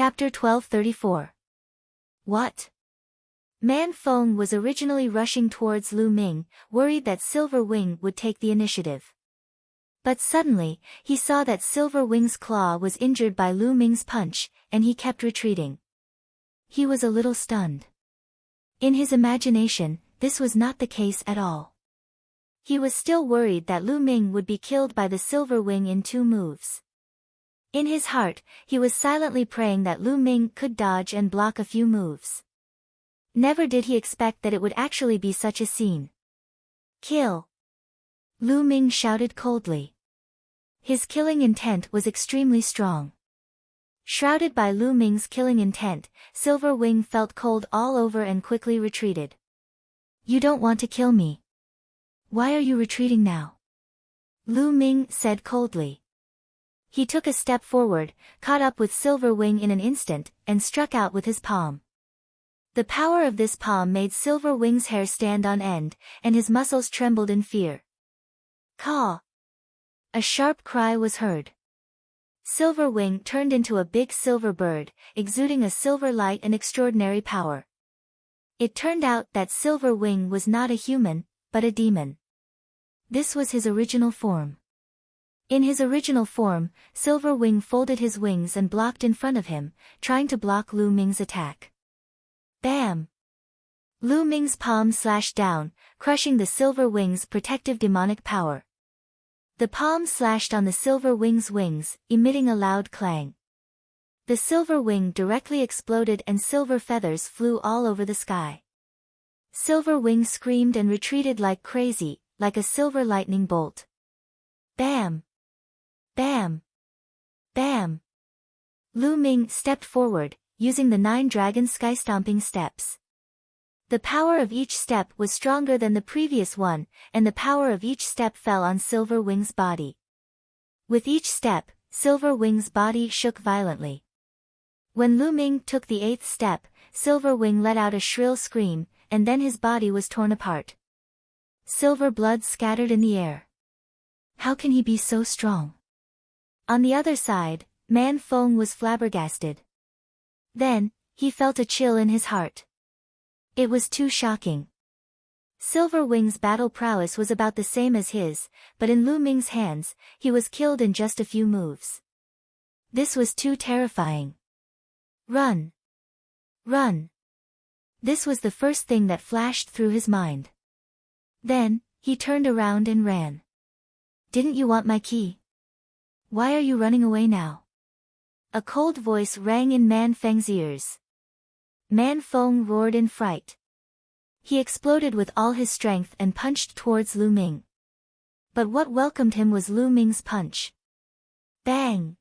Chapter 1234. What? Man Feng was originally rushing towards Lu Ming, worried that Silver Wing would take the initiative. But suddenly, he saw that Silver Wing's claw was injured by Lu Ming's punch, and he kept retreating. He was a little stunned. In his imagination, this was not the case at all. He was still worried that Lu Ming would be killed by the Silver Wing in 2 moves. In his heart, he was silently praying that Lu Ming could dodge and block a few moves. Never did he expect that it would actually be such a scene. Kill! Lu Ming shouted coldly. His killing intent was extremely strong. Shrouded by Lu Ming's killing intent, Silver Wing felt cold all over and quickly retreated. You don't want to kill me. Why are you retreating now? Lu Ming said coldly. He took a step forward, caught up with Silver Wing in an instant, and struck out with his palm. The power of this palm made Silver Wing's hair stand on end, and his muscles trembled in fear. Caw! A sharp cry was heard. Silver Wing turned into a big silver bird, exuding a silver light and extraordinary power. It turned out that Silver Wing was not a human, but a demon. This was his original form. In his original form, Silver Wing folded his wings and blocked in front of him, trying to block Lu Ming's attack. Bam! Lu Ming's palm slashed down, crushing the Silver Wing's protective demonic power. The palm slashed on the Silver Wing's wings, emitting a loud clang. The Silver Wing directly exploded and silver feathers flew all over the sky. Silver Wing screamed and retreated like crazy, like a silver lightning bolt. Bam! Bam! Bam! Lu Ming stepped forward, using the 9 dragon sky-stomping steps. The power of each step was stronger than the previous one, and the power of each step fell on Silver Wing's body. With each step, Silver Wing's body shook violently. When Lu Ming took the 8th step, Silver Wing let out a shrill scream, and then his body was torn apart. Silver blood scattered in the air. How can he be so strong? On the other side, Man Feng was flabbergasted. Then, he felt a chill in his heart. It was too shocking. Silver Wing's battle prowess was about the same as his, but in Lu Ming's hands, he was killed in just a few moves. This was too terrifying. Run! Run! This was the first thing that flashed through his mind. Then, he turned around and ran. Didn't you want my key? Why are you running away now? A cold voice rang in Man Feng's ears. Man Feng roared in fright. He exploded with all his strength and punched towards Lu Ming. But what welcomed him was Lu Ming's punch. Bang!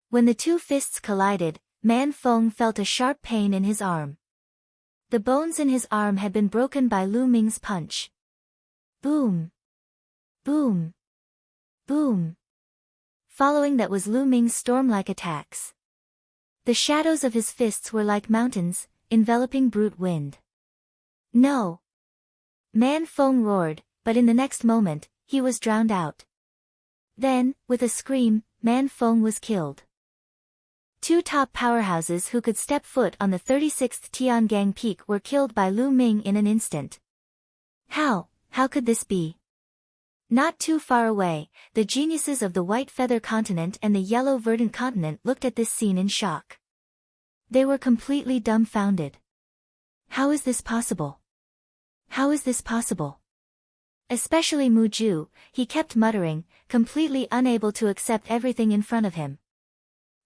When the 2 fists collided, Man Feng felt a sharp pain in his arm. The bones in his arm had been broken by Lu Ming's punch. Boom! Boom! Boom! Following that was Lu Ming's storm-like attacks. The shadows of his fists were like mountains, enveloping brute wind. No! Man Feng roared, but in the next moment, he was drowned out. Then, with a scream, Man Feng was killed. 2 top powerhouses who could step foot on the 36th Tiangang Peak were killed by Lu Ming in an instant. How could this be? Not too far away, the geniuses of the White Feather Continent and the Yellow Verdant Continent looked at this scene in shock. They were completely dumbfounded. How is this possible? How is this possible? Especially Mu Ju, he kept muttering, completely unable to accept everything in front of him.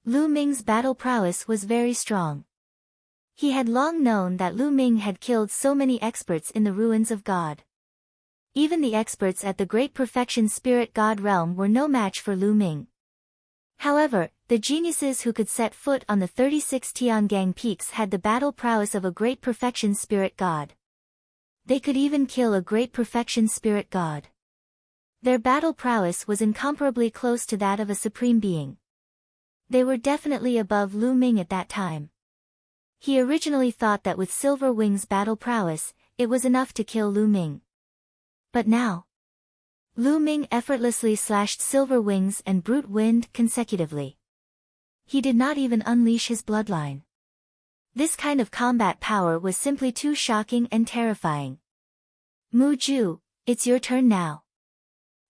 Lu Ming's battle prowess was very strong. He had long known that Lu Ming had killed so many experts in the ruins of God. Even the experts at the Great Perfection Spirit God realm were no match for Lu Ming. However, the geniuses who could set foot on the 36 Tiangang peaks had the battle prowess of a Great Perfection Spirit God. They could even kill a Great Perfection Spirit God. Their battle prowess was incomparably close to that of a supreme being. They were definitely above Lu Ming at that time. He originally thought that with Silver Wing's battle prowess, it was enough to kill Lu Ming. But now, Lu Ming effortlessly slashed Silver Wings and Brute Wind consecutively. He did not even unleash his bloodline. This kind of combat power was simply too shocking and terrifying. Mu Ju, it's your turn now.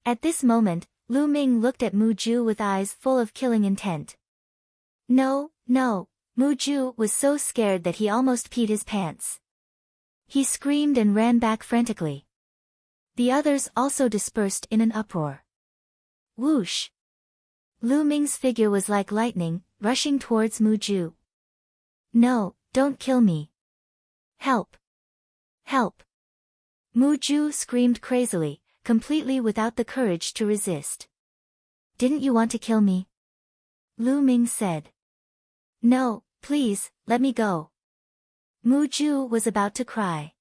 At this moment, Lu Ming looked at Mu Ju with eyes full of killing intent. No, no, Mu Ju was so scared that he almost peed his pants. He screamed and ran back frantically. The others also dispersed in an uproar. Whoosh! Lu Ming's figure was like lightning, rushing towards Mu Ju. No, don't kill me. Help! Help! Mu Ju screamed crazily, completely without the courage to resist. Didn't you want to kill me? Lu Ming said. No, please, let me go. Mu Ju was about to cry.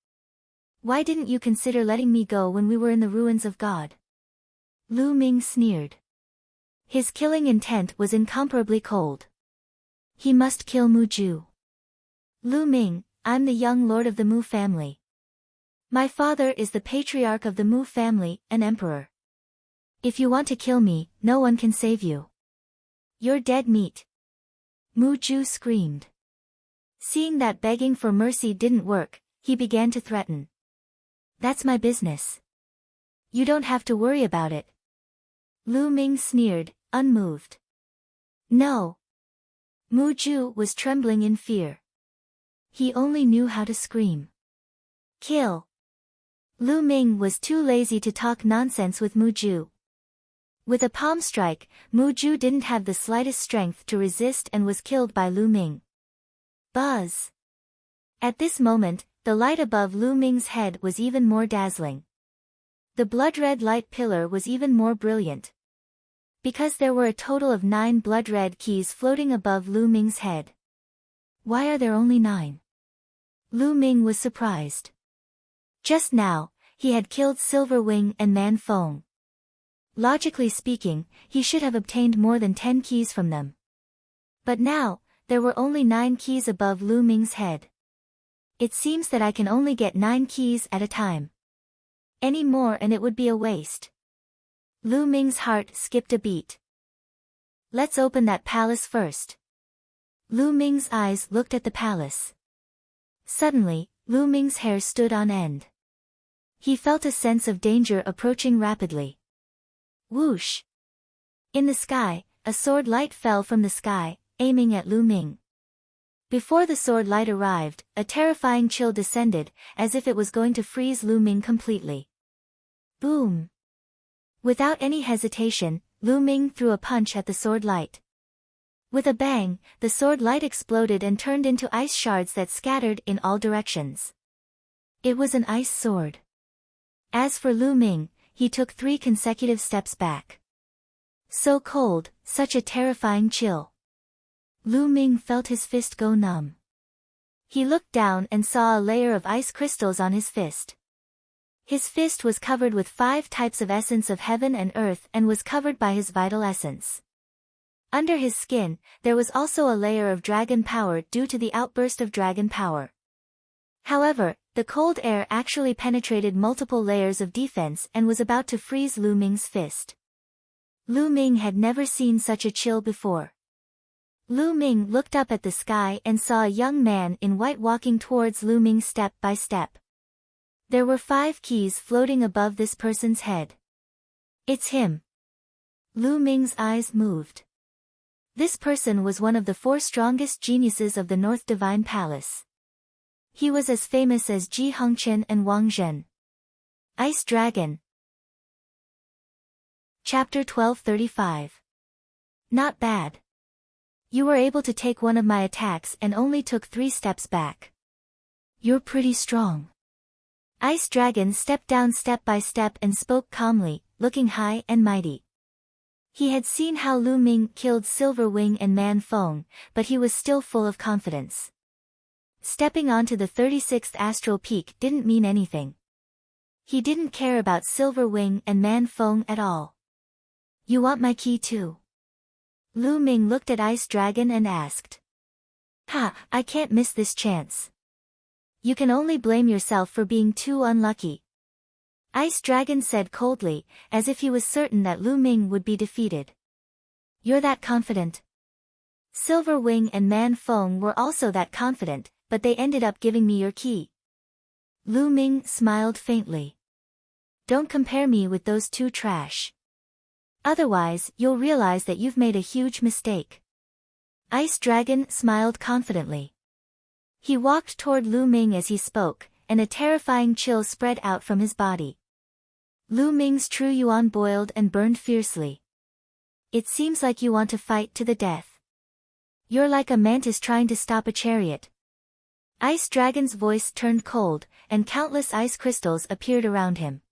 Why didn't you consider letting me go when we were in the ruins of God? Lu Ming sneered. His killing intent was incomparably cold. He must kill Mu Ju. Lu Ming, I'm the young lord of the Mu family. My father is the patriarch of the Mu family, an emperor. If you want to kill me, no one can save you. You're dead meat. Mu Ju screamed. Seeing that begging for mercy didn't work, he began to threaten. That's my business. You don't have to worry about it. Lu Ming sneered, unmoved. No. Mu Ju was trembling in fear. He only knew how to scream. Kill. Lu Ming was too lazy to talk nonsense with Mu Ju. With a palm strike, Mu Ju didn't have the slightest strength to resist and was killed by Lu Ming. Buzz! At this moment, the light above Lu Ming's head was even more dazzling. The blood-red light pillar was even more brilliant. Because there were a total of 9 blood-red keys floating above Lu Ming's head. Why are there only 9? Lu Ming was surprised. Just now, he had killed Silver Wing and Man Fong. Logically speaking, he should have obtained more than 10 keys from them. But now, there were only 9 keys above Lu Ming's head. It seems that I can only get 9 keys at a time. Any more and it would be a waste. Lu Ming's heart skipped a beat. Let's open that palace first. Lu Ming's eyes looked at the palace. Suddenly, Lu Ming's hair stood on end. He felt a sense of danger approaching rapidly. Whoosh! In the sky, a sword light fell from the sky, aiming at Lu Ming. Before the sword light arrived, a terrifying chill descended, as if it was going to freeze Lu Ming completely. Boom! Without any hesitation, Lu Ming threw a punch at the sword light. With a bang, the sword light exploded and turned into ice shards that scattered in all directions. It was an ice sword. As for Lu Ming, he took 3 consecutive steps back. So cold, such a terrifying chill. Lu Ming felt his fist go numb. He looked down and saw a layer of ice crystals on his fist. His fist was covered with 5 types of essence of heaven and earth and was covered by his vital essence. Under his skin, there was also a layer of dragon power due to the outburst of dragon power. However, the cold air actually penetrated multiple layers of defense and was about to freeze Lu Ming's fist. Lu Ming had never seen such a chill before. Lu Ming looked up at the sky and saw a young man in white walking towards Lu Ming step by step. There were 5 keys floating above this person's head. It's him. Lu Ming's eyes moved. This person was one of the 4 strongest geniuses of the North Divine Palace. He was as famous as Ji Hongqian and Wang Zhen. Ice Dragon. Chapter 1235. Not bad. You were able to take one of my attacks and only took 3 steps back. You're pretty strong. Ice Dragon stepped down step by step and spoke calmly, looking high and mighty. He had seen how Lu Ming killed Silver Wing and Man Fong, but he was still full of confidence. Stepping onto the 36th astral peak didn't mean anything. He didn't care about Silver Wing and Man Fong at all. You want my key too? Lu Ming looked at Ice Dragon and asked. Ha, I can't miss this chance. You can only blame yourself for being too unlucky. Ice Dragon said coldly, as if he was certain that Lu Ming would be defeated. You're that confident? Silver Wing and Man Feng were also that confident, but they ended up giving me your key. Lu Ming smiled faintly. Don't compare me with those two trash. Otherwise, you'll realize that you've made a huge mistake. Ice Dragon smiled confidently. He walked toward Lu Ming as he spoke, and a terrifying chill spread out from his body. Lu Ming's true yuan boiled and burned fiercely. It seems like you want to fight to the death. You're like a mantis trying to stop a chariot. Ice Dragon's voice turned cold, and countless ice crystals appeared around him.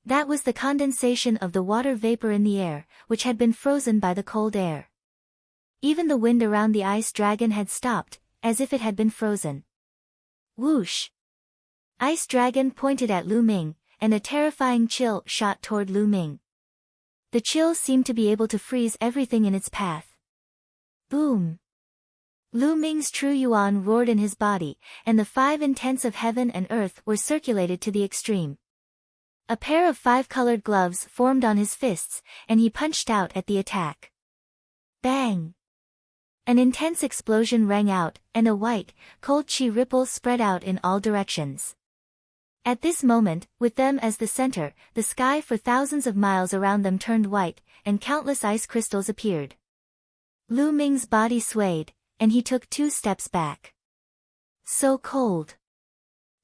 That was the condensation of the water vapor in the air, which had been frozen by the cold air. Even the wind around the ice dragon had stopped, as if it had been frozen. Whoosh! Ice Dragon pointed at Lu Ming, and a terrifying chill shot toward Lu Ming. The chill seemed to be able to freeze everything in its path. Boom! Lu Ming's true yuan roared in his body, and the 5 intents of heaven and earth were circulated to the extreme. A pair of 5-colored gloves formed on his fists, and he punched out at the attack. Bang! An intense explosion rang out, and a white, cold chi ripple spread out in all directions. At this moment, with them as the center, the sky for thousands of miles around them turned white, and countless ice crystals appeared. Lu Ming's body swayed, and he took 2 steps back. So cold.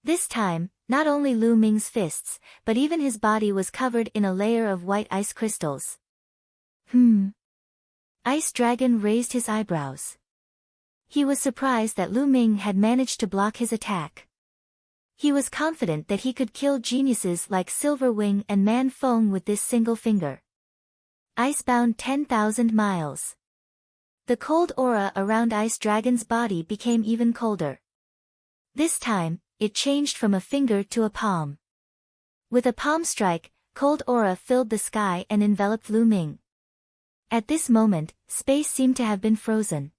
This time, not only Lu Ming's fists, but even his body was covered in a layer of white ice crystals. Ice Dragon raised his eyebrows. He was surprised that Lu Ming had managed to block his attack. He was confident that he could kill geniuses like Silver Wing and Man Feng with this single finger. Icebound 10,000 miles. The cold aura around Ice Dragon's body became even colder. This time, it changed from a finger to a palm. With a palm strike, cold aura filled the sky and enveloped Lu Ming. At this moment, space seemed to have been frozen.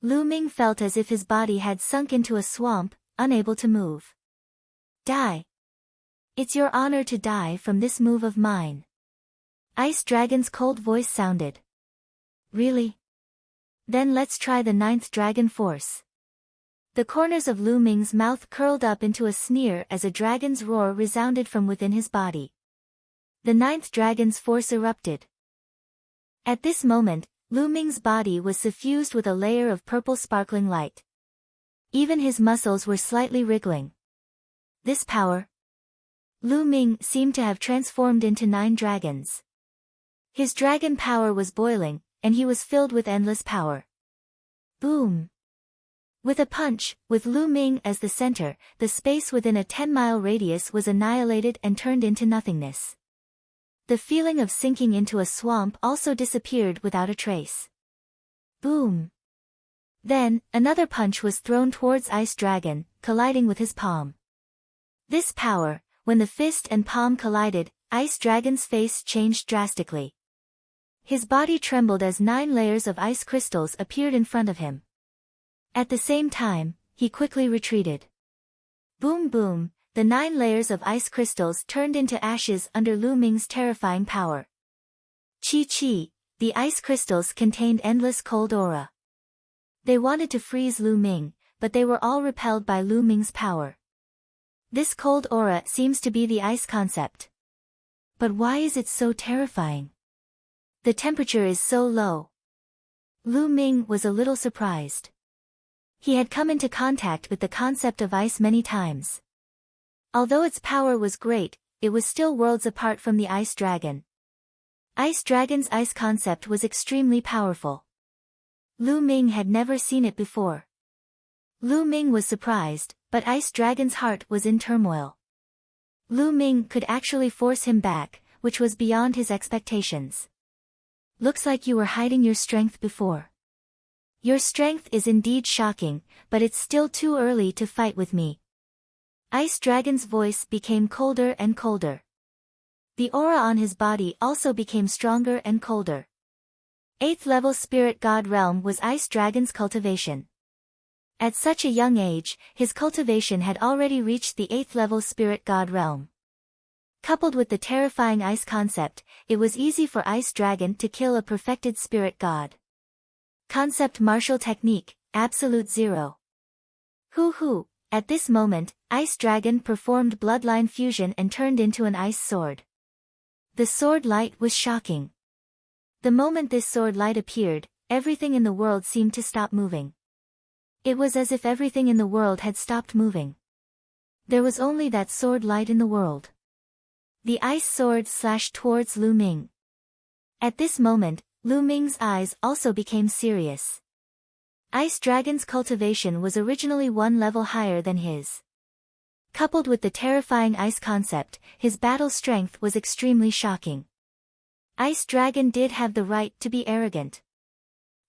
Lu Ming felt as if his body had sunk into a swamp, unable to move. Die. It's your honor to die from this move of mine. Ice Dragon's cold voice sounded. Really? Then let's try the 9th dragon force. The corners of Lu Ming's mouth curled up into a sneer as a dragon's roar resounded from within his body. The 9th dragon's force erupted. At this moment, Lu Ming's body was suffused with a layer of purple sparkling light. Even his muscles were slightly wriggling. This power. Lu Ming seemed to have transformed into 9 dragons. His dragon power was boiling, and he was filled with endless power. Boom! With a punch, with Lu Ming as the center, the space within a 10-mile radius was annihilated and turned into nothingness. The feeling of sinking into a swamp also disappeared without a trace. Boom! Then, another punch was thrown towards Ice Dragon, colliding with his palm. This power, when the fist and palm collided, Ice Dragon's face changed drastically. His body trembled as 9 layers of ice crystals appeared in front of him. At the same time, he quickly retreated. Boom boom, the 9 layers of ice crystals turned into ashes under Lu Ming's terrifying power. Chi chi, the ice crystals contained endless cold aura. They wanted to freeze Lu Ming, but they were all repelled by Lu Ming's power. This cold aura seems to be the ice concept. But why is it so terrifying? The temperature is so low. Lu Ming was a little surprised. He had come into contact with the concept of ice many times. Although its power was great, it was still worlds apart from the Ice Dragon. Ice Dragon's ice concept was extremely powerful. Lu Ming had never seen it before. Lu Ming was surprised, but Ice Dragon's heart was in turmoil. Lu Ming could actually force him back, which was beyond his expectations. Looks like you were hiding your strength before. Your strength is indeed shocking, but it's still too early to fight with me. Ice Dragon's voice became colder and colder. The aura on his body also became stronger and colder. 8th level Spirit God Realm was Ice Dragon's cultivation. At such a young age, his cultivation had already reached the 8th level Spirit God Realm. Coupled with the terrifying ice concept, it was easy for Ice Dragon to kill a perfected spirit god. Concept martial technique, absolute zero. Hoo. At this moment, Ice Dragon performed bloodline fusion and turned into an ice sword. The sword light was shocking. The moment this sword light appeared, everything in the world seemed to stop moving. It was as if everything in the world had stopped moving. There was only that sword light in the world. The ice sword slashed towards Lu Ming. At this moment, Lu Ming's eyes also became serious. Ice Dragon's cultivation was originally one level higher than his. Coupled with the terrifying ice concept, his battle strength was extremely shocking. Ice Dragon did have the right to be arrogant.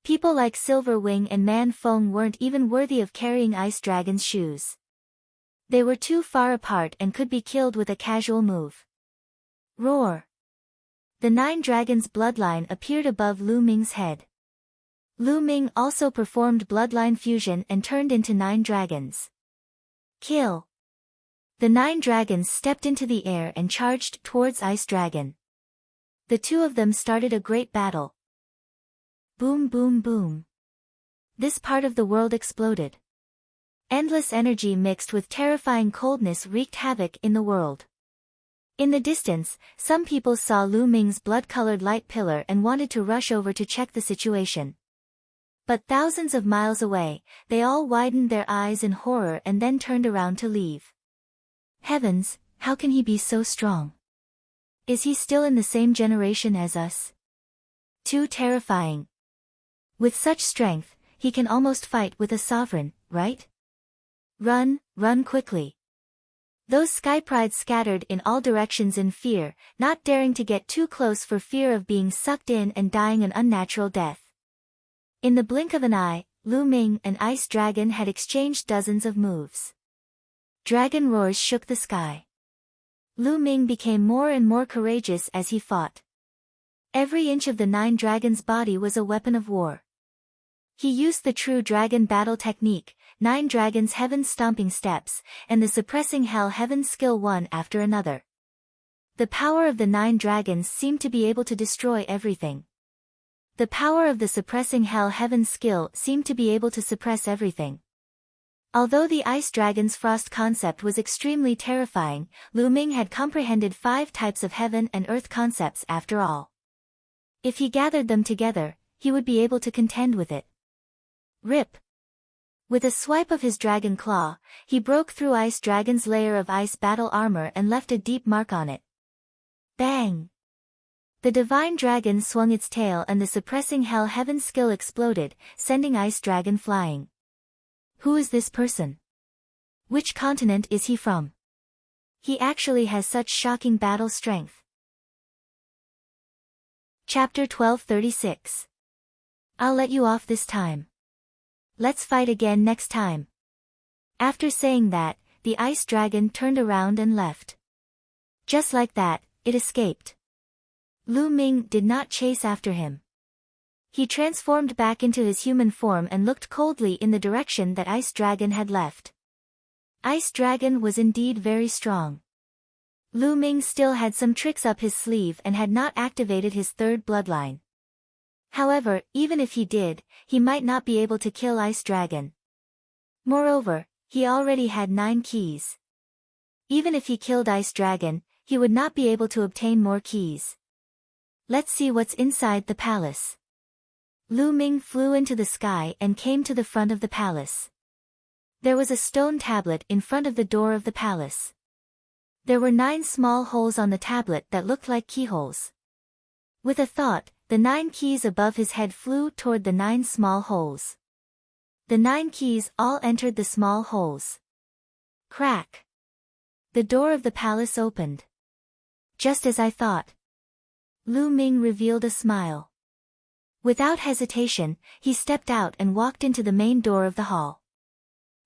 People like Silver Wing and Man Feng weren't even worthy of carrying Ice Dragon's shoes. They were too far apart and could be killed with a casual move. Roar! The 9 dragons' bloodline appeared above Lu Ming's head. Lu Ming also performed bloodline fusion and turned into 9 dragons. Kill! The 9 dragons stepped into the air and charged towards Ice Dragon. The two of them started a great battle. Boom boom boom. This part of the world exploded. Endless energy mixed with terrifying coldness wreaked havoc in the world. In the distance, some people saw Lu Ming's blood-colored light pillar and wanted to rush over to check the situation. But thousands of miles away, they all widened their eyes in horror and then turned around to leave. Heavens, how can he be so strong? Is he still in the same generation as us? Too terrifying. With such strength, he can almost fight with a sovereign, right? Run quickly. Those sky prides scattered in all directions in fear, not daring to get too close for fear of being sucked in and dying an unnatural death. In the blink of an eye, Lu Ming and Ice Dragon had exchanged dozens of moves. Dragon roars shook the sky. Lu Ming became more and more courageous as he fought. Every inch of the 9 dragons' body was a weapon of war. He used the true dragon battle technique, 9 dragons' heaven stomping steps, and the suppressing hell heaven skill one after another. The power of the 9 dragons seemed to be able to destroy everything. The power of the suppressing hell heaven skill seemed to be able to suppress everything. Although the Ice Dragon's frost concept was extremely terrifying, Lu Ming had comprehended 5 types of heaven and earth concepts after all. If he gathered them together, he would be able to contend with it. Rip! With a swipe of his dragon claw, he broke through Ice Dragon's layer of ice battle armor and left a deep mark on it. Bang! The divine dragon swung its tail and the suppressing hell heaven skill exploded, sending Ice Dragon flying. Who is this person? Which continent is he from? He actually has such shocking battle strength. Chapter 1236. I'll let you off this time. Let's fight again next time. After saying that, the Ice Dragon turned around and left. Just like that, it escaped. Lu Ming did not chase after him. He transformed back into his human form and looked coldly in the direction that Ice Dragon had left. Ice Dragon was indeed very strong. Lu Ming still had some tricks up his sleeve and had not activated his 3rd bloodline. However, even if he did, he might not be able to kill Ice Dragon. Moreover, he already had 9 keys. Even if he killed Ice Dragon, he would not be able to obtain more keys. Let's see what's inside the palace. Lu Ming flew into the sky and came to the front of the palace. There was a stone tablet in front of the door of the palace. There were 9 small holes on the tablet that looked like keyholes. With a thought, the 9 keys above his head flew toward the 9 small holes. The 9 keys all entered the small holes. Crack! The door of the palace opened. Just as I thought. Lu Ming revealed a smile. Without hesitation, he stepped out and walked into the main door of the hall.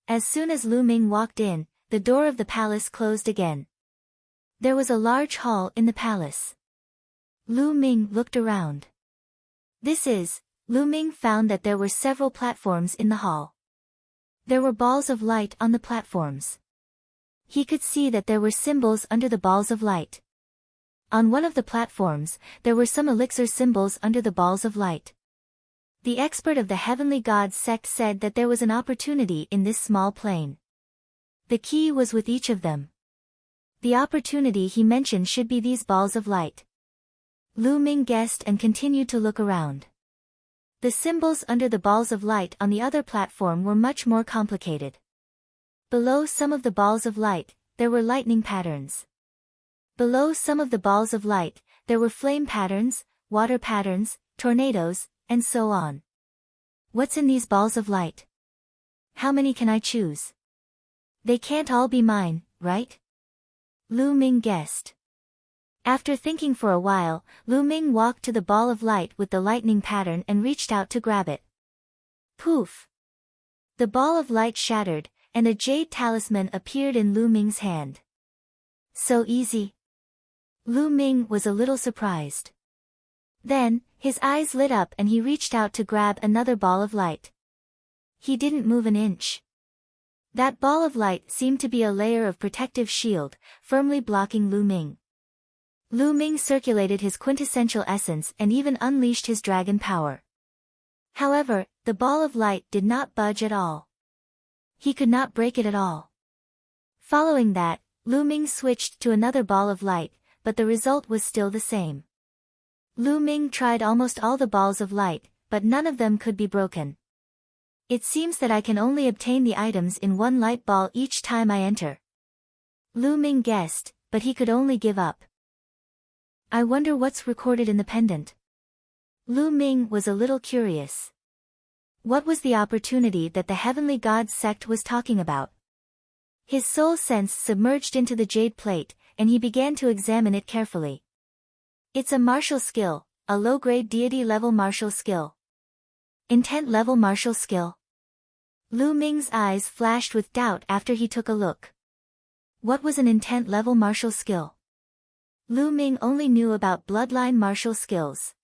As soon as Lu Ming walked in, the door of the palace closed again. There was a large hall in the palace. Lu Ming looked around. Lu Ming found that there were several platforms in the hall. There were balls of light on the platforms. He could see that there were symbols under the balls of light. On one of the platforms, there were some elixir symbols under the balls of light. The expert of the Heavenly Gods sect said that there was an opportunity in this small plane. The key was with each of them. The opportunity he mentioned should be these balls of light. Lu Ming guessed and continued to look around. The symbols under the balls of light on the other platform were much more complicated. Below some of the balls of light, there were lightning patterns. Below some of the balls of light, there were flame patterns, water patterns, tornadoes, and so on. What's in these balls of light? How many can I choose? They can't all be mine, right? Lu Ming guessed. After thinking for a while, Lu Ming walked to the ball of light with the lightning pattern and reached out to grab it. Poof! The ball of light shattered, and a jade talisman appeared in Lu Ming's hand. So easy. Lu Ming was a little surprised. Then, his eyes lit up and he reached out to grab another ball of light. He didn't move an inch. That ball of light seemed to be a layer of protective shield, firmly blocking Lu Ming. Lu Ming circulated his quintessential essence and even unleashed his dragon power. However, the ball of light did not budge at all. He could not break it at all. Following that, Lu Ming switched to another ball of light, but the result was still the same. Lu Ming tried almost all the balls of light, but none of them could be broken. It seems that I can only obtain the items in one light ball each time I enter. Lu Ming guessed, but he could only give up. I wonder what's recorded in the pendant. Lu Ming was a little curious. What was the opportunity that the Heavenly Gods sect was talking about? His soul sense submerged into the jade plate, and he began to examine it carefully. It's a martial skill, a low-grade deity-level martial skill. Intent-level martial skill. Lu Ming's eyes flashed with doubt after he took a look. What was an intent-level martial skill? Lu Ming only knew about bloodline martial skills.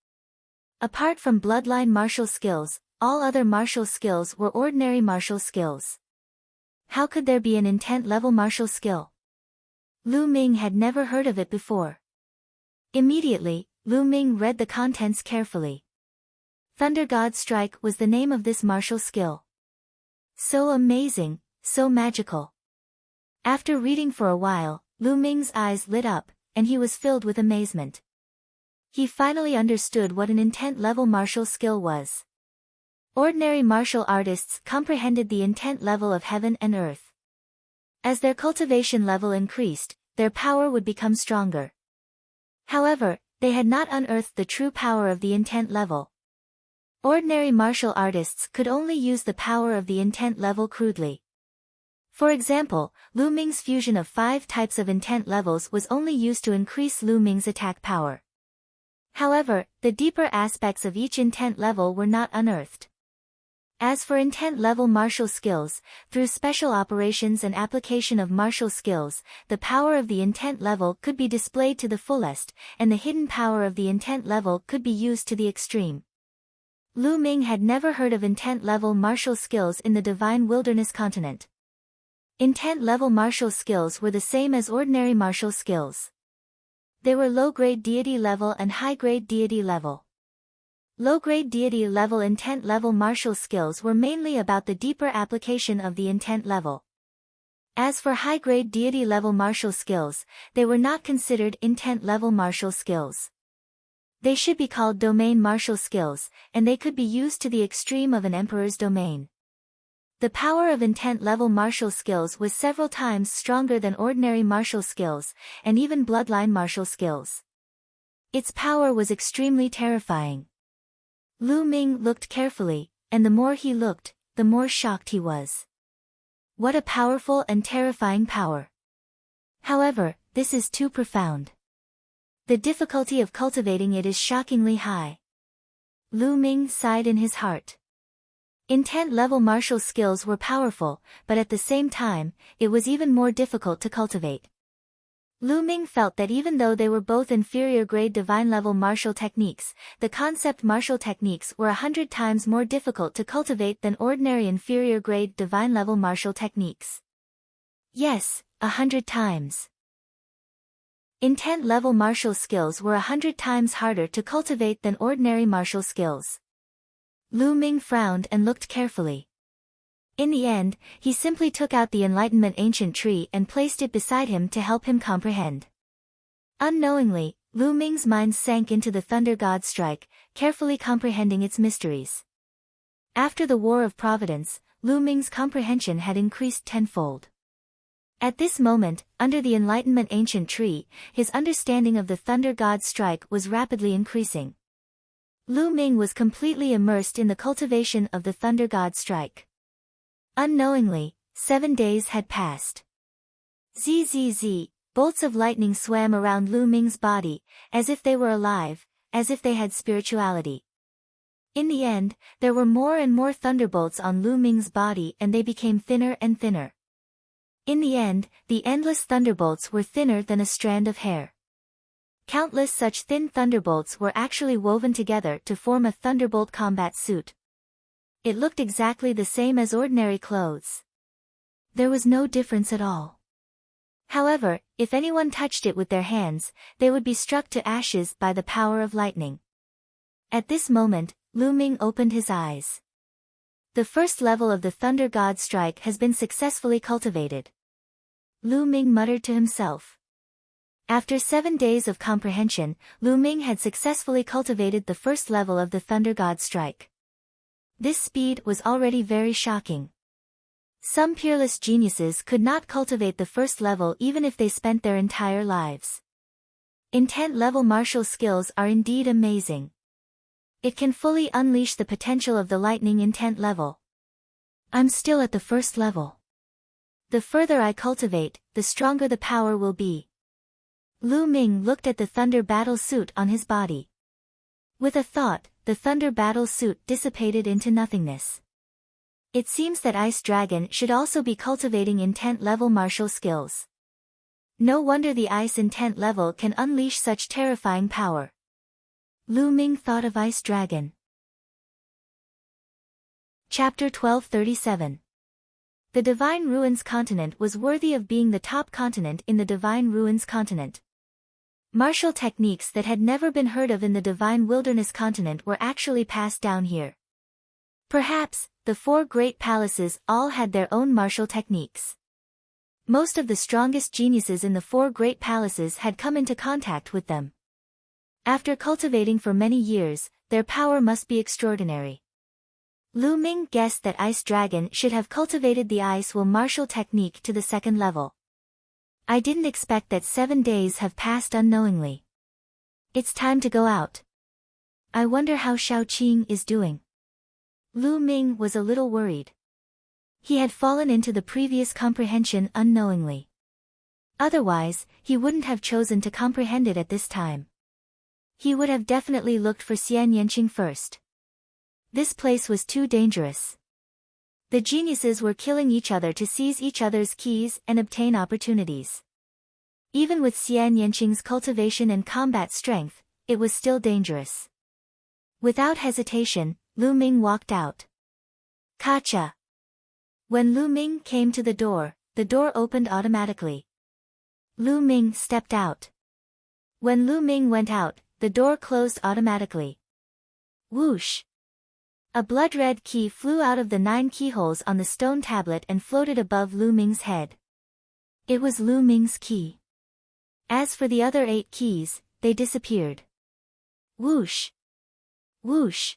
Apart from bloodline martial skills, all other martial skills were ordinary martial skills. How could there be an intent-level martial skill? Lu Ming had never heard of it before. Immediately, Lu Ming read the contents carefully. Thunder God Strike was the name of this martial skill. So amazing, so magical. After reading for a while, Lu Ming's eyes lit up, and he was filled with amazement. He finally understood what an intent-level martial skill was. Ordinary martial artists comprehended the intent level of heaven and earth. As their cultivation level increased, their power would become stronger. However, they had not unearthed the true power of the intent level. Ordinary martial artists could only use the power of the intent level crudely. For example, Lu Ming's fusion of 5 types of intent levels was only used to increase Lu Ming's attack power. However, the deeper aspects of each intent level were not unearthed. As for intent-level martial skills, through special operations and application of martial skills, the power of the intent level could be displayed to the fullest, and the hidden power of the intent level could be used to the extreme. Lu Ming had never heard of intent-level martial skills in the Divine Wilderness continent. Intent-level martial skills were the same as ordinary martial skills. They were low-grade deity level and high-grade deity level. Low-grade deity level intent level martial skills were mainly about the deeper application of the intent level. As for high-grade deity level martial skills, they were not considered intent level martial skills. They should be called domain martial skills, and they could be used to the extreme of an emperor's domain. The power of intent-level martial skills was several times stronger than ordinary martial skills, and even bloodline martial skills. Its power was extremely terrifying. Lu Ming looked carefully, and the more he looked, the more shocked he was. What a powerful and terrifying power! However, this is too profound. The difficulty of cultivating it is shockingly high. Lu Ming sighed in his heart. Intent-level martial skills were powerful, but at the same time, it was even more difficult to cultivate. Lu Ming felt that even though they were both inferior-grade divine-level martial techniques, the concept martial techniques were 100 times more difficult to cultivate than ordinary inferior-grade divine-level martial techniques. Yes, 100 times. Intent-level martial skills were 100 times harder to cultivate than ordinary martial skills. Lu Ming frowned and looked carefully. In the end, he simply took out the Enlightenment ancient tree and placed it beside him to help him comprehend. Unknowingly, Lu Ming's mind sank into the Thunder God's strike, carefully comprehending its mysteries. After the War of Providence, Lu Ming's comprehension had increased tenfold. At this moment, under the Enlightenment ancient tree, his understanding of the Thunder God's strike was rapidly increasing. Lu Ming was completely immersed in the cultivation of the Thunder God's strike. Unknowingly, 7 days had passed. Zzz, bolts of lightning swam around Lu Ming's body, as if they were alive, as if they had spirituality. In the end, there were more and more thunderbolts on Lu Ming's body and they became thinner and thinner. In the end, the endless thunderbolts were thinner than a strand of hair. Countless such thin thunderbolts were actually woven together to form a thunderbolt combat suit. It looked exactly the same as ordinary clothes. There was no difference at all. However, if anyone touched it with their hands, they would be struck to ashes by the power of lightning. At this moment, Lu Ming opened his eyes. The first level of the Thunder God strike has been successfully cultivated. Lu Ming muttered to himself. After 7 days of comprehension, Lu Ming had successfully cultivated the first level of the Thunder God strike. This speed was already very shocking. Some peerless geniuses could not cultivate the first level even if they spent their entire lives. Intent level martial skills are indeed amazing. It can fully unleash the potential of the lightning intent level. I'm still at the first level. The further I cultivate, the stronger the power will be. Lu Ming looked at the thunder battle suit on his body. With a thought, the thunder battle suit dissipated into nothingness. It seems that Ice Dragon should also be cultivating intent level martial skills. No wonder the ice intent level can unleash such terrifying power. Lu Ming thought of Ice Dragon. Chapter 1237. The Divine Ruins continent was worthy of being the top continent in the Divine Ruins continent. Martial techniques that had never been heard of in the Divine Wilderness continent were actually passed down here. Perhaps, the 4 great palaces all had their own martial techniques. Most of the strongest geniuses in the 4 great palaces had come into contact with them. After cultivating for many years, their power must be extraordinary. Lu Ming guessed that Ice Dragon should have cultivated the Ice Will martial technique to the 2nd level. I didn't expect that 7 days have passed unknowingly. It's time to go out. I wonder how Shaoqing is doing. Lu Ming was a little worried. He had fallen into the previous comprehension unknowingly. Otherwise, he wouldn't have chosen to comprehend it at this time. He would have definitely looked for Xian Yanqing first. This place was too dangerous. The geniuses were killing each other to seize each other's keys and obtain opportunities. Even with Xian Yanqing's cultivation and combat strength, it was still dangerous. Without hesitation, Lu Ming walked out. Kacha. When Lu Ming came to the door opened automatically. Lu Ming stepped out. When Lu Ming went out, the door closed automatically. Whoosh! A blood-red key flew out of the 9 keyholes on the stone tablet and floated above Lu Ming's head. It was Lu Ming's key. As for the other 8 keys, they disappeared. Whoosh! Whoosh!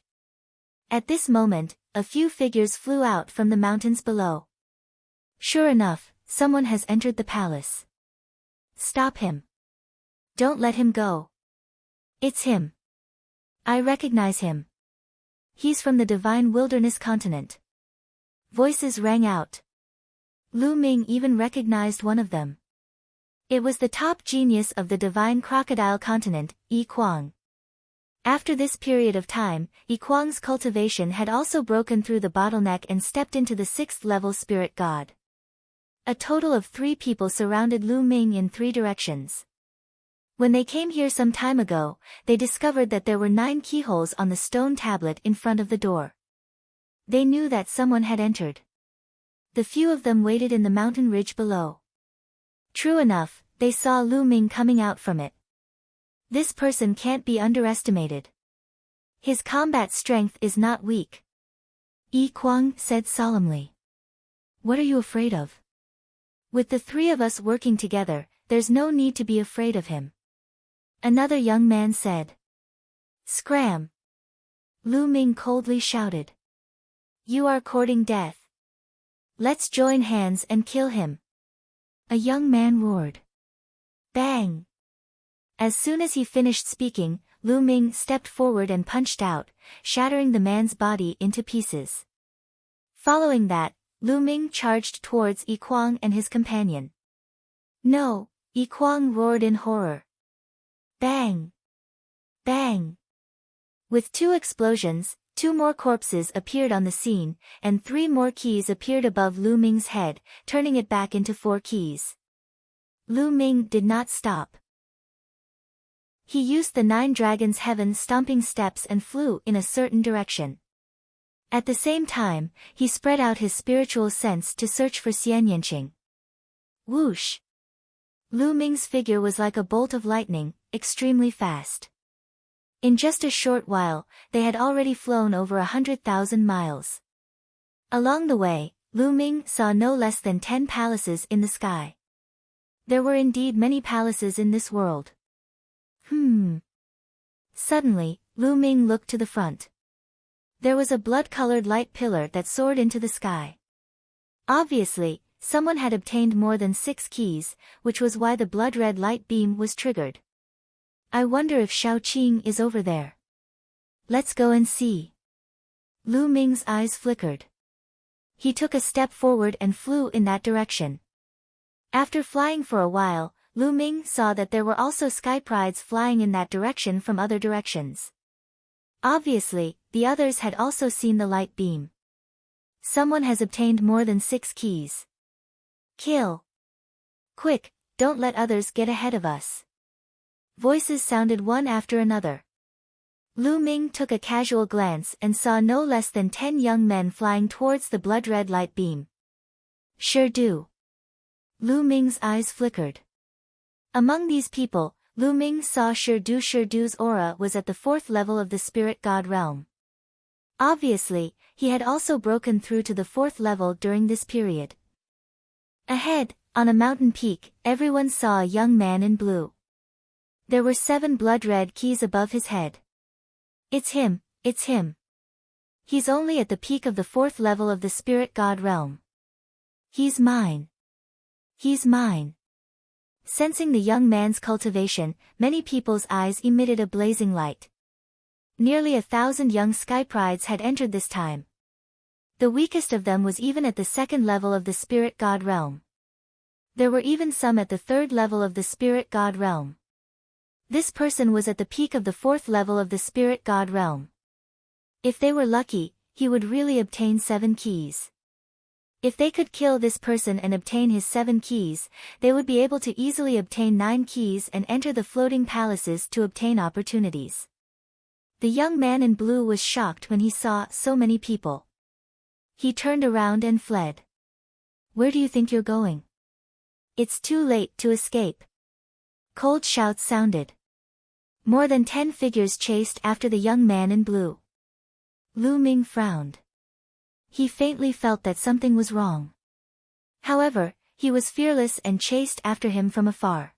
At this moment, a few figures flew out from the mountains below. Sure enough, someone has entered the palace. Stop him. Don't let him go. It's him. I recognize him. He's from the Divine Wilderness continent. Voices rang out. Lu Ming even recognized one of them. It was the top genius of the Divine Crocodile continent, Yi Kuang. After this period of time, Yi Kuang's cultivation had also broken through the bottleneck and stepped into the 6th level spirit god. A total of 3 people surrounded Lu Ming in 3 directions. When they came here some time ago, they discovered that there were 9 keyholes on the stone tablet in front of the door. They knew that someone had entered. The few of them waited in the mountain ridge below. True enough, they saw Lu Ming coming out from it. This person can't be underestimated. His combat strength is not weak. Yi Kwang said solemnly. What are you afraid of? With the three of us working together, there's no need to be afraid of him. Another young man said. Scram! Lu Ming coldly shouted. You are courting death. Let's join hands and kill him. A young man roared. Bang! As soon as he finished speaking, Lu Ming stepped forward and punched out, shattering the man's body into pieces. Following that, Lu Ming charged towards Yi Kwang and his companion. No! Yi Kwang roared in horror. Bang! Bang! With 2 explosions, 2 more corpses appeared on the scene, and 3 more keys appeared above Lu Ming's head, turning it back into 4 keys. Lu Ming did not stop. He used the 9 dragons' heaven stomping steps and flew in a certain direction. At the same time, he spread out his spiritual sense to search for Xian Yanqing. Whoosh! Lu Ming's figure was like a bolt of lightning, extremely fast. In just a short while, they had already flown over 100,000 miles. Along the way, Lu Ming saw no less than 10 palaces in the sky. There were indeed many palaces in this world. Suddenly, Lu Ming looked to the front. There was a blood-colored light pillar that soared into the sky. Obviously, someone had obtained more than 6 keys, which was why the blood-red light beam was triggered. I wonder if Shaoqing is over there. Let's go and see. Lu Ming's eyes flickered. He took a step forward and flew in that direction. After flying for a while, Lu Ming saw that there were also sky prides flying in that direction from other directions. Obviously, the others had also seen the light beam. Someone has obtained more than 6 keys. Kill! Quick, don't let others get ahead of us. Voices sounded one after another. Lu Ming took a casual glance and saw no less than 10 young men flying towards the blood-red light beam. Sure do. Lu Ming's eyes flickered. Among these people, Lu Ming saw Shirdu's aura was at the 4th level of the spirit god realm. Obviously, he had also broken through to the 4th level during this period. Ahead, on a mountain peak, everyone saw a young man in blue. There were 7 blood-red keys above his head. It's him, it's him. He's only at the peak of the 4th level of the spirit god realm. He's mine. He's mine. Sensing the young man's cultivation, many people's eyes emitted a blazing light. Nearly 1,000 young sky prides had entered this time. The weakest of them was even at the 2nd level of the spirit god realm. There were even some at the 3rd level of the spirit god realm. This person was at the peak of the 4th level of the spirit god realm. If they were lucky, he would really obtain 7 keys. If they could kill this person and obtain his 7 keys, they would be able to easily obtain 9 keys and enter the floating palaces to obtain opportunities. The young man in blue was shocked when he saw so many people. He turned around and fled. Where do you think you're going? It's too late to escape. Cold shouts sounded. More than 10 figures chased after the young man in blue. Lu Ming frowned. He faintly felt that something was wrong. However, he was fearless and chased after him from afar.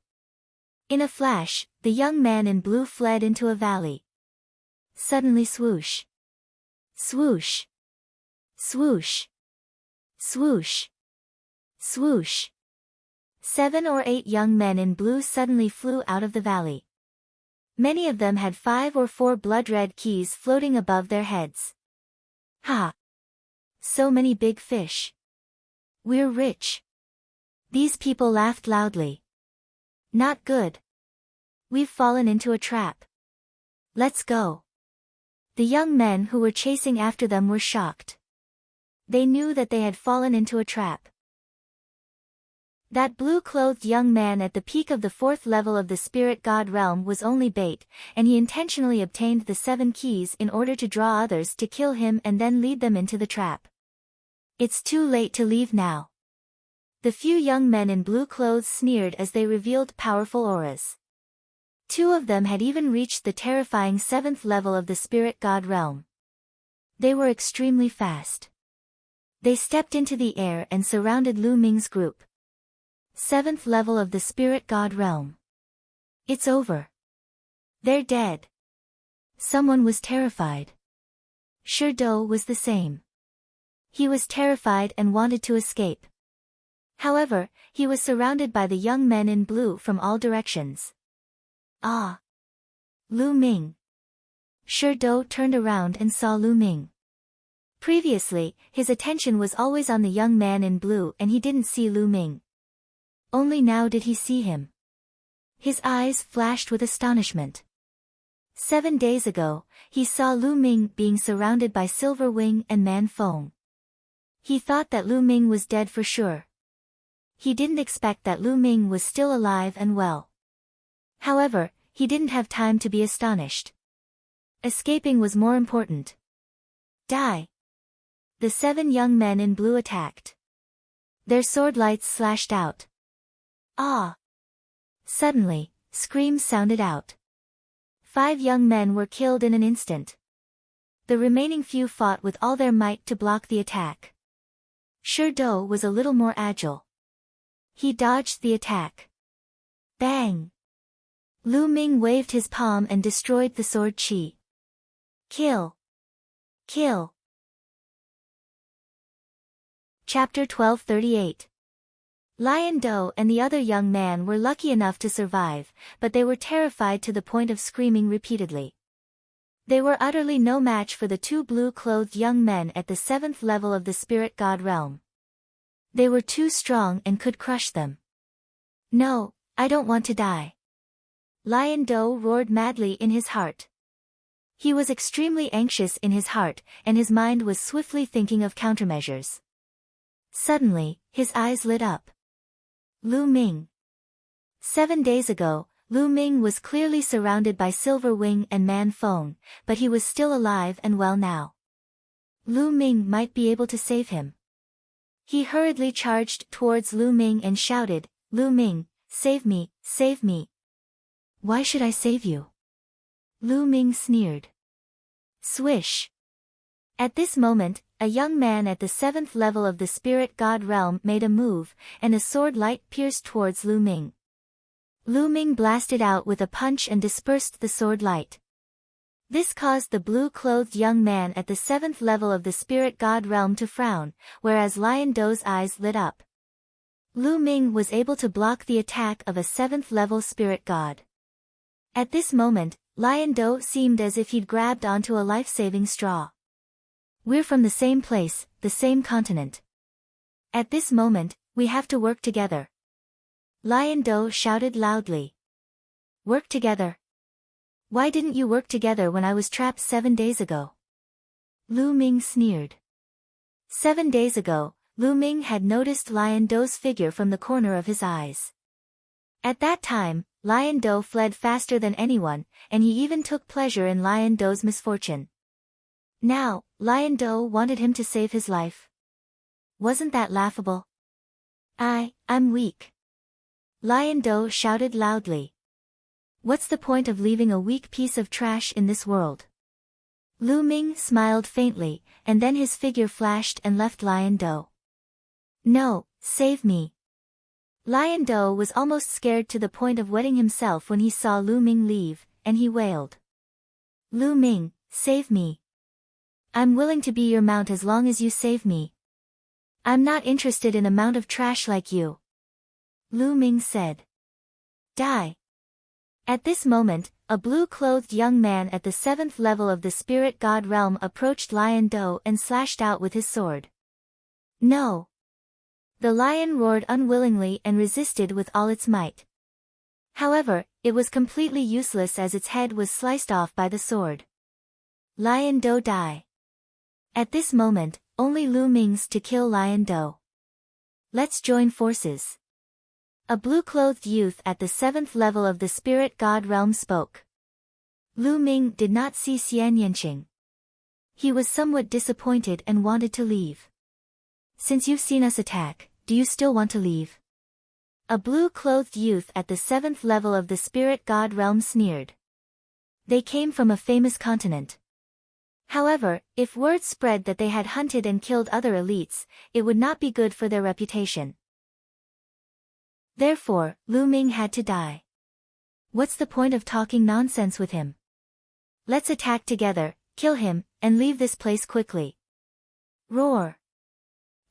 In a flash, the young man in blue fled into a valley. Suddenly swoosh. Swoosh. Swoosh. Swoosh. Swoosh. 7 or 8 young men in blue suddenly flew out of the valley. Many of them had 5 or 4 blood-red keys floating above their heads. Ha! So many big fish. We're rich. These people laughed loudly. Not good. We've fallen into a trap. Let's go. The young men who were chasing after them were shocked. They knew that they had fallen into a trap. That blue-clothed young man at the peak of the 4th level of the spirit god realm was only bait, and he intentionally obtained the 7 keys in order to draw others to kill him and then lead them into the trap. It's too late to leave now. The few young men in blue clothes sneered as they revealed powerful auras. Two of them had even reached the terrifying 7th level of the spirit god realm. They were extremely fast. They stepped into the air and surrounded Lu Ming's group. 7th level of the spirit god realm. It's over. They're dead. Someone was terrified. Sherdou was the same. He was terrified and wanted to escape. However, he was surrounded by the young men in blue from all directions. Ah! Lu Ming. Sherdou turned around and saw Lu Ming. Previously, his attention was always on the young man in blue and he didn't see Lu Ming. Only now did he see him. His eyes flashed with astonishment. 7 days ago, he saw Lu Ming being surrounded by Silver Wing and Man Feng. He thought that Lu Ming was dead for sure. He didn't expect that Lu Ming was still alive and well. However, he didn't have time to be astonished. Escaping was more important. Die! The 7 young men in blue attacked. Their sword lights slashed out. Ah! Suddenly, screams sounded out. 5 young men were killed in an instant. The remaining few fought with all their might to block the attack. Sherdou was a little more agile. He dodged the attack. Bang! Lu Ming waved his palm and destroyed the sword chi. Kill! Kill! Chapter 1238. Lion Do and the other young man were lucky enough to survive, but they were terrified to the point of screaming repeatedly. They were utterly no match for the 2 blue-clothed young men at the 7th level of the spirit god realm. They were too strong and could crush them. No, I don't want to die. Lion Do roared madly in his heart. He was extremely anxious in his heart, and his mind was swiftly thinking of countermeasures. Suddenly, his eyes lit up. Lu Ming. 7 days ago, Lu Ming was clearly surrounded by Silver Wing and Man Feng, but he was still alive and well now. Lu Ming might be able to save him. He hurriedly charged towards Lu Ming and shouted, "Lu Ming, save me, save me." "Why should I save you?" Lu Ming sneered. Swish! At this moment, a young man at the 7th level of the spirit god realm made a move, and a sword light pierced towards Lu Ming. Lu Ming blasted out with a punch and dispersed the sword light. This caused the blue-clothed young man at the 7th level of the spirit god realm to frown, whereas Lion Do's eyes lit up. Lu Ming was able to block the attack of a 7th level spirit god. At this moment, Lion Do seemed as if he'd grabbed onto a life-saving straw. We're from the same place, the same continent. At this moment, we have to work together. Lion Do shouted loudly. Work together? Why didn't you work together when I was trapped 7 days ago? Lu Ming sneered. 7 days ago, Lu Ming had noticed Lion Do's figure from the corner of his eyes. At that time, Lion Do fled faster than anyone, and he even took pleasure in Lion Do's misfortune. Now, Lion Do wanted him to save his life. Wasn't that laughable? I'm weak. Lion Do shouted loudly. What's the point of leaving a weak piece of trash in this world? Lu Ming smiled faintly, and then his figure flashed and left Lion Do. No, save me. Lion Do was almost scared to the point of wetting himself when he saw Lu Ming leave, and he wailed. Lu Ming, save me. I'm willing to be your mount as long as you save me. I'm not interested in a mound of trash like you. Lu Ming said. Die. At this moment, a blue-clothed young man at the 7th level of the spirit god realm approached Lion Do and slashed out with his sword. No. The lion roared unwillingly and resisted with all its might. However, it was completely useless as its head was sliced off by the sword. Lion Do die. At this moment, only Lu Ming's to kill Lion Do. Let's join forces. A blue-clothed youth at the 7th level of the spirit god realm spoke. Lu Ming did not see Xian Yanqing. He was somewhat disappointed and wanted to leave. Since you've seen us attack, do you still want to leave? A blue-clothed youth at the 7th level of the spirit god realm sneered. They came from a famous continent. However, if word spread that they had hunted and killed other elites, it would not be good for their reputation. Therefore, Lu Ming had to die. What's the point of talking nonsense with him? Let's attack together, kill him, and leave this place quickly. Roar!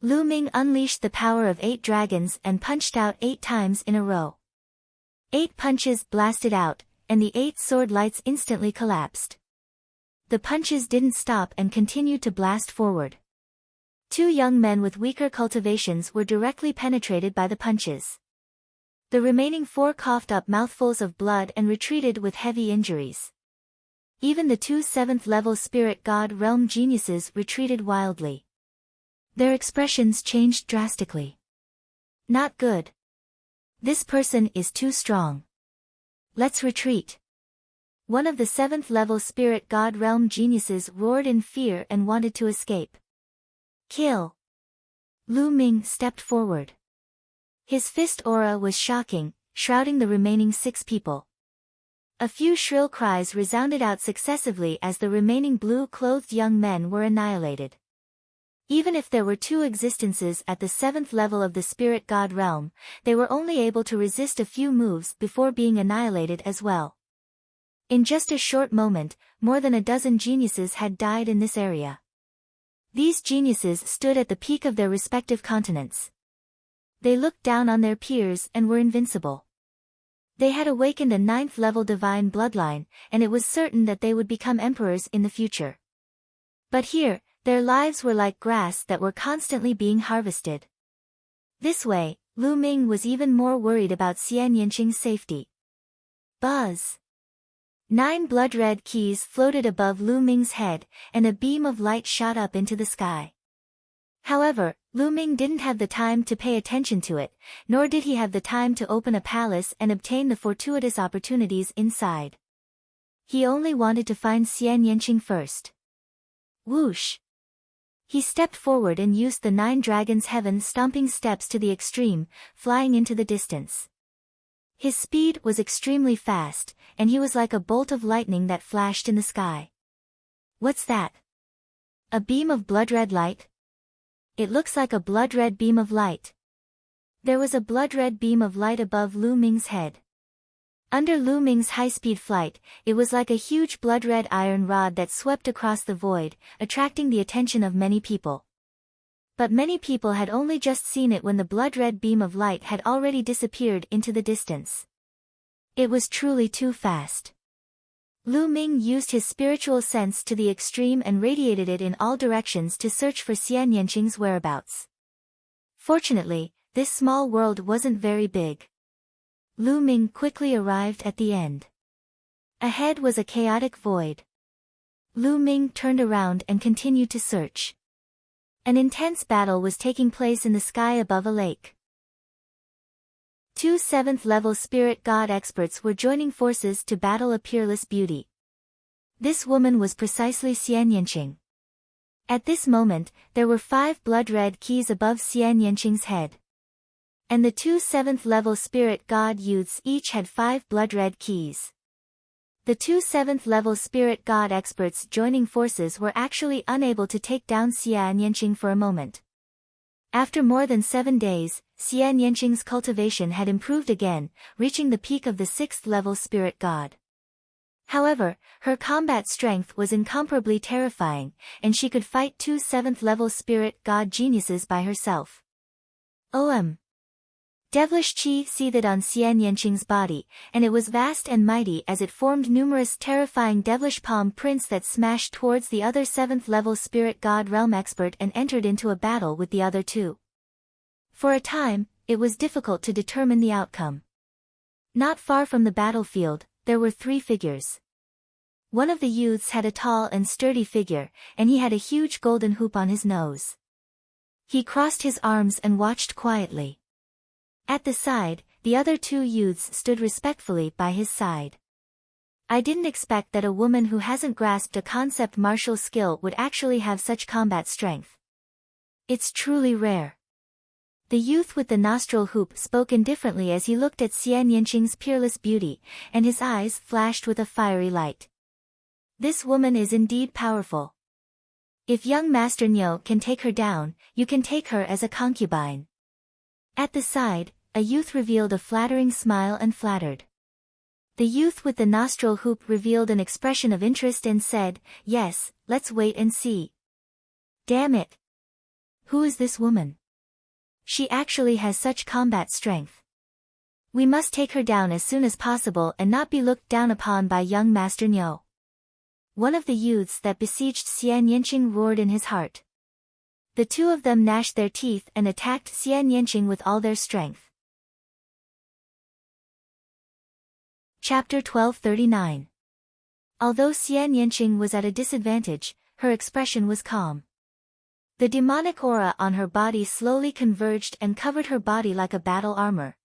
Lu Ming unleashed the power of 8 dragons and punched out 8 times in a row. 8 punches blasted out, and the 8 sword lights instantly collapsed. The punches didn't stop and continued to blast forward. 2 young men with weaker cultivations were directly penetrated by the punches. The remaining 4 coughed up mouthfuls of blood and retreated with heavy injuries. Even the 2 7th-level spirit god realm geniuses retreated wildly. Their expressions changed drastically. Not good. This person is too strong. Let's retreat. One of the 7th-level spirit god realm geniuses roared in fear and wanted to escape. Kill! Lu Ming stepped forward. His fist aura was shocking, shrouding the remaining 6 people. A few shrill cries resounded out successively as the remaining blue-clothed young men were annihilated. Even if there were 2 existences at the 7th level of the spirit god realm, they were only able to resist a few moves before being annihilated as well. In just a short moment, more than a dozen geniuses had died in this area. These geniuses stood at the peak of their respective continents. They looked down on their peers and were invincible. They had awakened a 9th-level divine bloodline, and it was certain that they would become emperors in the future. But here, their lives were like grass that were constantly being harvested. This way, Lu Ming was even more worried about Xian Yanqing's safety. Buzz! 9 blood-red keys floated above Lu Ming's head, and a beam of light shot up into the sky. However, Lu Ming didn't have the time to pay attention to it, nor did he have the time to open a palace and obtain the fortuitous opportunities inside. He only wanted to find Xian Yanqing first. Whoosh! He stepped forward and used the 9 dragons' heaven-stomping steps to the extreme, flying into the distance. His speed was extremely fast, and he was like a bolt of lightning that flashed in the sky. What's that? A beam of blood-red light? It looks like a blood-red beam of light. There was a blood-red beam of light above Lu Ming's head. Under Lu Ming's high-speed flight, it was like a huge blood-red iron rod that swept across the void, attracting the attention of many people. But many people had only just seen it when the blood-red beam of light had already disappeared into the distance. It was truly too fast. Lu Ming used his spiritual sense to the extreme and radiated it in all directions to search for Xian Yanqing's whereabouts. Fortunately, this small world wasn't very big. Lu Ming quickly arrived at the end. Ahead was a chaotic void. Lu Ming turned around and continued to search. An intense battle was taking place in the sky above a lake. 2 7th-level spirit god experts were joining forces to battle a peerless beauty. This woman was precisely Xian Yanqing. At this moment, there were 5 blood-red keys above Xian Yanqing's head. And the 2 7th-level spirit god youths each had 5 blood-red keys. The 2 7th-level spirit god experts joining forces were actually unable to take down Xian Yanqing for a moment. After more than 7 days, Xian Yanqing's cultivation had improved again, reaching the peak of the 6th-level spirit god. However, her combat strength was incomparably terrifying, and she could fight 2 7th-level spirit god geniuses by herself. Devilish chi seethed on Xian Yanqing's body, and it was vast and mighty as it formed numerous terrifying devilish palm prints that smashed towards the other 7th-level spirit god realm expert and entered into a battle with the other 2. For a time, it was difficult to determine the outcome. Not far from the battlefield, there were 3 figures. One of the youths had a tall and sturdy figure, and he had a huge golden hoop on his nose. He crossed his arms and watched quietly. At the side, the other 2 youths stood respectfully by his side. I didn't expect that a woman who hasn't grasped a concept martial skill would actually have such combat strength. It's truly rare. The youth with the nostril hoop spoke indifferently as he looked at Xian Yinqing's peerless beauty, and his eyes flashed with a fiery light. This woman is indeed powerful. If young Master Niu can take her down, you can take her as a concubine. At the side, a youth revealed a flattering smile and flattered. The youth with the nostril hoop revealed an expression of interest and said, "Yes, let's wait and see." Damn it! Who is this woman? She actually has such combat strength. We must take her down as soon as possible and not be looked down upon by young Master Niu. One of the youths that besieged Xian Yinqing roared in his heart. The two of them gnashed their teeth and attacked Xian Yinqing with all their strength. Chapter 1239. Although Xian Yinqing was at a disadvantage, her expression was calm. The demonic aura on her body slowly converged and covered her body like a battle armor.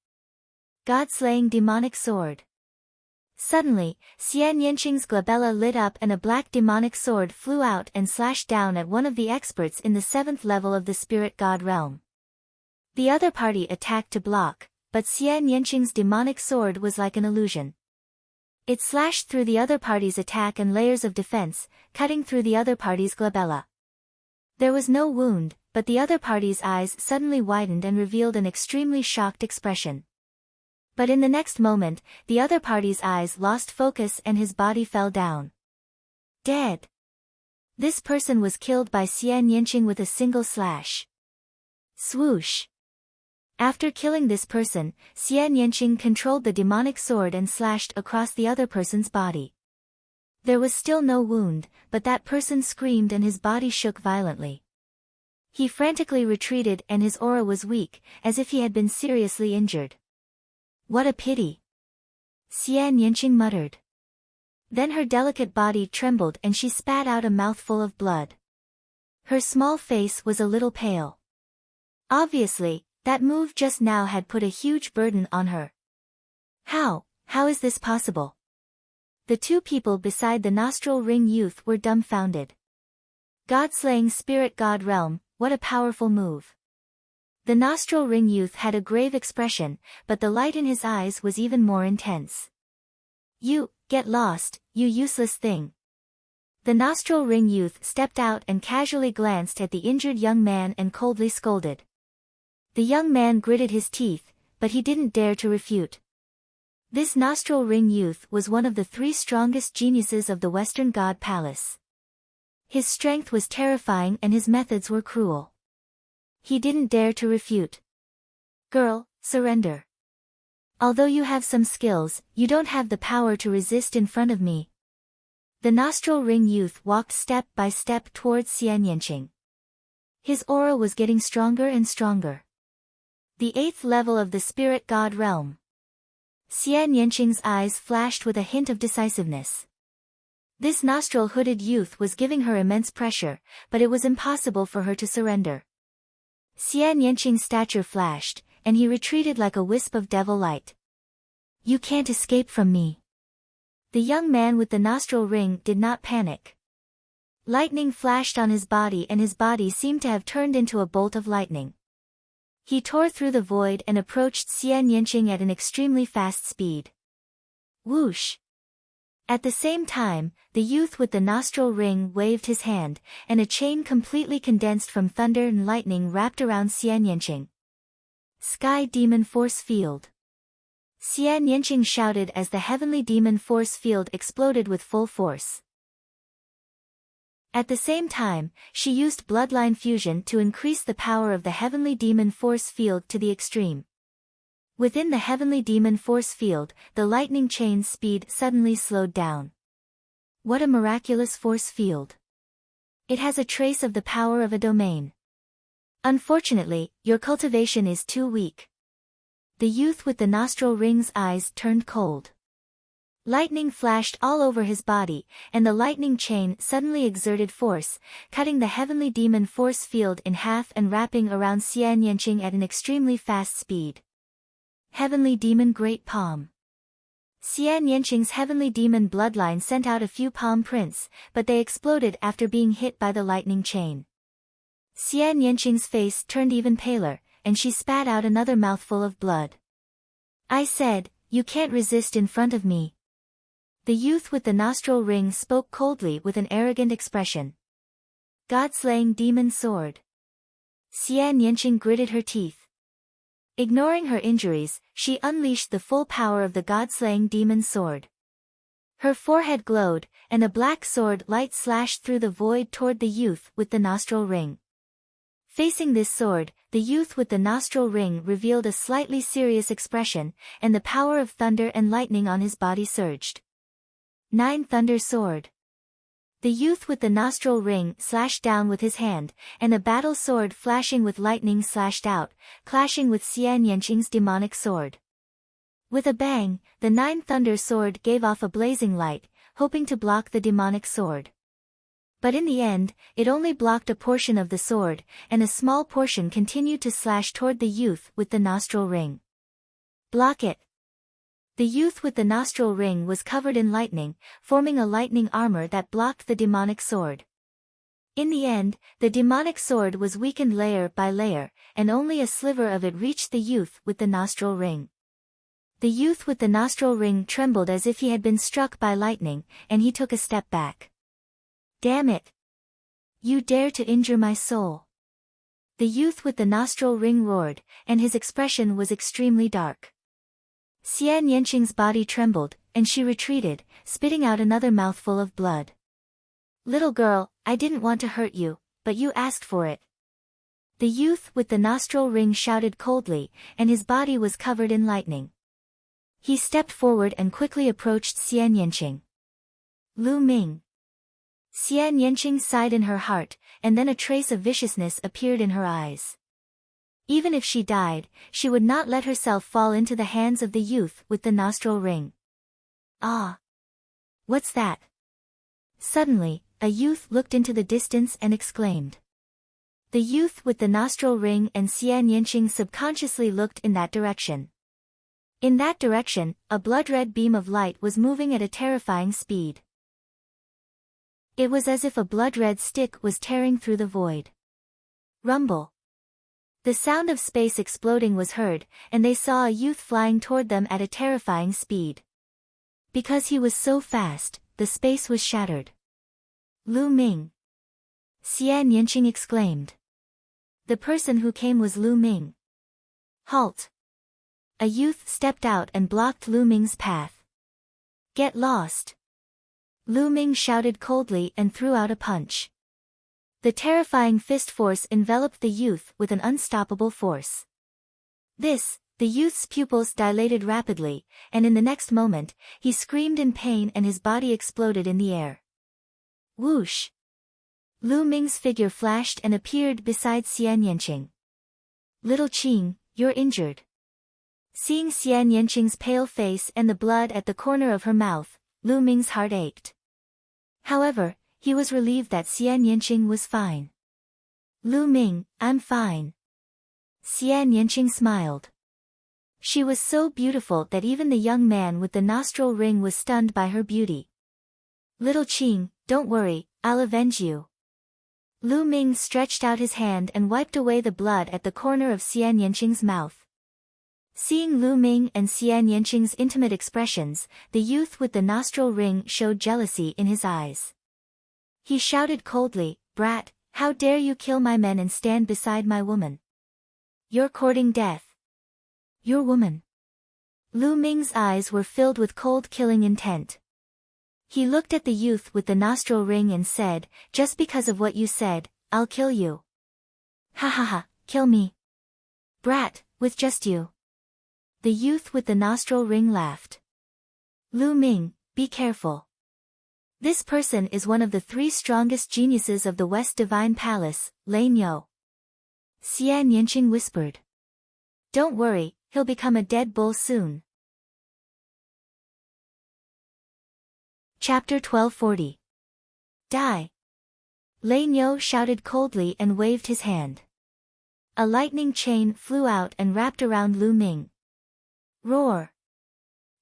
God-slaying demonic sword. Suddenly, Xian Yinqing's glabella lit up and a black demonic sword flew out and slashed down at one of the experts in the 7th level of the spirit god realm. The other party attacked to block, but Xian Yinqing's demonic sword was like an illusion. It slashed through the other party's attack and layers of defense, cutting through the other party's glabella. There was no wound, but the other party's eyes suddenly widened and revealed an extremely shocked expression. But in the next moment, the other party's eyes lost focus and his body fell down. Dead. This person was killed by Xian Yinqing with a single slash. Swoosh. After killing this person, Xian Yinqing controlled the demonic sword and slashed across the other person's body. There was still no wound, but that person screamed and his body shook violently. He frantically retreated and his aura was weak, as if he had been seriously injured. What a pity! Xian Yinqing muttered. Then her delicate body trembled and she spat out a mouthful of blood. Her small face was a little pale. Obviously, that move just now had put a huge burden on her. How is this possible? The two people beside the nostril ring youth were dumbfounded. God-slaying spirit god realm, what a powerful move. The nostril ring youth had a grave expression, but the light in his eyes was even more intense. You, get lost, you useless thing. The nostril ring youth stepped out and casually glanced at the injured young man and coldly scolded. The young man gritted his teeth, but he didn't dare to refute. This nostril ring youth was one of the 3 strongest geniuses of the Western God Palace. His strength was terrifying and his methods were cruel. He didn't dare to refute. Girl, surrender. Although you have some skills, you don't have the power to resist in front of me. The nostril ring youth walked step by step towards Xian Yinqing. His aura was getting stronger and stronger. The 8th level of the spirit god realm. Xian Yinqing's eyes flashed with a hint of decisiveness. This nostril-hooded youth was giving her immense pressure, but it was impossible for her to surrender. Xian Yinqing's stature flashed, and he retreated like a wisp of devil light. You can't escape from me. The young man with the nostril ring did not panic. Lightning flashed on his body and his body seemed to have turned into a bolt of lightning. He tore through the void and approached Xian Yinqing at an extremely fast speed. Whoosh! At the same time, the youth with the nostril ring waved his hand, and a chain completely condensed from thunder and lightning wrapped around Xian Yinqing. Sky Demon Force Field. Xian Yinqing shouted as the heavenly demon force field exploded with full force. At the same time, she used bloodline fusion to increase the power of the heavenly demon force field to the extreme. Within the heavenly demon force field, the lightning chain's speed suddenly slowed down. What a miraculous force field! It has a trace of the power of a domain. Unfortunately, your cultivation is too weak. The youth with the nostril ring's eyes turned cold. Lightning flashed all over his body, and the lightning chain suddenly exerted force, cutting the heavenly demon force field in half and wrapping around Xian Yinqing at an extremely fast speed. Heavenly Demon Great Palm. Xian Yinqing's heavenly demon bloodline sent out a few palm prints, but they exploded after being hit by the lightning chain. Xian Yinqing's face turned even paler, and she spat out another mouthful of blood. I said, "You can't resist in front of me." The youth with the nostril ring spoke coldly with an arrogant expression. God-slaying demon sword. Xian Yanqing gritted her teeth. Ignoring her injuries, she unleashed the full power of the god-slaying demon sword. Her forehead glowed, and a black sword light slashed through the void toward the youth with the nostril ring. Facing this sword, the youth with the nostril ring revealed a slightly serious expression, and the power of thunder and lightning on his body surged. 9 Thunder Sword. The youth with the nostril ring slashed down with his hand, and a battle sword flashing with lightning slashed out, clashing with Xian Yanqing's demonic sword. With a bang, the 9 Thunder Sword gave off a blazing light, hoping to block the demonic sword. But in the end, it only blocked a portion of the sword, and a small portion continued to slash toward the youth with the nostril ring. Block it. The youth with the nostril ring was covered in lightning, forming a lightning armor that blocked the demonic sword. In the end, the demonic sword was weakened layer by layer, and only a sliver of it reached the youth with the nostril ring. The youth with the nostril ring trembled as if he had been struck by lightning, and he took a step back. Damn it! You dare to injure my soul! The youth with the nostril ring roared, and his expression was extremely dark. Xian Yanqing's body trembled, and she retreated, spitting out another mouthful of blood. Little girl, I didn't want to hurt you, but you asked for it. The youth with the nostril ring shouted coldly, and his body was covered in lightning. He stepped forward and quickly approached Xian Yanqing. Lu Ming. Xian Yanqing sighed in her heart, and then a trace of viciousness appeared in her eyes. Even if she died, she would not let herself fall into the hands of the youth with the nostril ring. Ah! What's that? Suddenly, a youth looked into the distance and exclaimed. The youth with the nostril ring and Xian Yanqing subconsciously looked in that direction. In that direction, a blood-red beam of light was moving at a terrifying speed. It was as if a blood-red stick was tearing through the void. Rumble. The sound of space exploding was heard, and they saw a youth flying toward them at a terrifying speed. Because he was so fast, the space was shattered. Lu Ming. Xian Yanqing exclaimed. The person who came was Lu Ming. Halt. A youth stepped out and blocked Lu Ming's path. Get lost. Lu Ming shouted coldly and threw out a punch. The terrifying fist force enveloped the youth with an unstoppable force. The youth's pupils dilated rapidly, and in the next moment, he screamed in pain and his body exploded in the air. Whoosh! Lu Ming's figure flashed and appeared beside Xian Yanqing. Little Qing, you're injured. Seeing Xian Yanqing's pale face and the blood at the corner of her mouth, Lu Ming's heart ached. However, he was relieved that Xian Yanqing was fine. Lu Ming, I'm fine. Xian Yanqing smiled. She was so beautiful that even the young man with the nostril ring was stunned by her beauty. Little Qing, don't worry, I'll avenge you. Lu Ming stretched out his hand and wiped away the blood at the corner of Xian Yanqing's mouth. Seeing Lu Ming and Xian Yanqing's intimate expressions, the youth with the nostril ring showed jealousy in his eyes. He shouted coldly, Brat, how dare you kill my men and stand beside my woman? You're courting death. Your woman. Lu Ming's eyes were filled with cold killing intent. He looked at the youth with the nostril ring and said, just because of what you said, I'll kill you. Ha ha ha, kill me. Brat, with just you. The youth with the nostril ring laughed. Lu Ming, be careful. This person is one of the 3 strongest geniuses of the West Divine Palace, Lane Yo. Xian Yanqing whispered. Don't worry, he'll become a dead bull soon. Chapter 1240. Die. Lane Yo shouted coldly and waved his hand. A lightning chain flew out and wrapped around Lu Ming. Roar!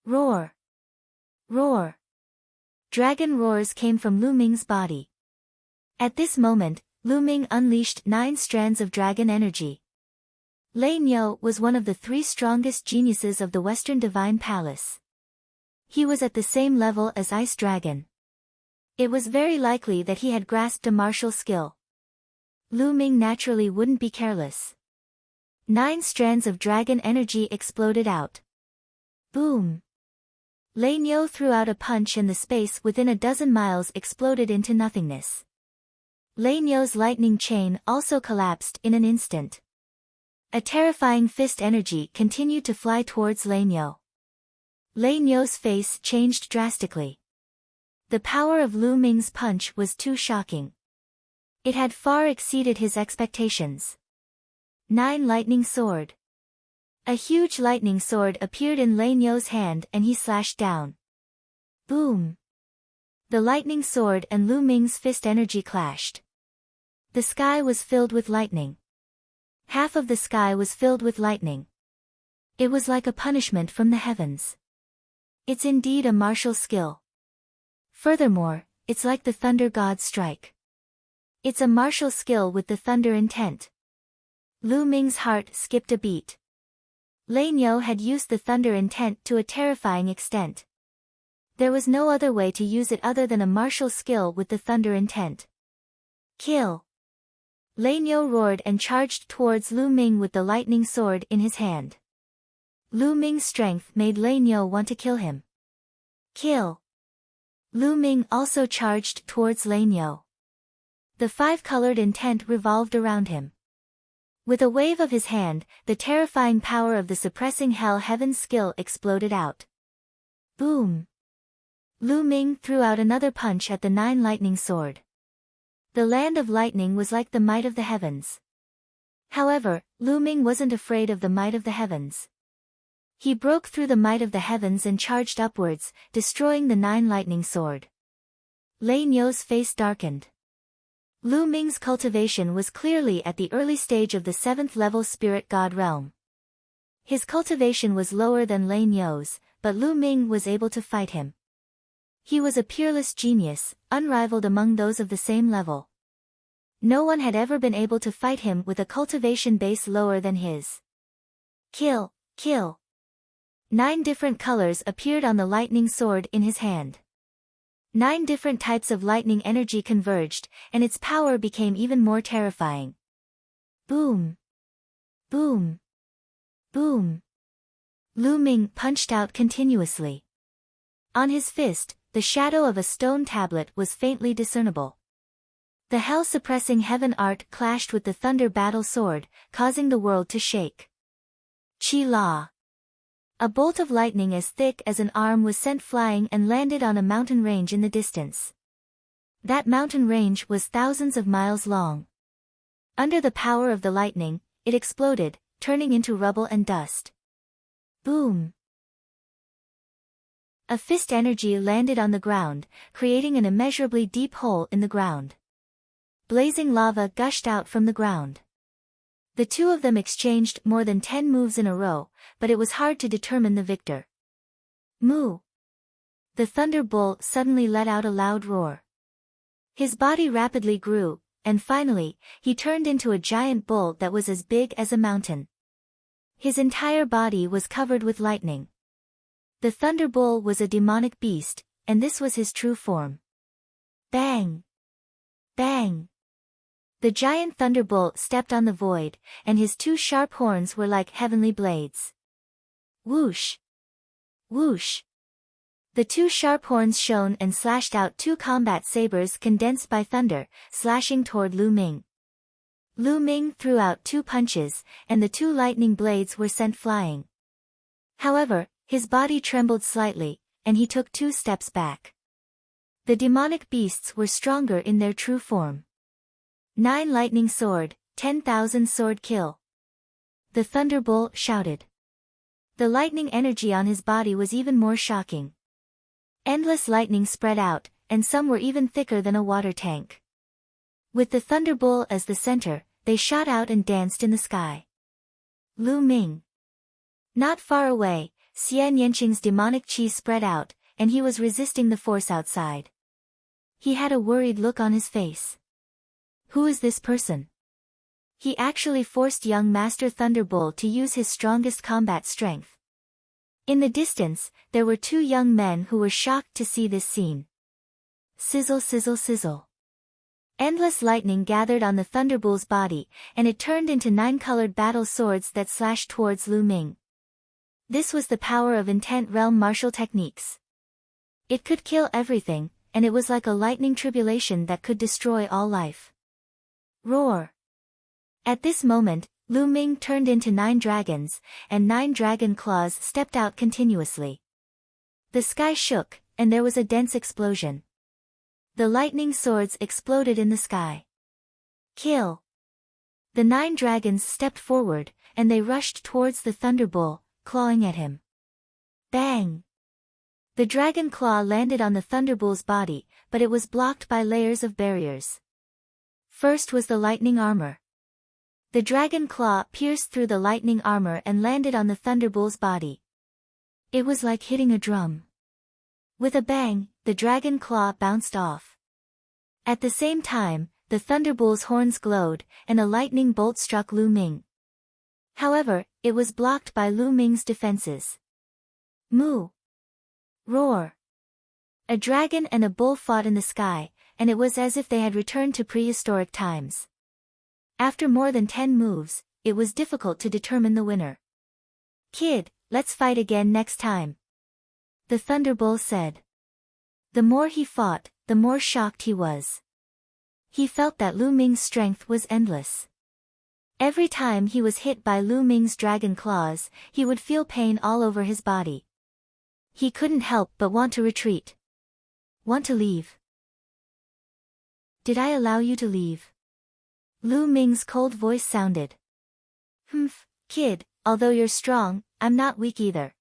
Roar! Roar! Dragon roars came from Lu Ming's body. At this moment, Lu Ming unleashed 9 strands of dragon energy. Lei Niu was one of the three strongest geniuses of the Western Divine Palace. He was at the same level as Ice Dragon. It was very likely that he had grasped a martial skill. Lu Ming naturally wouldn't be careless. 9 strands of dragon energy exploded out. Boom! Lei Niu threw out a punch and the space within a dozen miles exploded into nothingness. Lei Niu's lightning chain also collapsed in an instant. A terrifying fist energy continued to fly towards Lei Niu. Lei Niu's face changed drastically. The power of Lu Ming's punch was too shocking. It had far exceeded his expectations. 9 Lightning Sword. A huge lightning sword appeared in Lei Niu's hand and he slashed down. Boom! The lightning sword and Lu Ming's fist energy clashed. The sky was filled with lightning. Half of the sky was filled with lightning. It was like a punishment from the heavens. It's indeed a martial skill. Furthermore, it's like the thunder god's strike. It's a martial skill with the thunder intent. Lu Ming's heart skipped a beat. Lei Niu had used the thunder intent to a terrifying extent. There was no other way to use it other than a martial skill with the thunder intent. Kill! Lei Niu roared and charged towards Lu Ming with the lightning sword in his hand. Lu Ming's strength made Lei Niu want to kill him. Kill! Lu Ming also charged towards Lei Niu. The 5-colored intent revolved around him. With a wave of his hand, the terrifying power of the suppressing hell heaven skill exploded out. Boom! Lu Ming threw out another punch at the 9 lightning sword. The land of lightning was like the might of the heavens. However, Lu Ming wasn't afraid of the might of the heavens. He broke through the might of the heavens and charged upwards, destroying the 9 lightning sword. Lei Niu's face darkened. Lu Ming's cultivation was clearly at the early stage of the 7th level spirit god realm. His cultivation was lower than Lei Niu's, but Lu Ming was able to fight him. He was a peerless genius, unrivaled among those of the same level. No one had ever been able to fight him with a cultivation base lower than his. Kill, kill! 9 different colors appeared on the lightning sword in his hand. 9 different types of lightning energy converged, and its power became even more terrifying. Boom! Boom! Boom! Lu Ming punched out continuously. On his fist, the shadow of a stone tablet was faintly discernible. The hell-suppressing heaven art clashed with the thunder battle sword, causing the world to shake. Chi La! A bolt of lightning as thick as an arm was sent flying and landed on a mountain range in the distance. That mountain range was thousands of miles long. Under the power of the lightning, it exploded, turning into rubble and dust. Boom! A fist energy landed on the ground, creating an immeasurably deep hole in the ground. Blazing lava gushed out from the ground. The two of them exchanged more than 10 moves in a row, but it was hard to determine the victor. Moo! The Thunder Bull suddenly let out a loud roar. His body rapidly grew, and finally, he turned into a giant bull that was as big as a mountain. His entire body was covered with lightning. The Thunder Bull was a demonic beast, and this was his true form. Bang! Bang! The giant thunderbolt stepped on the void, and his 2 sharp horns were like heavenly blades. Whoosh! Whoosh! The 2 sharp horns shone and slashed out 2 combat sabers condensed by thunder, slashing toward Lu Ming. Lu Ming threw out 2 punches, and the 2 lightning blades were sent flying. However, his body trembled slightly, and he took 2 steps back. The demonic beasts were stronger in their true form. 9 lightning sword, 10,000 sword kill. The Thunderbolt shouted. The lightning energy on his body was even more shocking. Endless lightning spread out, and some were even thicker than a water tank. With the Thunderbolt as the center, they shot out and danced in the sky. Lu Ming. Not far away, Xian Yanqing's demonic chi spread out, and he was resisting the force outside. He had a worried look on his face. Who is this person? He actually forced young Master Thunderbolt to use his strongest combat strength. In the distance, there were two young men who were shocked to see this scene. Sizzle, sizzle, sizzle. Endless lightning gathered on the Thunderbolt's body, and it turned into 9-colored battle swords that slashed towards Lu Ming. This was the power of Intent Realm martial techniques. It could kill everything, and it was like a lightning tribulation that could destroy all life. Roar! At this moment, Lu Ming turned into 9 dragons, and 9 dragon claws stepped out continuously. The sky shook, and there was a dense explosion. The lightning swords exploded in the sky. Kill! The 9 dragons stepped forward, and they rushed towards the Thunderbolt, clawing at him. Bang! The dragon claw landed on the Thunderbolt's body, but it was blocked by layers of barriers. First was the lightning armor. The dragon claw pierced through the lightning armor and landed on the Thunderbolt's body. It was like hitting a drum. With a bang, the dragon claw bounced off. At the same time, the Thunderbolt's horns glowed, and a lightning bolt struck Lu Ming. However, it was blocked by Lu Ming's defenses. Moo! Roar! A dragon and a bull fought in the sky, and it was as if they had returned to prehistoric times. After more than 10 moves, it was difficult to determine the winner. Kid, let's fight again next time, the Thunderbolt said. The more he fought, the more shocked he was. He felt that Lu Ming's strength was endless. Every time he was hit by Lu Ming's dragon claws, he would feel pain all over his body. He couldn't help but want to retreat. Want to leave? Did I allow you to leave? Lu Ming's cold voice sounded. Humph, kid, although you're strong, I'm not weak either.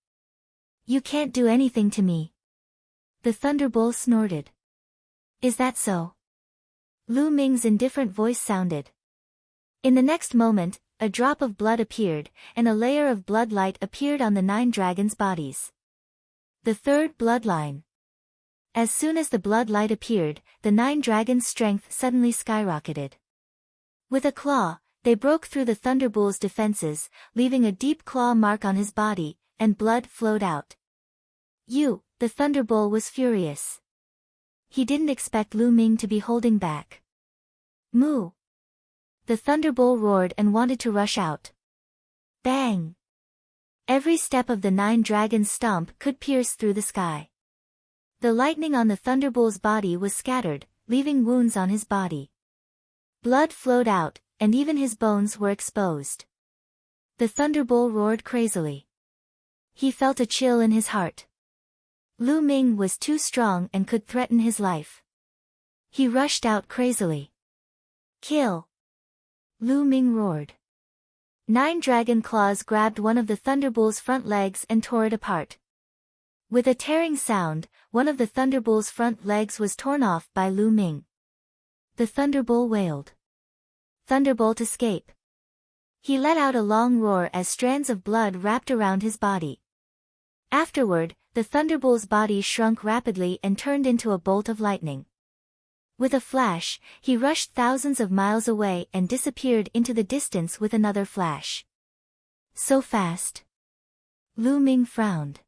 You can't do anything to me. The Thunderbolt snorted. Is that so? Lu Ming's indifferent voice sounded. In the next moment, a drop of blood appeared, and a layer of blood light appeared on the 9 dragons' bodies. The third bloodline. As soon as the blood light appeared, the 9 dragons' strength suddenly skyrocketed. With a claw, they broke through the Thunderbolt's defenses, leaving a deep claw mark on his body, and blood flowed out. The Thunderbolt was furious. He didn't expect Lu Ming to be holding back. Moo! The Thunderbolt roared and wanted to rush out. Bang! Every step of the 9 dragons' stomp could pierce through the sky. The lightning on the Thunderbolt's body was scattered, leaving wounds on his body. Blood flowed out, and even his bones were exposed. The Thunderbolt roared crazily. He felt a chill in his heart. Lu Ming was too strong and could threaten his life. He rushed out crazily. Kill! Lu Ming roared. 9 dragon claws grabbed one of the Thunderbolt's front legs and tore it apart. With a tearing sound, one of the Thunderbolt's front legs was torn off by Lu Ming. The Thunderbolt wailed. Thunderbolt escape! He let out a long roar as strands of blood wrapped around his body. Afterward, the Thunderbolt's body shrunk rapidly and turned into a bolt of lightning. With a flash, he rushed thousands of miles away and disappeared into the distance with another flash. So fast. Lu Ming frowned.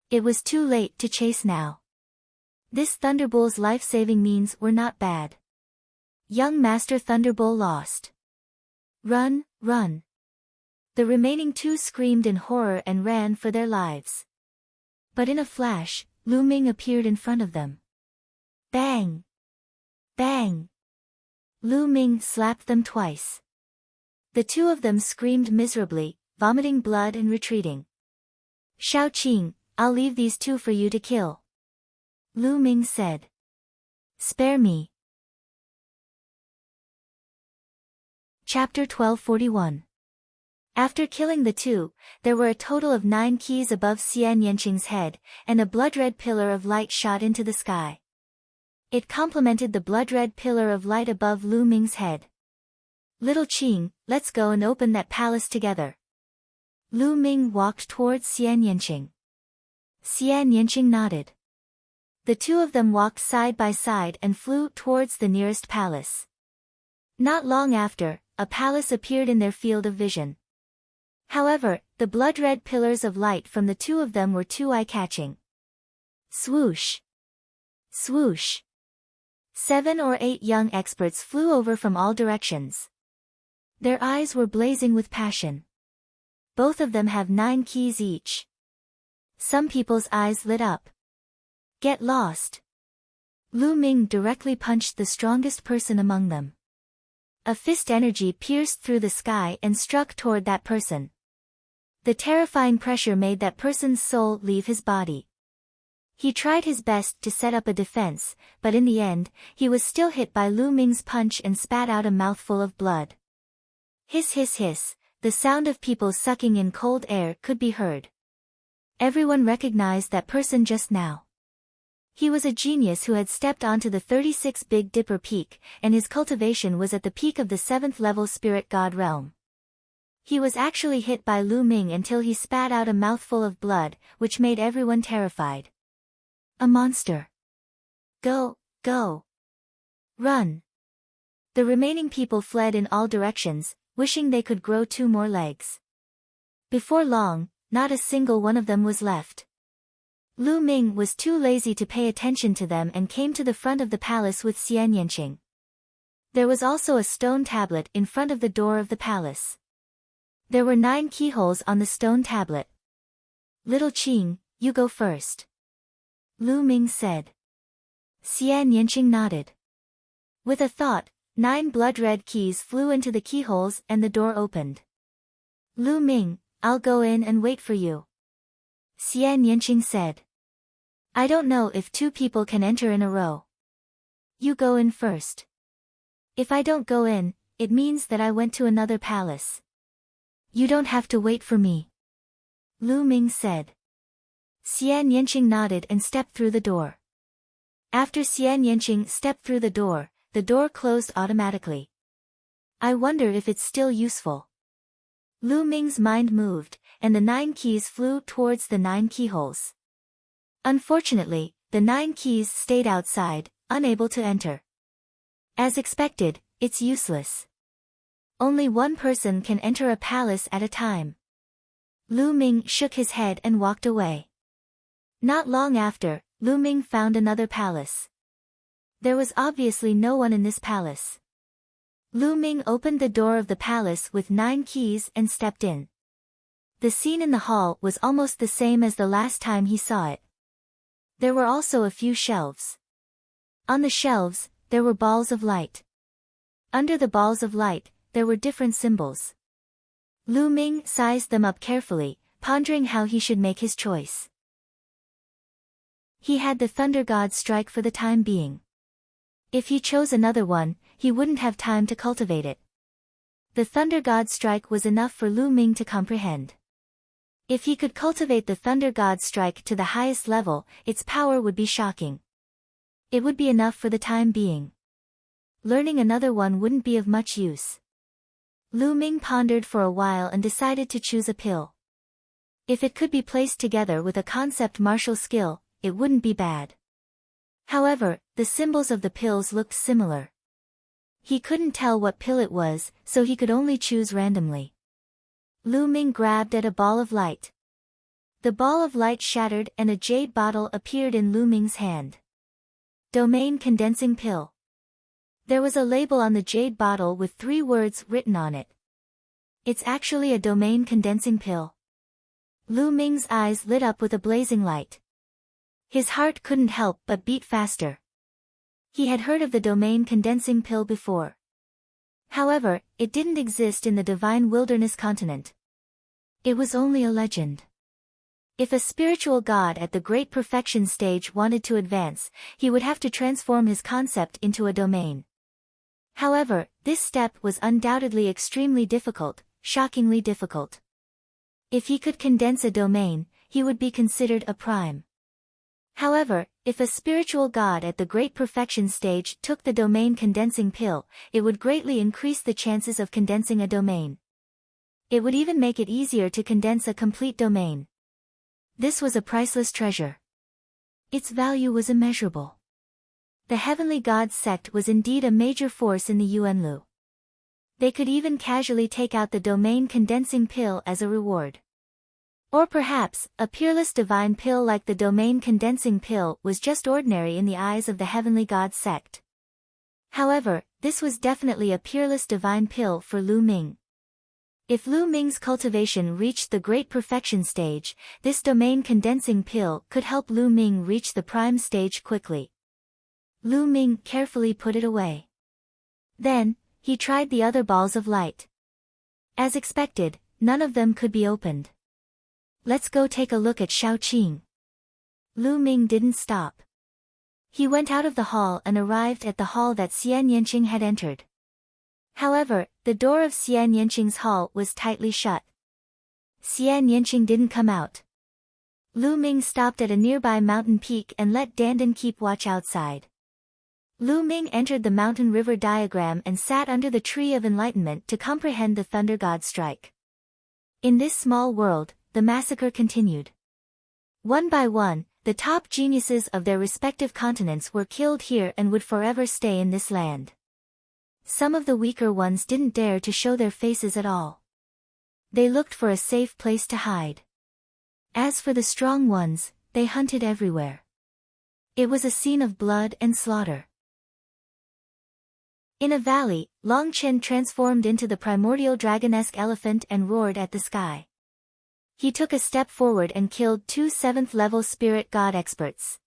It was too late to chase now. This Thunderbolt's life-saving means were not bad. Young Master Thunderbolt lost. Run, run! The remaining 2 screamed in horror and ran for their lives. But in a flash, Lu Ming appeared in front of them. Bang! Bang! Lu Ming slapped them twice. The 2 of them screamed miserably, vomiting blood and retreating. Shao Qing, I'll leave these 2 for you to kill. Lu Ming said. Spare me. Chapter 1241. After killing the 2, there were a total of 9 keys above Xian Yanqing's head, and a blood-red pillar of light shot into the sky. It complemented the blood-red pillar of light above Lu Ming's head. Little Qing, let's go and open that palace together. Lu Ming walked towards Xian Yanqing. Xian Yanqing nodded. The 2 of them walked side by side and flew towards the nearest palace. Not long after, a palace appeared in their field of vision. However, the blood-red pillars of light from the two of them were too eye-catching. Swoosh! Swoosh! 7 or 8 young experts flew over from all directions. Their eyes were blazing with passion. Both of them have 9 keys each. Some people's eyes lit up. Get lost! Lu Ming directly punched the strongest person among them. A fist energy pierced through the sky and struck toward that person. The terrifying pressure made that person's soul leave his body. He tried his best to set up a defense, but in the end, he was still hit by Lu Ming's punch and spat out a mouthful of blood. Hiss hiss hiss, the sound of people sucking in cold air could be heard. Everyone recognized that person just now. He was a genius who had stepped onto the 36 Big Dipper Peak, and his cultivation was at the peak of the 7th level spirit god realm. He was actually hit by Lu Ming until he spat out a mouthful of blood, which made everyone terrified. A monster. Go, go. Run. The remaining people fled in all directions, wishing they could grow 2 more legs. Before long, not a single one of them was left. Lu Ming was too lazy to pay attention to them and came to the front of the palace with Xian Yanqing. There was also a stone tablet in front of the door of the palace. There were 9 keyholes on the stone tablet. Little Qing, you go first. Lu Ming said. Xian Yanqing nodded. With a thought, 9 blood-red keys flew into the keyholes and the door opened. Lu Ming, I'll go in and wait for you. Xian Yanqing said. I don't know if 2 people can enter in a row. You go in first. If I don't go in, it means that I went to another palace. You don't have to wait for me. Lu Ming said. Xian Yanqing nodded and stepped through the door. After Xian Yanqing stepped through the door closed automatically. I wonder if it's still useful. Lu Ming's mind moved, and the 9 keys flew towards the 9 keyholes. Unfortunately, the 9 keys stayed outside, unable to enter. As expected, it's useless. Only one person can enter a palace at a time. Lu Ming shook his head and walked away. Not long after, Lu Ming found another palace. There was obviously no one in this palace. Lu Ming opened the door of the palace with 9 keys and stepped in. The scene in the hall was almost the same as the last time he saw it. There were also a few shelves. On the shelves, there were balls of light. Under the balls of light, there were different symbols. Lu Ming sized them up carefully, pondering how he should make his choice. He had the Thunder God strike for the time being. If he chose another one, he wouldn't have time to cultivate it. The Thunder God strike was enough for Lu Ming to comprehend. If he could cultivate the Thunder God strike to the highest level, its power would be shocking. It would be enough for the time being. Learning another one wouldn't be of much use. Lu Ming pondered for a while and decided to choose a pill. If it could be placed together with a concept martial skill, it wouldn't be bad. However, the symbols of the pills looked similar. He couldn't tell what pill it was, so he could only choose randomly. Lu Ming grabbed at a ball of light. The ball of light shattered and a jade bottle appeared in Lu Ming's hand. Domain Condensing Pill. There was a label on the jade bottle with 3 words written on it. It's actually a domain condensing pill. Lu Ming's eyes lit up with a blazing light. His heart couldn't help but beat faster. He had heard of the domain condensing pill before. However, it didn't exist in the Divine Wilderness continent. It was only a legend. If a spiritual god at the Great Perfection stage wanted to advance, he would have to transform his concept into a domain. However, this step was undoubtedly extremely difficult, shockingly difficult. If he could condense a domain, he would be considered a prime. However, if a spiritual god at the Great Perfection stage took the domain condensing pill, it would greatly increase the chances of condensing a domain. It would even make it easier to condense a complete domain. This was a priceless treasure. Its value was immeasurable. The Heavenly Gods sect was indeed a major force in the Yuanlu. They could even casually take out the domain condensing pill as a reward. Or perhaps, a peerless divine pill like the domain condensing pill was just ordinary in the eyes of the heavenly god sect. However, this was definitely a peerless divine pill for Lu Ming. If Lu Ming's cultivation reached the great perfection stage, this domain condensing pill could help Lu Ming reach the prime stage quickly. Lu Ming carefully put it away. Then, he tried the other balls of light. As expected, none of them could be opened. Let's go take a look at Shaoqing. Lu Ming didn't stop. He went out of the hall and arrived at the hall that Xian Yanqing had entered. However, the door of Xian Yanqing's hall was tightly shut. Xian Yanqing didn't come out. Lu Ming stopped at a nearby mountain peak and let Dandan keep watch outside. Lu Ming entered the mountain river diagram and sat under the tree of enlightenment to comprehend the thunder god strike. In this small world, the massacre continued. One by one, the top geniuses of their respective continents were killed here and would forever stay in this land. Some of the weaker ones didn't dare to show their faces at all. They looked for a safe place to hide. As for the strong ones, they hunted everywhere. It was a scene of blood and slaughter. In a valley, Long Chen transformed into the primordial dragonesque elephant and roared at the sky. He took a step forward and killed 2 7th-level spirit god experts.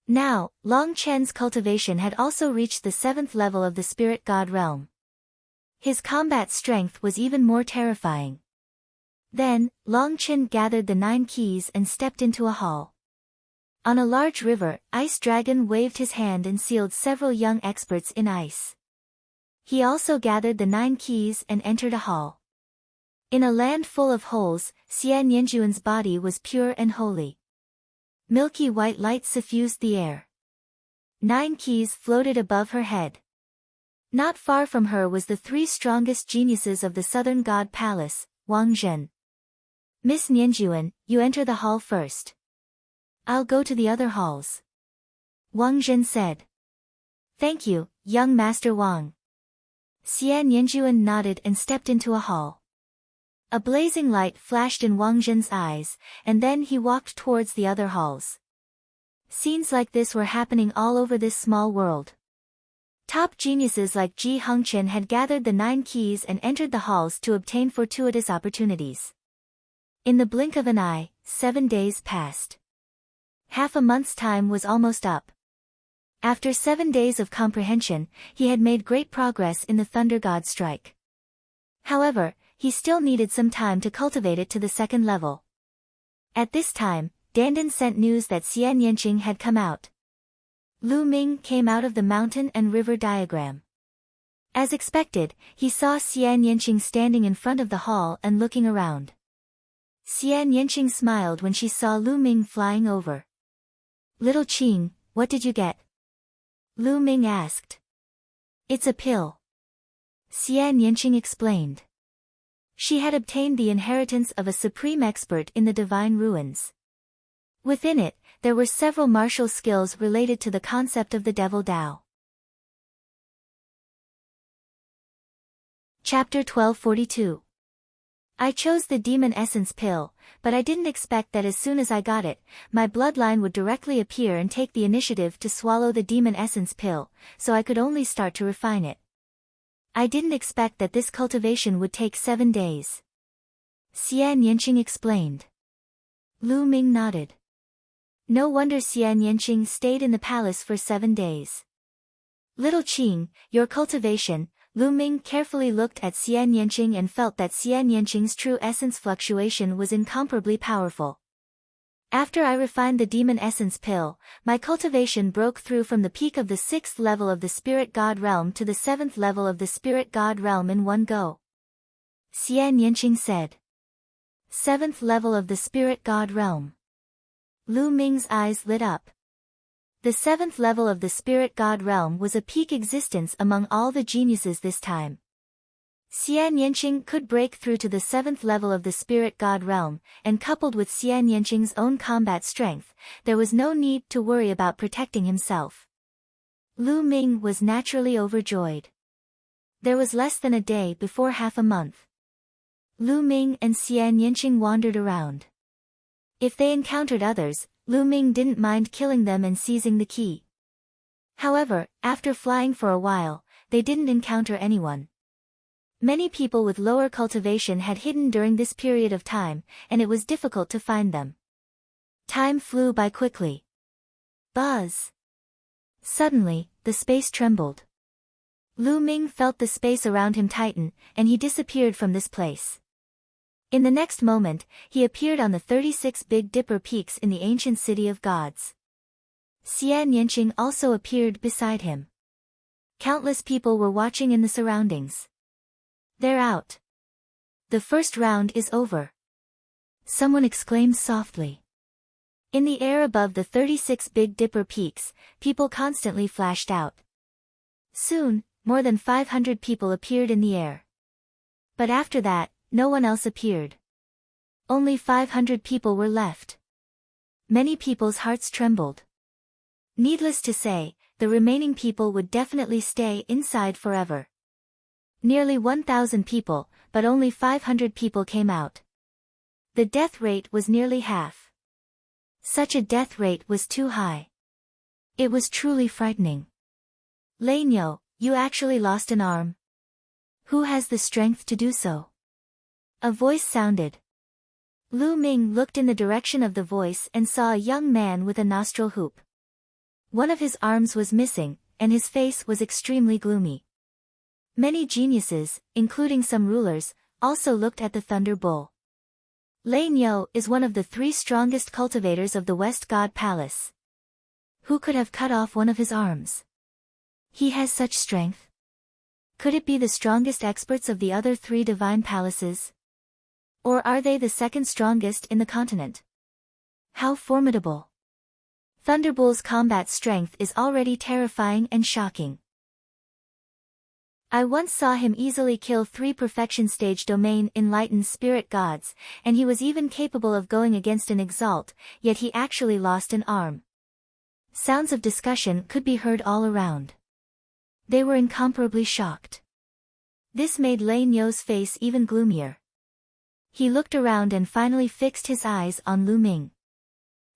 Now, Long Chen's cultivation had also reached the 7th level of the spirit god realm. His combat strength was even more terrifying. Then, Long Chen gathered the 9 keys and stepped into a hall. On a large river, Ice Dragon waved his hand and sealed several young experts in ice. He also gathered the 9 keys and entered a hall. In a land full of holes, Xian Yanjuan's body was pure and holy. Milky white light suffused the air. 9 keys floated above her head. Not far from her was the 3 strongest geniuses of the Southern God Palace, Wang Zhen. Miss Nianjuan, you enter the hall first. I'll go to the other halls. Wang Zhen said. Thank you, young Master Wang. Xian Yanjuan nodded and stepped into a hall. A blazing light flashed in Wang Zhen's eyes, and then he walked towards the other halls. Scenes like this were happening all over this small world. Top geniuses like Ji Hengchen had gathered the 9 keys and entered the halls to obtain fortuitous opportunities. In the blink of an eye, 7 days passed. Half a month's time was almost up. After 7 days of comprehension, he had made great progress in the Thunder God strike. However, he still needed some time to cultivate it to the 2nd level. At this time, Dandan sent news that Xian Yanqing had come out. Lu Ming came out of the mountain and river diagram. As expected, he saw Xian Yanqing standing in front of the hall and looking around. Xian Yanqing smiled when she saw Lu Ming flying over. Little Qing, what did you get? Lu Ming asked. It's a pill. Xian Yanqing explained. She had obtained the inheritance of a supreme expert in the divine ruins. Within it, there were several martial skills related to the concept of the Devil Tao. Chapter 1242. I chose the Demon Essence pill, but I didn't expect that as soon as I got it, my bloodline would directly appear and take the initiative to swallow the Demon Essence pill, so I could only start to refine it. I didn't expect that this cultivation would take 7 days. Xian Yanqing explained. Lu Ming nodded. No wonder Xian Yanqing stayed in the palace for 7 days. Little Qing, your cultivation. Lu Ming carefully looked at Xian Yanqing and felt that Xian Yanqing's true essence fluctuation was incomparably powerful. After I refined the Demon Essence pill, my cultivation broke through from the peak of the 6th level of the Spirit God realm to the 7th level of the Spirit God realm in one go. Xian Yanqing said. 7th level of the Spirit God realm. Lu Ming's eyes lit up. The 7th level of the Spirit God realm was a peak existence among all the geniuses this time. Xian Yanqing could break through to the 7th level of the Spirit God realm, and coupled with Xian Yanqing's own combat strength, there was no need to worry about protecting himself. Lu Ming was naturally overjoyed. There was less than a day before half a month. Lu Ming and Xian Yinqing wandered around. If they encountered others, Lu Ming didn't mind killing them and seizing the key. However, after flying for a while, they didn't encounter anyone. Many people with lower cultivation had hidden during this period of time, and it was difficult to find them. Time flew by quickly. Buzz! Suddenly, the space trembled. Lu Ming felt the space around him tighten, and he disappeared from this place. In the next moment, he appeared on the 36 Big Dipper peaks in the ancient city of gods. Xian Yinqing also appeared beside him. Countless people were watching in the surroundings. They're out. The first round is over. Someone exclaimed softly. In the air above the 36 Big Dipper peaks, people constantly flashed out. Soon, more than 500 people appeared in the air. But after that, no one else appeared. Only 500 people were left. Many people's hearts trembled. Needless to say, the remaining people would definitely stay inside forever. Nearly 1,000 people, but only 500 people came out. The death rate was nearly half. Such a death rate was too high. It was truly frightening. Lanyo, you actually lost an arm. Who has the strength to do so? A voice sounded. Lu Ming looked in the direction of the voice and saw a young man with a nostril hoop. One of his arms was missing, and his face was extremely gloomy. Many geniuses, including some rulers, also looked at the Thunder Bull. Lanyo is one of the 3 strongest cultivators of the West God Palace. Who could have cut off one of his arms? He has such strength. Could it be the strongest experts of the other 3 divine palaces? Or are they the second strongest in the continent? How formidable! Thunderbull's combat strength is already terrifying and shocking. I once saw him easily kill 3 perfection stage domain enlightened spirit gods, and he was even capable of going against an exalt, yet he actually lost an arm. Sounds of discussion could be heard all around. They were incomparably shocked. This made Lanyo's face even gloomier. He looked around and finally fixed his eyes on Lu Ming.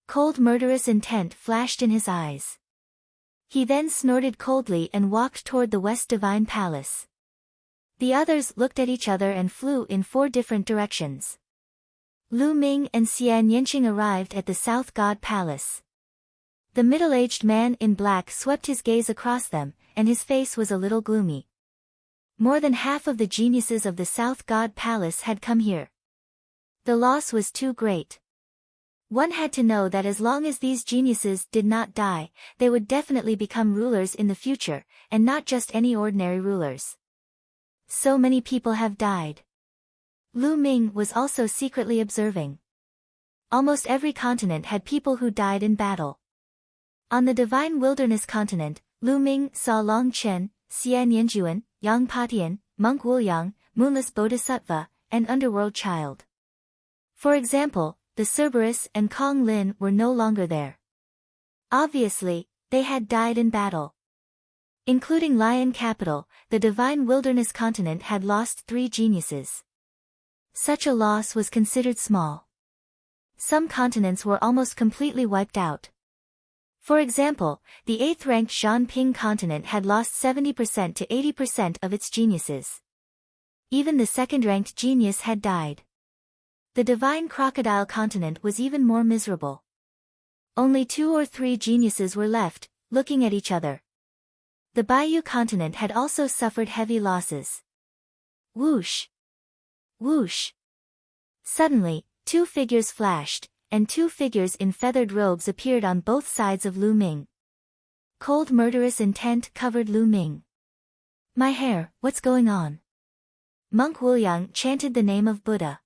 Cold murderous intent flashed in his eyes. He then snorted coldly and walked toward the West Divine Palace. The others looked at each other and flew in 4 different directions. Lu Ming and Xian Yinqing arrived at the South God Palace. The middle-aged man in black swept his gaze across them, and his face was a little gloomy. More than half of the geniuses of the South God Palace had come here. The loss was too great. One had to know that as long as these geniuses did not die, they would definitely become rulers in the future, and not just any ordinary rulers. So many people have died. Lu Ming was also secretly observing. Almost every continent had people who died in battle. On the Divine Wilderness continent, Lu Ming saw Long Chen, Xian Yanjuan, Yang Patian, Monk Wuliang, Moonless Bodhisattva, and Underworld Child. For example, the Cerberus and Kong Lin were no longer there. Obviously, they had died in battle. Including Lion Capital, the Divine Wilderness continent had lost 3 geniuses. Such a loss was considered small. Some continents were almost completely wiped out. For example, the 8th-ranked Zhanping continent had lost 70% to 80% of its geniuses. Even the 2nd-ranked genius had died. The Divine Crocodile continent was even more miserable. Only 2 or 3 geniuses were left, looking at each other. The Bayou continent had also suffered heavy losses. Whoosh! Whoosh! Suddenly, 2 figures flashed, and 2 figures in feathered robes appeared on both sides of Lu Ming. Cold murderous intent covered Lu Ming. My hair, what's going on? Monk Wuliang chanted the name of Buddha.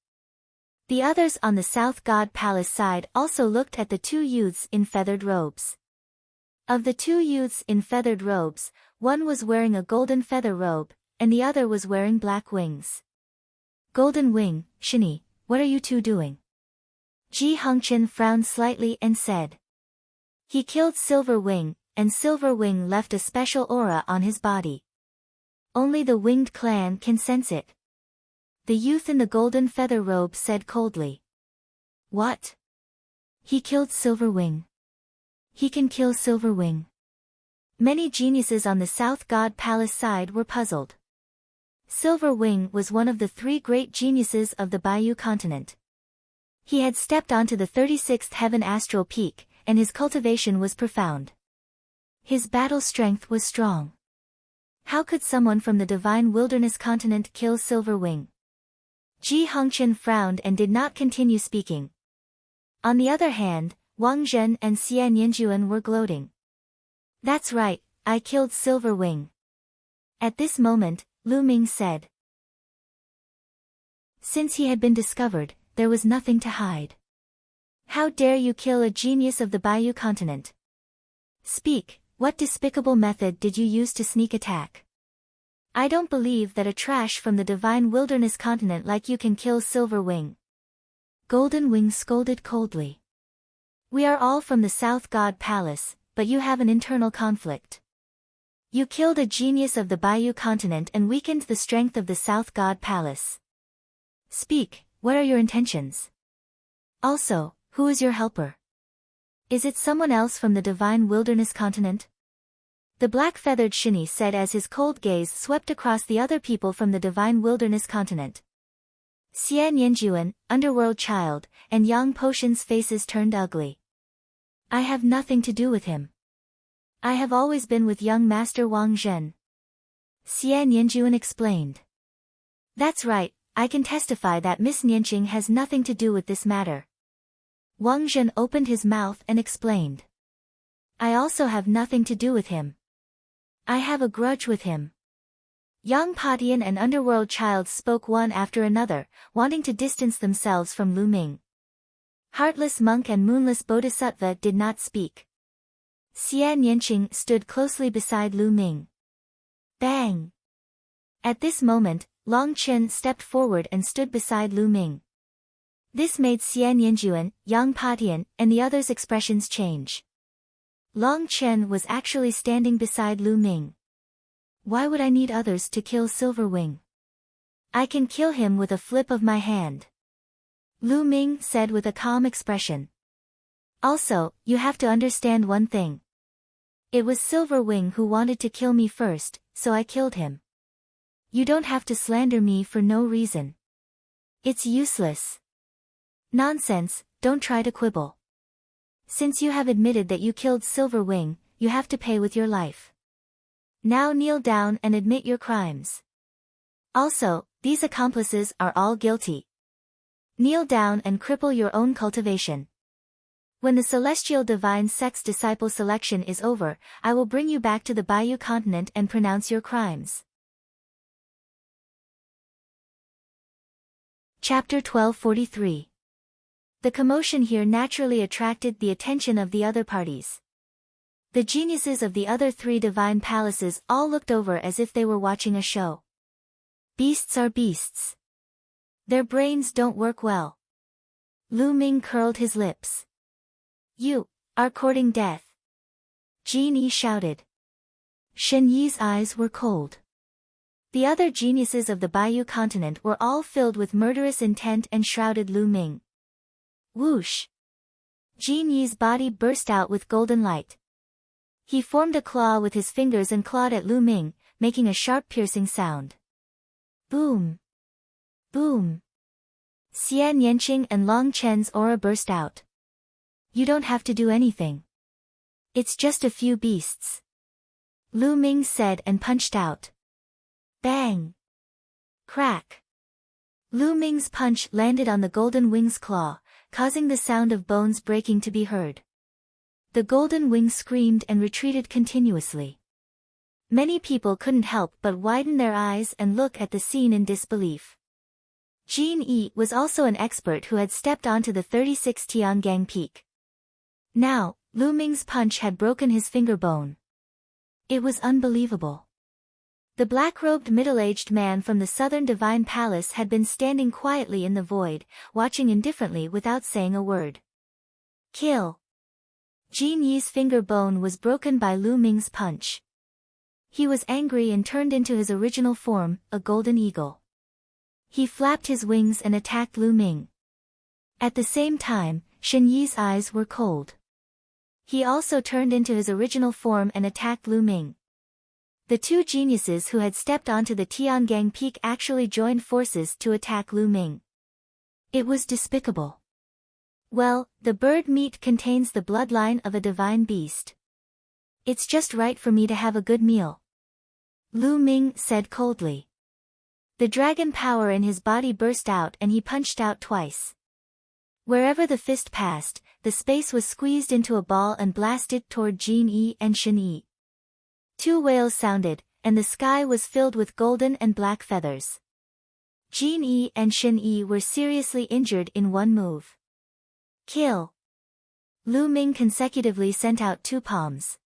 The others on the South God Palace side also looked at the 2 youths in feathered robes. Of the 2 youths in feathered robes, one was wearing a golden feather robe, and the other was wearing black wings. Golden Wing, Shini, what are you 2 doing? Ji Hongchen frowned slightly and said. He killed Silver Wing, and Silver Wing left a special aura on his body. Only the winged clan can sense it. The youth in the golden feather robe said coldly. What? He killed Silverwing. He can kill Silverwing. Many geniuses on the South God Palace side were puzzled. Silverwing was one of the 3 great geniuses of the Bayou continent. He had stepped onto the 36th heaven astral peak, and his cultivation was profound. His battle strength was strong. How could someone from the divine wilderness continent kill Silverwing? Ji Hongqian frowned and did not continue speaking. On the other hand, Wang Zhen and Xian Yanjuan were gloating. That's right, I killed Silverwing. At this moment, Lu Ming said. Since he had been discovered, there was nothing to hide. How dare you kill a genius of the Bayou continent? Speak, what despicable method did you use to sneak attack? I don't believe that a trash from the divine wilderness continent like you can kill Silverwing. Golden Wing scolded coldly. We are all from the South God Palace, but you have an internal conflict. You killed a genius of the Bayou continent and weakened the strength of the South God Palace. Speak, what are your intentions? Also, who is your helper? Is it someone else from the divine wilderness continent? The black-feathered Shinny said as his cold gaze swept across the other people from the divine wilderness continent. Xian Yanjuan, Underworld Child, and Yang Potion's faces turned ugly. I have nothing to do with him. I have always been with young Master Wang Zhen. Xian Yanjuan explained. That's right, I can testify that Miss Nianqing has nothing to do with this matter. Wang Zhen opened his mouth and explained. I also have nothing to do with him. I have a grudge with him. Yang Patian and Underworld Child spoke one after another, wanting to distance themselves from Lu Ming. Heartless Monk and Moonless Bodhisattva did not speak. Xian Yanqing stood closely beside Lu Ming. Bang! At this moment, Long Chen stepped forward and stood beside Lu Ming. This made Xian Yanjuan, Yang Patian, and the others' expressions change. Long Chen was actually standing beside Lu Ming. Why would I need others to kill Silverwing? I can kill him with a flip of my hand. Lu Ming said with a calm expression. Also, you have to understand one thing. It was Silverwing who wanted to kill me first, so I killed him. You don't have to slander me for no reason. It's useless. Nonsense, don't try to quibble. Since you have admitted that you killed Silverwing, you have to pay with your life. Now kneel down and admit your crimes. Also, these accomplices are all guilty. Kneel down and cripple your own cultivation. When the Celestial Divine Sex Disciple selection is over, I will bring you back to the Bayou continent and pronounce your crimes. Chapter 1243. The commotion here naturally attracted the attention of the other parties. The geniuses of the other 3 divine palaces all looked over as if they were watching a show. Beasts are beasts. Their brains don't work well. Lu Ming curled his lips. You are courting death. Jin Yi shouted. Shen Yi's eyes were cold. The other geniuses of the Bayou continent were all filled with murderous intent and shrouded Lu Ming. Whoosh! Jin Yi's body burst out with golden light. He formed a claw with his fingers and clawed at Lu Ming, making a sharp piercing sound. Boom! Boom! Xian Yanqing and Long Chen's aura burst out. You don't have to do anything. It's just a few beasts. Lu Ming said and punched out. Bang! Crack! Lu Ming's punch landed on the Golden Wing's claw, causing the sound of bones breaking to be heard. The Golden Wing screamed and retreated continuously. Many people couldn't help but widen their eyes and look at the scene in disbelief. Jin Yi was also an expert who had stepped onto the 36 Tiangang Peak. Now, Lu Ming's punch had broken his finger bone. It was unbelievable. The black-robed middle-aged man from the Southern Divine Palace had been standing quietly in the void, watching indifferently without saying a word. Kill! Jin Yi's finger bone was broken by Lu Ming's punch. He was angry and turned into his original form, a golden eagle. He flapped his wings and attacked Lu Ming. At the same time, Shen Yi's eyes were cold. He also turned into his original form and attacked Lu Ming. The two geniuses who had stepped onto the Tiangang Peak actually joined forces to attack Lu Ming. It was despicable. Well, the bird meat contains the bloodline of a divine beast. It's just right for me to have a good meal. Lu Ming said coldly. The dragon power in his body burst out and he punched out twice. Wherever the fist passed, the space was squeezed into a ball and blasted toward Jin Yi and Shen Yi. Two wails sounded, and the sky was filled with golden and black feathers. Jin Yi and Shen Yi were seriously injured in one move. Kill! Lu Ming consecutively sent out two palms.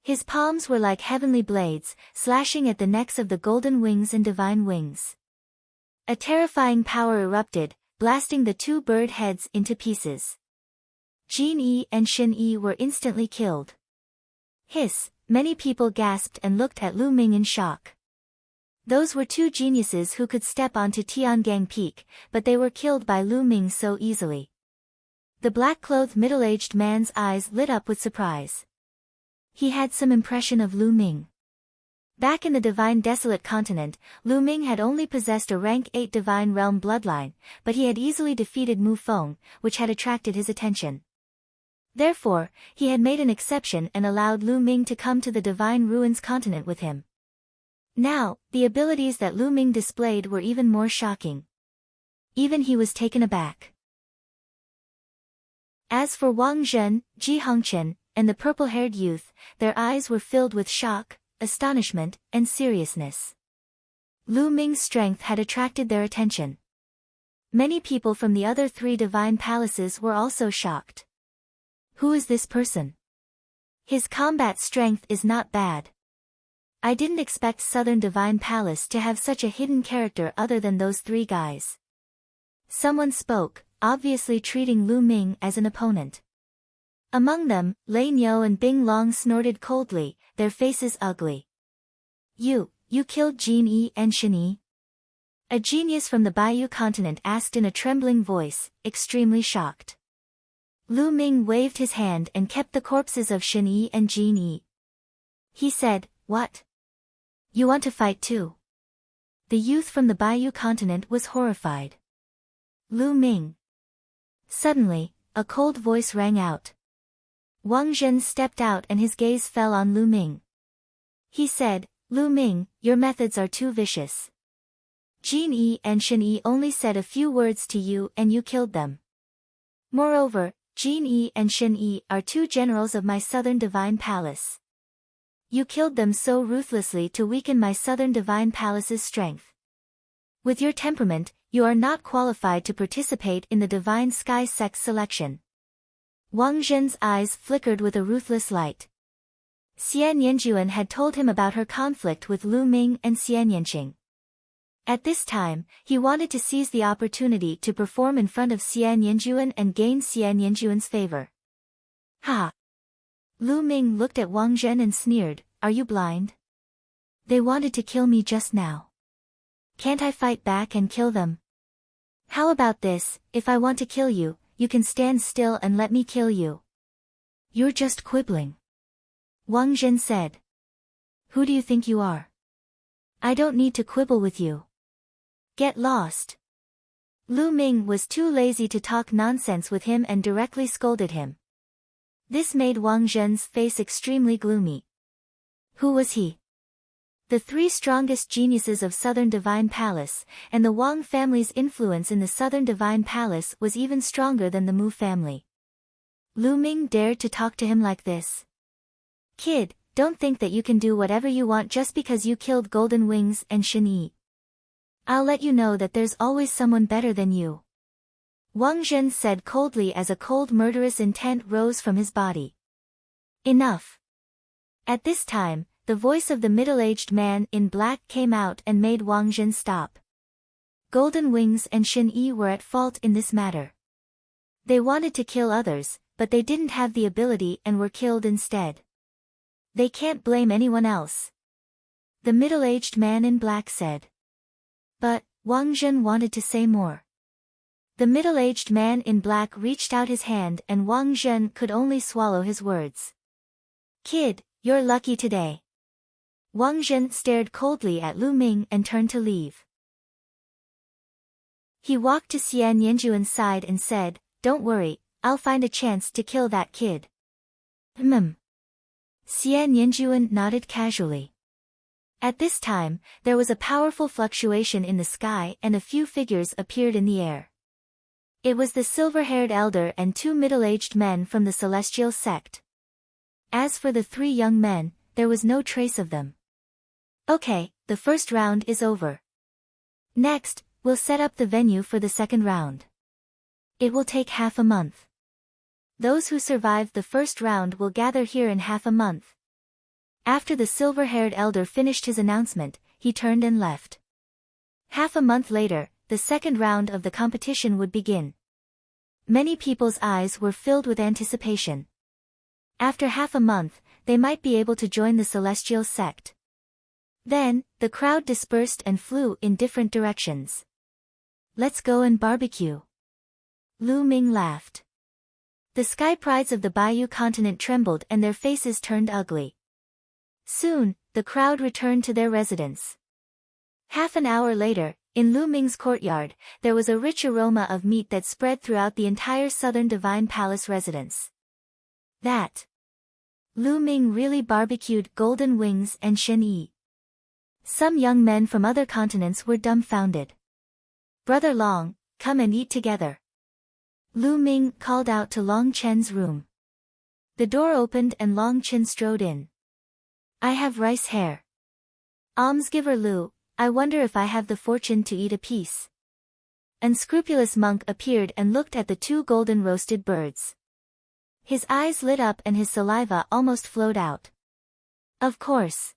His palms were like heavenly blades, slashing at the necks of the golden wings and divine wings. A terrifying power erupted, blasting the two bird heads into pieces. Jin Yi and Shen Yi were instantly killed. Hiss! Many people gasped and looked at Lu Ming in shock. Those were two geniuses who could step onto Tiangang Peak, but they were killed by Lu Ming so easily. The black-clothed middle-aged man's eyes lit up with surprise. He had some impression of Lu Ming. Back in the Divine Desolate Continent, Lu Ming had only possessed a rank 8 Divine Realm bloodline, but he had easily defeated Mu Feng, which had attracted his attention. Therefore, he had made an exception and allowed Lu Ming to come to the Divine Ruins continent with him. Now, the abilities that Lu Ming displayed were even more shocking. Even he was taken aback. As for Wang Zhen, Ji Hongchen, and the purple-haired youth, their eyes were filled with shock, astonishment, and seriousness. Lu Ming's strength had attracted their attention. Many people from the other three divine palaces were also shocked. Who is this person? His combat strength is not bad. I didn't expect Southern Divine Palace to have such a hidden character other than those three guys. Someone spoke, obviously treating Lu Ming as an opponent. Among them, Lei Niu and Bing Long snorted coldly, their faces ugly. You killed Jin Yi and Shen Yi? A genius from the Baiyu continent asked in a trembling voice, extremely shocked. Lu Ming waved his hand and kept the corpses of Shen Yi and Jin Yi. He said, "What? You want to fight too?" The youth from the Baiyu continent was horrified. Lu Ming. Suddenly, a cold voice rang out. Wang Zhen stepped out and his gaze fell on Lu Ming. He said, "Lu Ming, your methods are too vicious. Jin Yi and Shen Yi only said a few words to you and you killed them. Moreover, Jin Yi and Shen Yi are two generals of my Southern Divine Palace. You killed them so ruthlessly to weaken my Southern Divine Palace's strength. With your temperament, you are not qualified to participate in the Divine Sky Sex selection." Wang Zhen's eyes flickered with a ruthless light. Xian Yanjuan had told him about her conflict with Lu Ming and Xian Yanqing. At this time, he wanted to seize the opportunity to perform in front of Xian Yanjuan and gain Xian Yanjuan's favor. Ha! Lu Ming looked at Wang Zhen and sneered, "Are you blind? They wanted to kill me just now. Can't I fight back and kill them? How about this, if I want to kill you, you can stand still and let me kill you." "You're just quibbling," Wang Zhen said. "Who do you think you are? I don't need to quibble with you. Get lost." Lu Ming was too lazy to talk nonsense with him and directly scolded him. This made Wang Zhen's face extremely gloomy. Who was he? The three strongest geniuses of Southern Divine Palace, and the Wang family's influence in the Southern Divine Palace was even stronger than the Mu family. Lu Ming dared to talk to him like this. "Kid, don't think that you can do whatever you want just because you killed Golden Wings and Shen Yi. I'll let you know that there's always someone better than you." Wang Zhen said coldly as a cold murderous intent rose from his body. "Enough." At this time, the voice of the middle-aged man in black came out and made Wang Zhen stop. Golden Wings and Shen Yi were at fault in this matter. They wanted to kill others, but they didn't have the ability and were killed instead. They can't blame anyone else. the middle-aged man in black said. But Wang Zhen wanted to say more. The middle-aged man in black reached out his hand and Wang Zhen could only swallow his words. Kid, you're lucky today. Wang Zhen stared coldly at Lu Ming and turned to leave. He walked to Xian Yanjuan's side and said, Don't worry, I'll find a chance to kill that kid. Xian Yanjuan nodded casually. At this time, there was a powerful fluctuation in the sky and a few figures appeared in the air. It was the silver-haired elder and two middle-aged men from the celestial sect. As for the three young men, there was no trace of them. Okay, the first round is over. Next, we'll set up the venue for the second round. It will take half a month. Those who survived the first round will gather here in half a month. After the silver-haired elder finished his announcement, he turned and left. Half a month later, the second round of the competition would begin. Many people's eyes were filled with anticipation. After half a month, they might be able to join the celestial sect. Then, the crowd dispersed and flew in different directions. Let's go and barbecue. Lu Ming laughed. The sky prides of the Bayou continent trembled and their faces turned ugly. Soon, the crowd returned to their residence. Half an hour later, in Lu Ming's courtyard, there was a rich aroma of meat that spread throughout the entire southern Divine Palace residence. That Lu Ming really barbecued golden wings and shen yi. Some young men from other continents were dumbfounded. Brother Long, come and eat together. Lu Ming called out to Long Chen's room. The door opened and Long Chen strode in. I have rice hair. Almsgiver Lu, I wonder if I have the fortune to eat a piece. Unscrupulous monk appeared and looked at the two golden roasted birds. His eyes lit up and his saliva almost flowed out. Of course.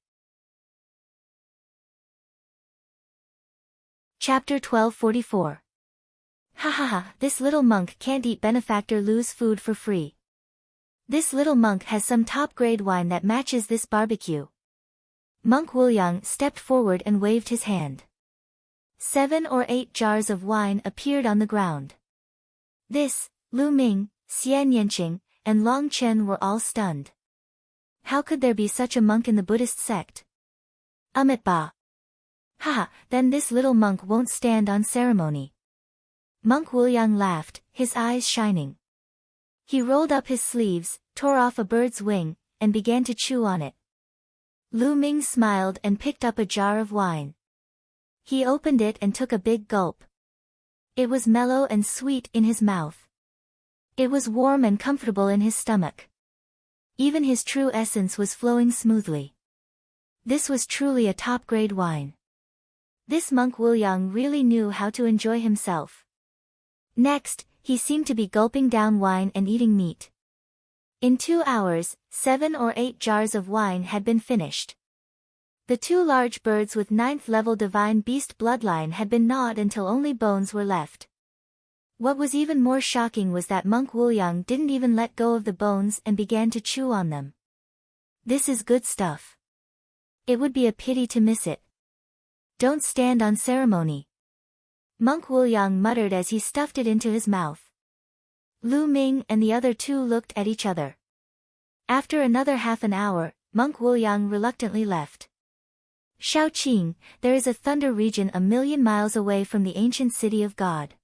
Chapter 1244. Ha ha ha, this little monk can't eat benefactor Lu's food for free. This little monk has some top-grade wine that matches this barbecue. Monk Wuliang stepped forward and waved his hand. 7 or 8 jars of wine appeared on the ground. This, Lu Ming, Xian Yanqing, and Long Chen were all stunned. How could there be such a monk in the Buddhist sect? Ba. Haha, then this little monk won't stand on ceremony. Monk Wuliang laughed, his eyes shining. He rolled up his sleeves, tore off a bird's wing, and began to chew on it. Lu Ming smiled and picked up a jar of wine. He opened it and took a big gulp. It was mellow and sweet in his mouth. It was warm and comfortable in his stomach. Even his true essence was flowing smoothly. This was truly a top-grade wine. This monk Wuliang really knew how to enjoy himself. Next, he seemed to be gulping down wine and eating meat. In 2 hours, 7 or 8 jars of wine had been finished. The 2 large birds with 9th-level divine beast bloodline had been gnawed until only bones were left. What was even more shocking was that monk Wuliang didn't even let go of the bones and began to chew on them. This is good stuff. It would be a pity to miss it. Don't stand on ceremony. Monk Wuliang muttered as he stuffed it into his mouth. Lu Ming and the other 2 looked at each other. After another half an hour, monk Wuliang reluctantly left. Shaoqing, there is a thunder region a million miles away from the ancient city of God.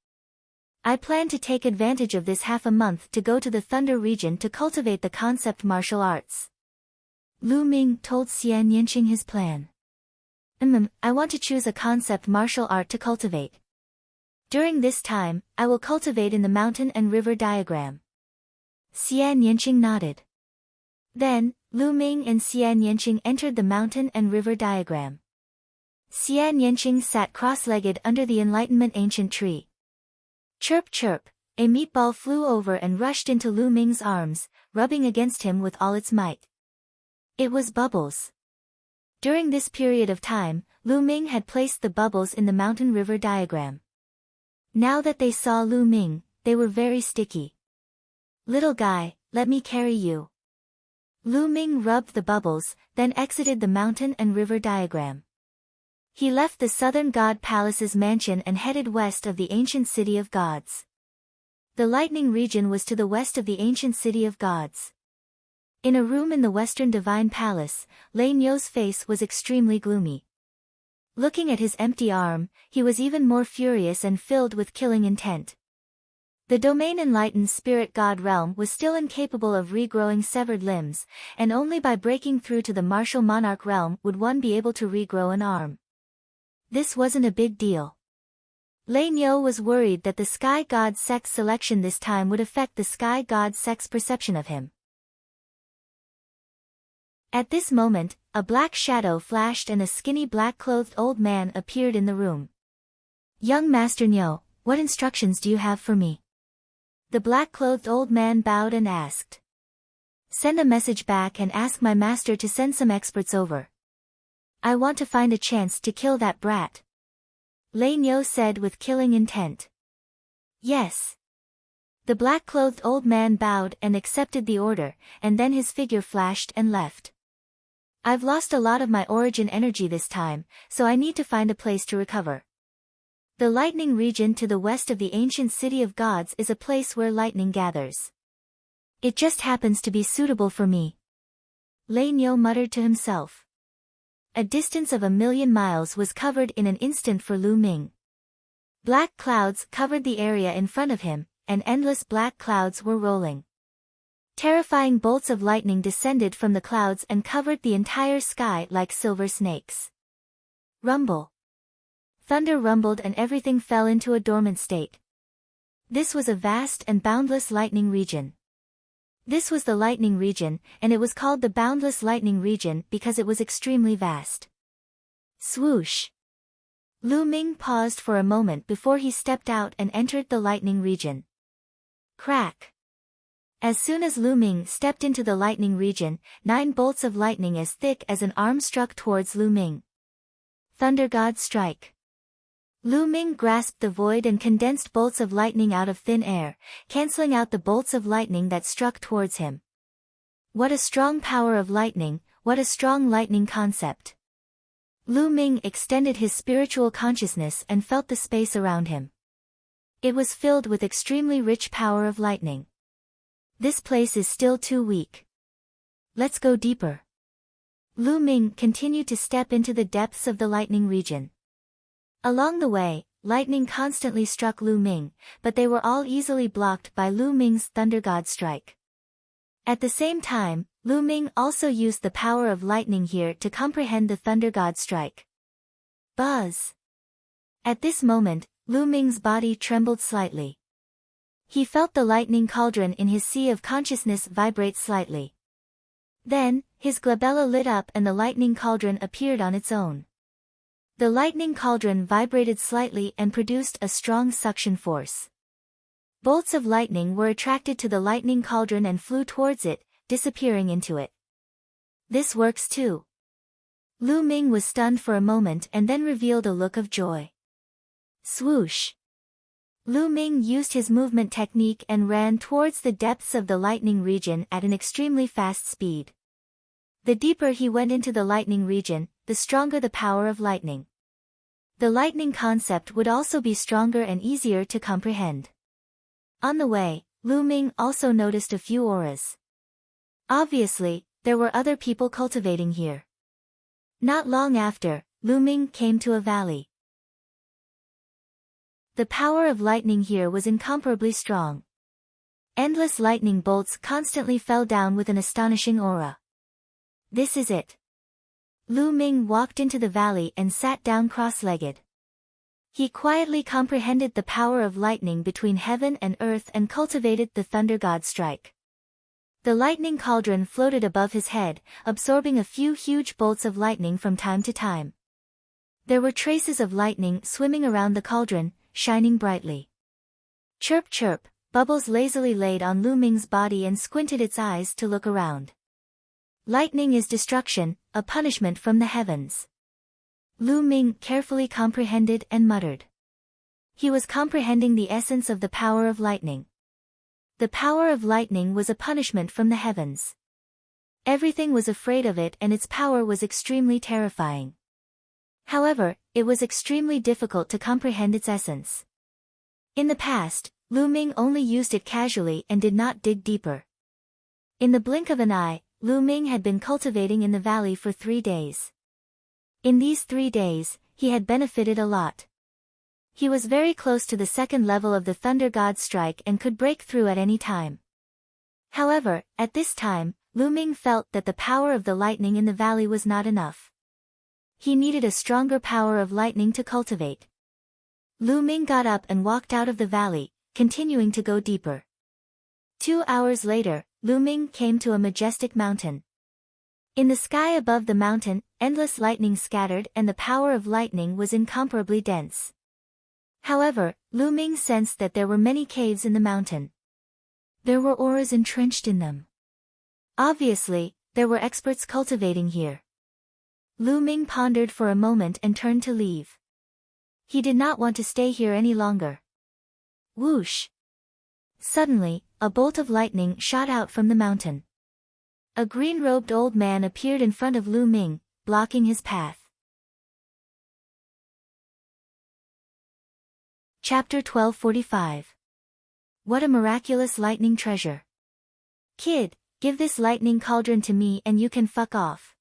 I plan to take advantage of this half a month to go to the thunder region to cultivate the concept martial arts. Lu Ming told Xian Yanqing his plan. I want to choose a concept martial art to cultivate. During this time, I will cultivate in the mountain and river diagram. Xian Yanqing nodded. Then, Lu Ming and Xian Yanqing entered the mountain and river diagram. Xian Yanqing sat cross-legged under the enlightenment ancient tree. Chirp chirp, a meatball flew over and rushed into Lu Ming's arms, rubbing against him with all its might. It was Bubbles. During this period of time, Lu Ming had placed the bubbles in the mountain river diagram. Now that they saw Lu Ming, they were very sticky. Little guy, let me carry you. Lu Ming rubbed the bubbles, then exited the mountain and river diagram. He left the southern god palace's mansion and headed west of the ancient city of gods. The lightning region was to the west of the ancient city of gods. In a room in the western divine palace, Lei Nyo's face was extremely gloomy. Looking at his empty arm, he was even more furious and filled with killing intent. The domain enlightened spirit god realm was still incapable of regrowing severed limbs, and only by breaking through to the martial monarch realm would one be able to regrow an arm. This wasn't a big deal. Lei Nyo was worried that the sky god's sex selection this time would affect the sky god's sex perception of him. At this moment, a black shadow flashed and a skinny black-clothed old man appeared in the room. "Young Master Nyo, what instructions do you have for me?" The black-clothed old man bowed and asked. "Send a message back and ask my master to send some experts over. I want to find a chance to kill that brat," Lei Nyo said with killing intent. "Yes." The black-clothed old man bowed and accepted the order, and then his figure flashed and left. "I've lost a lot of my origin energy this time, so I need to find a place to recover. The lightning region to the west of the ancient city of gods is a place where lightning gathers. It just happens to be suitable for me," Lei Nyo muttered to himself. A distance of 1,000,000 miles was covered in an instant for Lu Ming. Black clouds covered the area in front of him, and endless black clouds were rolling. Terrifying bolts of lightning descended from the clouds and covered the entire sky like silver snakes. Rumble. Thunder rumbled and everything fell into a dormant state. This was a vast and boundless lightning region. This was the lightning region, and it was called the boundless lightning region because it was extremely vast. Swoosh. Lu Ming paused for a moment before he stepped out and entered the lightning region. Crack. As soon as Lu Ming stepped into the lightning region, 9 bolts of lightning as thick as an arm struck towards Lu Ming. Thunder God Strike. Lu Ming grasped the void and condensed bolts of lightning out of thin air, canceling out the bolts of lightning that struck towards him. What a strong power of lightning, what a strong lightning concept. Lu Ming extended his spiritual consciousness and felt the space around him. It was filled with extremely rich power of lightning. This place is still too weak. Let's go deeper. Lu Ming continued to step into the depths of the lightning region. Along the way, lightning constantly struck Lu Ming, but they were all easily blocked by Lu Ming's Thunder God Strike. At the same time, Lu Ming also used the power of lightning here to comprehend the Thunder God Strike. Buzz! At this moment, Lu Ming's body trembled slightly. He felt the lightning cauldron in his sea of consciousness vibrate slightly. Then, his glabella lit up and the lightning cauldron appeared on its own. The lightning cauldron vibrated slightly and produced a strong suction force. Bolts of lightning were attracted to the lightning cauldron and flew towards it, disappearing into it. This works too. Lu Ming was stunned for a moment and then revealed a look of joy. Swoosh! Lu Ming used his movement technique and ran towards the depths of the lightning region at an extremely fast speed. The deeper he went into the lightning region, the stronger the power of lightning. The lightning concept would also be stronger and easier to comprehend. On the way, Lu Ming also noticed a few auras. Obviously, there were other people cultivating here. Not long after, Lu Ming came to a valley. The power of lightning here was incomparably strong. Endless lightning bolts constantly fell down with an astonishing aura. This is it. Lu Ming walked into the valley and sat down cross-legged. He quietly comprehended the power of lightning between heaven and earth and cultivated the Thunder God Strike. The lightning cauldron floated above his head, absorbing a few huge bolts of lightning from time to time. There were traces of lightning swimming around the cauldron, shining brightly. Chirp chirp, Bubbles lazily laid on Lu Ming's body and squinted its eyes to look around. Lightning is destruction, a punishment from the heavens. Lu Ming carefully comprehended and muttered. He was comprehending the essence of the power of lightning. The power of lightning was a punishment from the heavens. Everything was afraid of it and its power was extremely terrifying. However, it was extremely difficult to comprehend its essence. In the past, Lu Ming only used it casually and did not dig deeper. In the blink of an eye, Lu Ming had been cultivating in the valley for 3 days. In these 3 days, he had benefited a lot. He was very close to the second level of the Thunder God's strike and could break through at any time. However, at this time, Lu Ming felt that the power of the lightning in the valley was not enough. He needed a stronger power of lightning to cultivate. Lu Ming got up and walked out of the valley, continuing to go deeper. 2 hours later, Lu Ming came to a majestic mountain. In the sky above the mountain, endless lightning scattered and the power of lightning was incomparably dense. However, Lu Ming sensed that there were many caves in the mountain. There were auras entrenched in them. Obviously, there were experts cultivating here. Lu Ming pondered for a moment and turned to leave. He did not want to stay here any longer. Whoosh! Suddenly, a bolt of lightning shot out from the mountain. A green-robed old man appeared in front of Lu Ming, blocking his path. Chapter 1245. What a miraculous lightning treasure. Kid, give this lightning cauldron to me and you can fuck off.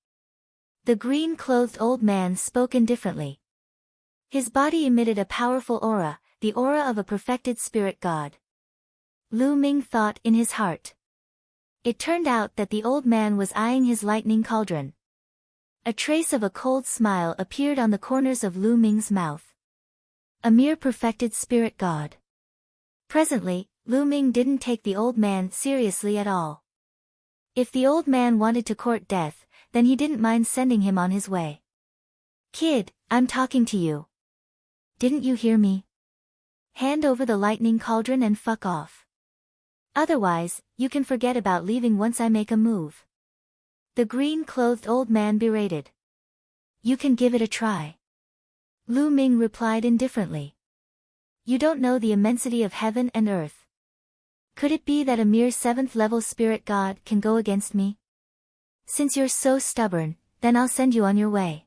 The green-clothed old man spoke indifferently. His body emitted a powerful aura, the aura of a perfected spirit god. Lu Ming thought in his heart. It turned out that the old man was eyeing his lightning cauldron. A trace of a cold smile appeared on the corners of Lu Ming's mouth. A mere perfected spirit god. Presently, Lu Ming didn't take the old man seriously at all. If the old man wanted to court death, then he didn't mind sending him on his way. Kid, I'm talking to you. Didn't you hear me? Hand over the lightning cauldron and fuck off. Otherwise, you can forget about leaving once I make a move. The green-clothed old man berated. You can give it a try. Lu Ming replied indifferently. You don't know the immensity of heaven and earth. Could it be that a mere 7th-level spirit god can go against me? Since you're so stubborn, then I'll send you on your way.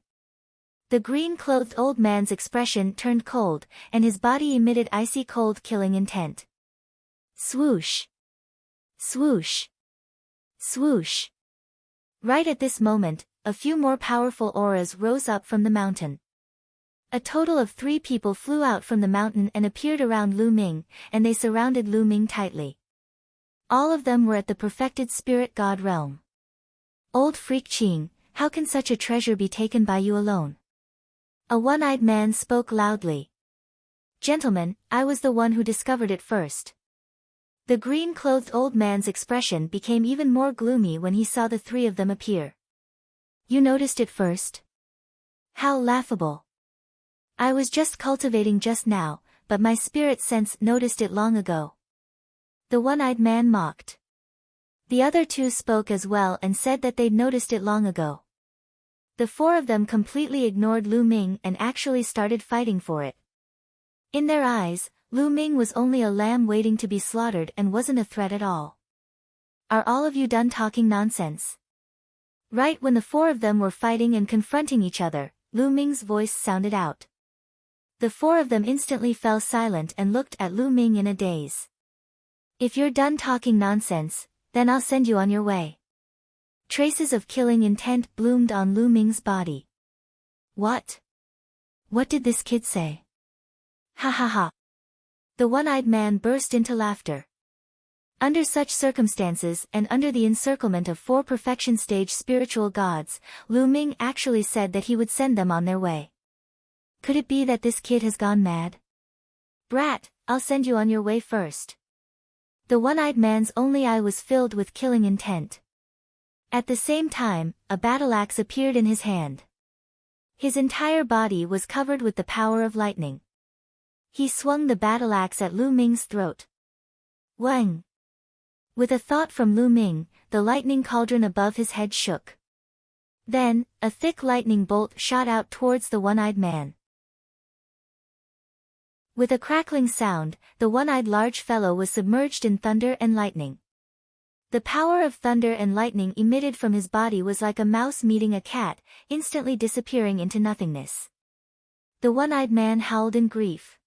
The green-clothed old man's expression turned cold, and his body emitted icy cold killing intent. Swoosh! Swoosh! Swoosh! Right at this moment, a few more powerful auras rose up from the mountain. A total of 3 people flew out from the mountain and appeared around Lu Ming, and they surrounded Lu Ming tightly. All of them were at the perfected spirit god realm. Old freak Qing, how can such a treasure be taken by you alone? A one-eyed man spoke loudly. Gentlemen, I was the one who discovered it first. The green-clothed old man's expression became even more gloomy when he saw the 3 of them appear. You noticed it first? How laughable. I was just cultivating just now, but my spirit sense noticed it long ago. The one-eyed man mocked. The other 2 spoke as well and said that they'd noticed it long ago. The 4 of them completely ignored Lu Ming and actually started fighting for it. In their eyes, Lu Ming was only a lamb waiting to be slaughtered and wasn't a threat at all. Are all of you done talking nonsense? Right when the 4 of them were fighting and confronting each other, Lu Ming's voice sounded out. The 4 of them instantly fell silent and looked at Lu Ming in a daze. If you're done talking nonsense, then I'll send you on your way. Traces of killing intent bloomed on Lu Ming's body. What? What did this kid say? Ha ha ha. The one-eyed man burst into laughter. Under such circumstances and under the encirclement of 4 perfection stage spiritual gods, Lu Ming actually said that he would send them on their way. Could it be that this kid has gone mad? Brat, I'll send you on your way first. The one-eyed man's only eye was filled with killing intent. At the same time, a battle axe appeared in his hand. His entire body was covered with the power of lightning. He swung the battle axe at Lu Ming's throat. Wang! With a thought from Lu Ming, the lightning cauldron above his head shook. Then, a thick lightning bolt shot out towards the one-eyed man. With a crackling sound, the one-eyed large fellow was submerged in thunder and lightning. The power of thunder and lightning emitted from his body was like a mouse meeting a cat, instantly disappearing into nothingness. The one-eyed man howled in grief.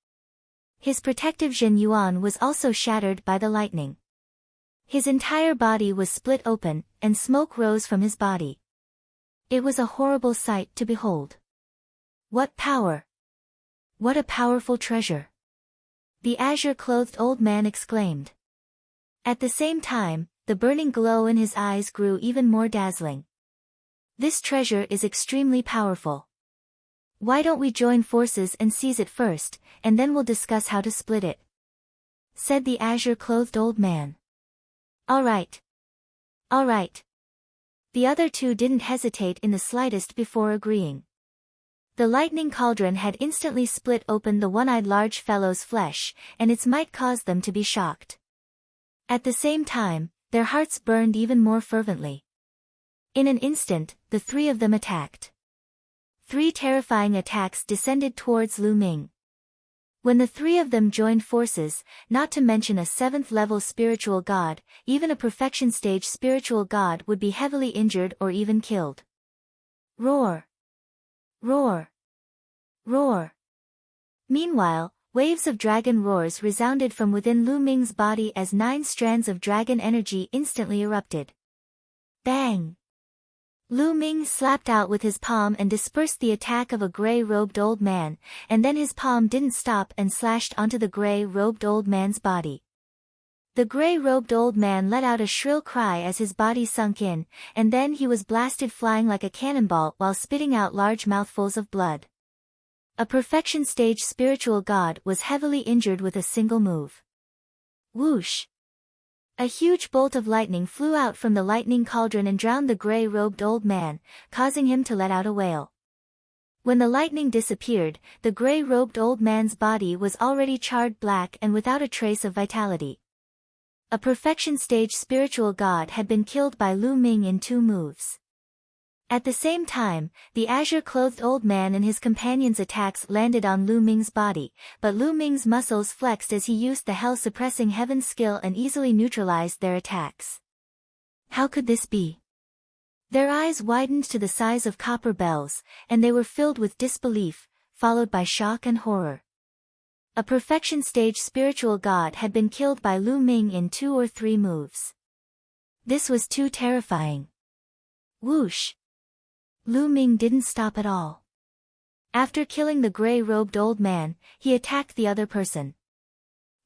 His protective Jin Yuan was also shattered by the lightning. His entire body was split open, and smoke rose from his body. It was a horrible sight to behold. What power! What a powerful treasure! The azure-clothed old man exclaimed. At the same time, the burning glow in his eyes grew even more dazzling. This treasure is extremely powerful. Why don't we join forces and seize it first, and then we'll discuss how to split it? Said the azure-clothed old man. All right. All right. The other two didn't hesitate in the slightest before agreeing. The lightning cauldron had instantly split open the one-eyed large fellow's flesh, and its might caused them to be shocked. At the same time, their hearts burned even more fervently. In an instant, the three of them attacked. 3 terrifying attacks descended towards Lu Ming. When the three of them joined forces, not to mention a 7th-level spiritual god, even a perfection stage spiritual god would be heavily injured or even killed. Roar! Roar! Roar! Meanwhile, waves of dragon roars resounded from within Lu Ming's body as 9 strands of dragon energy instantly erupted. Bang! Lu Ming slapped out with his palm and dispersed the attack of a gray-robed old man, and then his palm didn't stop and slashed onto the gray-robed old man's body. The gray-robed old man let out a shrill cry as his body sunk in, and then he was blasted flying like a cannonball while spitting out large mouthfuls of blood. A perfection stage spiritual god was heavily injured with a single move. Whoosh! A huge bolt of lightning flew out from the lightning cauldron and drowned the gray-robed old man, causing him to let out a wail. When the lightning disappeared, the gray-robed old man's body was already charred black and without a trace of vitality. A perfection stage spiritual god had been killed by Lu Ming in 2 moves. At the same time, the azure-clothed old man and his companions' attacks landed on Lu Ming's body, but Lu Ming's muscles flexed as he used the hell-suppressing heaven skill and easily neutralized their attacks. How could this be? Their eyes widened to the size of copper bells, and they were filled with disbelief, followed by shock and horror. A perfection stage spiritual god had been killed by Lu Ming in 2 or 3 moves. This was too terrifying. Whoosh! Lu Ming didn't stop at all. After killing the gray-robed old man, he attacked the other person.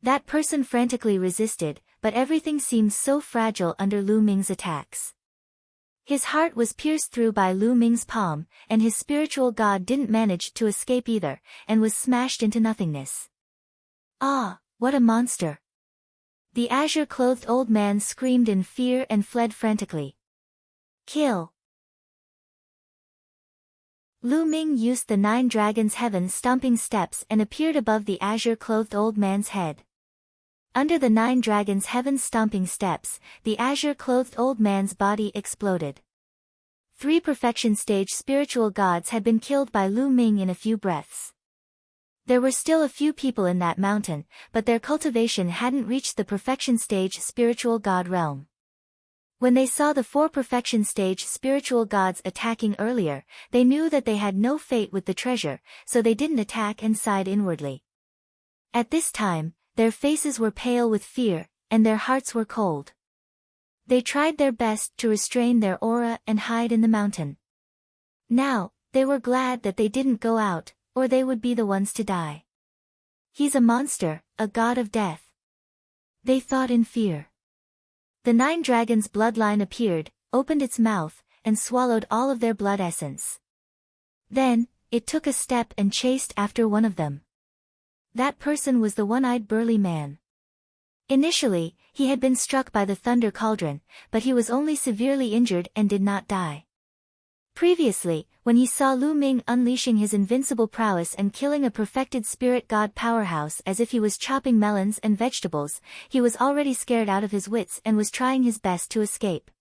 That person frantically resisted, but everything seemed so fragile under Lu Ming's attacks. His heart was pierced through by Lu Ming's palm, and his spiritual god didn't manage to escape either, and was smashed into nothingness. Ah, what a monster! The azure-clothed old man screamed in fear and fled frantically. Kill! Lu Ming used the 9 dragons' heaven-stomping steps and appeared above the azure-clothed old man's head. Under the 9 dragons' heaven-stomping steps, the azure-clothed old man's body exploded. 3 perfection stage spiritual gods had been killed by Lu Ming in a few breaths. There were still a few people in that mountain, but their cultivation hadn't reached the perfection stage spiritual god realm. When they saw the 4 perfection stage spiritual gods attacking earlier, they knew that they had no fate with the treasure, so they didn't attack and sighed inwardly. At this time, their faces were pale with fear, and their hearts were cold. They tried their best to restrain their aura and hide in the mountain. Now, they were glad that they didn't go out, or they would be the ones to die. He's a monster, a god of death. They thought in fear. The 9 dragons' bloodline appeared, opened its mouth, and swallowed all of their blood essence. Then, it took a step and chased after one of them. That person was the one-eyed burly man. Initially, he had been struck by the thunder cauldron, but he was only severely injured and did not die. Previously, when he saw Lu Ming unleashing his invincible prowess and killing a perfected spirit god powerhouse as if he was chopping melons and vegetables, he was already scared out of his wits and was trying his best to escape.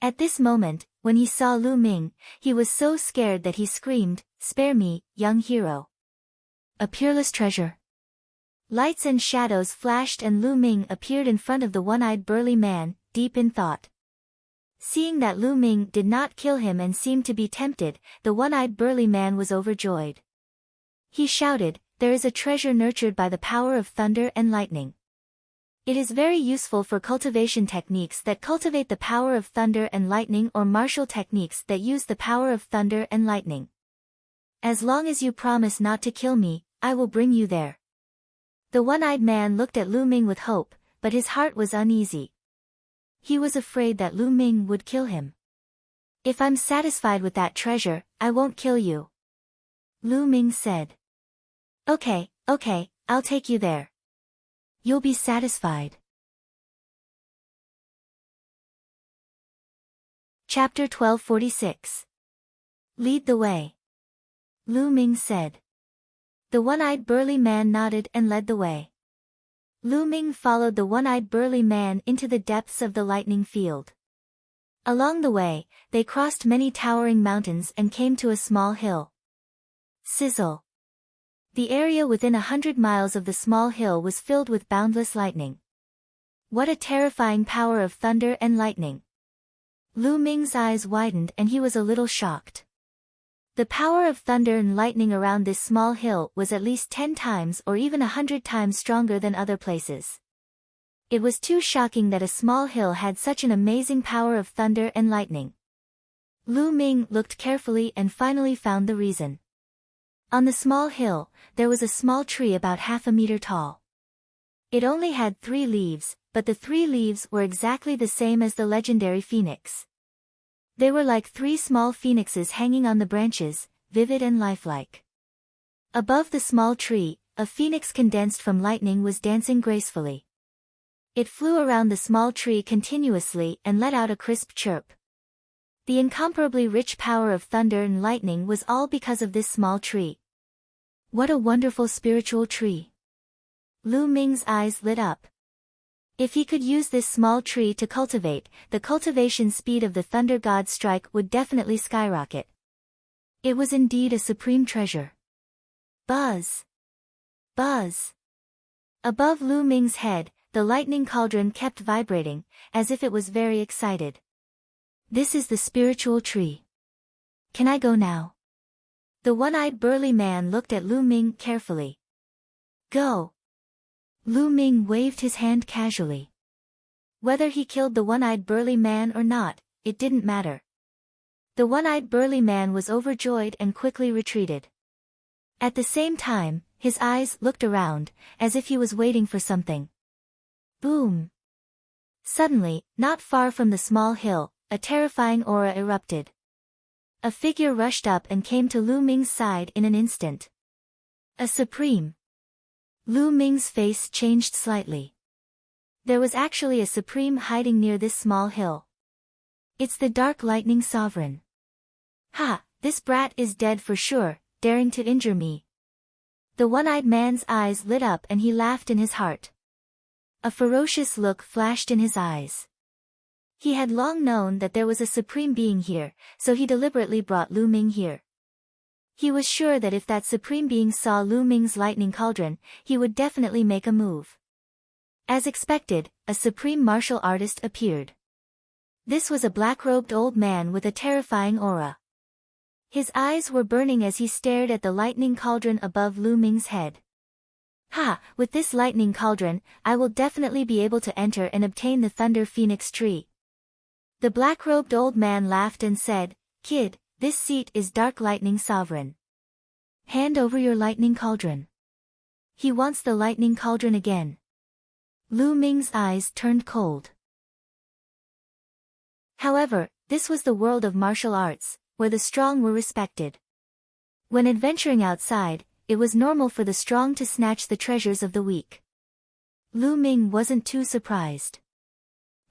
At this moment, when he saw Lu Ming, he was so scared that he screamed, "Spare me, young hero." A peerless treasure. Lights and shadows flashed and Lu Ming appeared in front of the one-eyed burly man, deep in thought. Seeing that Lu Ming did not kill him and seemed to be tempted, the one-eyed burly man was overjoyed. He shouted, "There is a treasure nurtured by the power of thunder and lightning. It is very useful for cultivation techniques that cultivate the power of thunder and lightning or martial techniques that use the power of thunder and lightning. As long as you promise not to kill me, I will bring you there." The one-eyed man looked at Lu Ming with hope, but his heart was uneasy. He was afraid that Lu Ming would kill him. "If I'm satisfied with that treasure, I won't kill you," Lu Ming said. Okay, I'll take you there. You'll be satisfied." Chapter 1246. Lead the way. Lu Ming said. The one-eyed burly man nodded and led the way. Lu Ming followed the one-eyed burly man into the depths of the lightning field. Along the way, they crossed many towering mountains and came to a small hill. Sizzle. The area within 100 miles of the small hill was filled with boundless lightning. What a terrifying power of thunder and lightning! Lu Ming's eyes widened and he was a little shocked. The power of thunder and lightning around this small hill was at least 10 times or even 100 times stronger than other places. It was too shocking that a small hill had such an amazing power of thunder and lightning. Lu Ming looked carefully and finally found the reason. On the small hill, there was a small tree about half a meter tall. It only had 3 leaves, but the 3 leaves were exactly the same as the legendary phoenix. They were like 3 small phoenixes hanging on the branches, vivid and lifelike. Above the small tree, a phoenix condensed from lightning was dancing gracefully. It flew around the small tree continuously and let out a crisp chirp. The incomparably rich power of thunder and lightning was all because of this small tree. What a wonderful spiritual tree! Lu Ming's eyes lit up. If he could use this small tree to cultivate, the cultivation speed of the thunder god's strike would definitely skyrocket. It was indeed a supreme treasure. Buzz! Buzz! Above Lu Ming's head, the lightning cauldron kept vibrating, as if it was very excited. This is the spiritual tree. Can I go now? The one-eyed burly man looked at Lu Ming carefully. Go. Lu Ming waved his hand casually. Whether he killed the one-eyed burly man or not, it didn't matter. The one-eyed burly man was overjoyed and quickly retreated. At the same time, his eyes looked around, as if he was waiting for something. Boom! Suddenly, not far from the small hill, a terrifying aura erupted. A figure rushed up and came to Lu Ming's side in an instant. A supreme. Lu Ming's face changed slightly. There was actually a supreme hiding near this small hill. It's the Dark Lightning Sovereign. Ha, this brat is dead for sure, daring to injure me. The one-eyed man's eyes lit up and he laughed in his heart. A ferocious look flashed in his eyes. He had long known that there was a supreme being here, so he deliberately brought Lu Ming here. He was sure that if that supreme being saw Lu Ming's lightning cauldron, he would definitely make a move. As expected, a supreme martial artist appeared. This was a black-robed old man with a terrifying aura. His eyes were burning as he stared at the lightning cauldron above Lu Ming's head. Ha, with this lightning cauldron, I will definitely be able to enter and obtain the Thunder Phoenix tree. The black-robed old man laughed and said, Kid, this seat is Dark Lightning Sovereign. Hand over your lightning cauldron. He wants the lightning cauldron again. Lu Ming's eyes turned cold. However, this was the world of martial arts, where the strong were respected. When adventuring outside, it was normal for the strong to snatch the treasures of the weak. Lu Ming wasn't too surprised.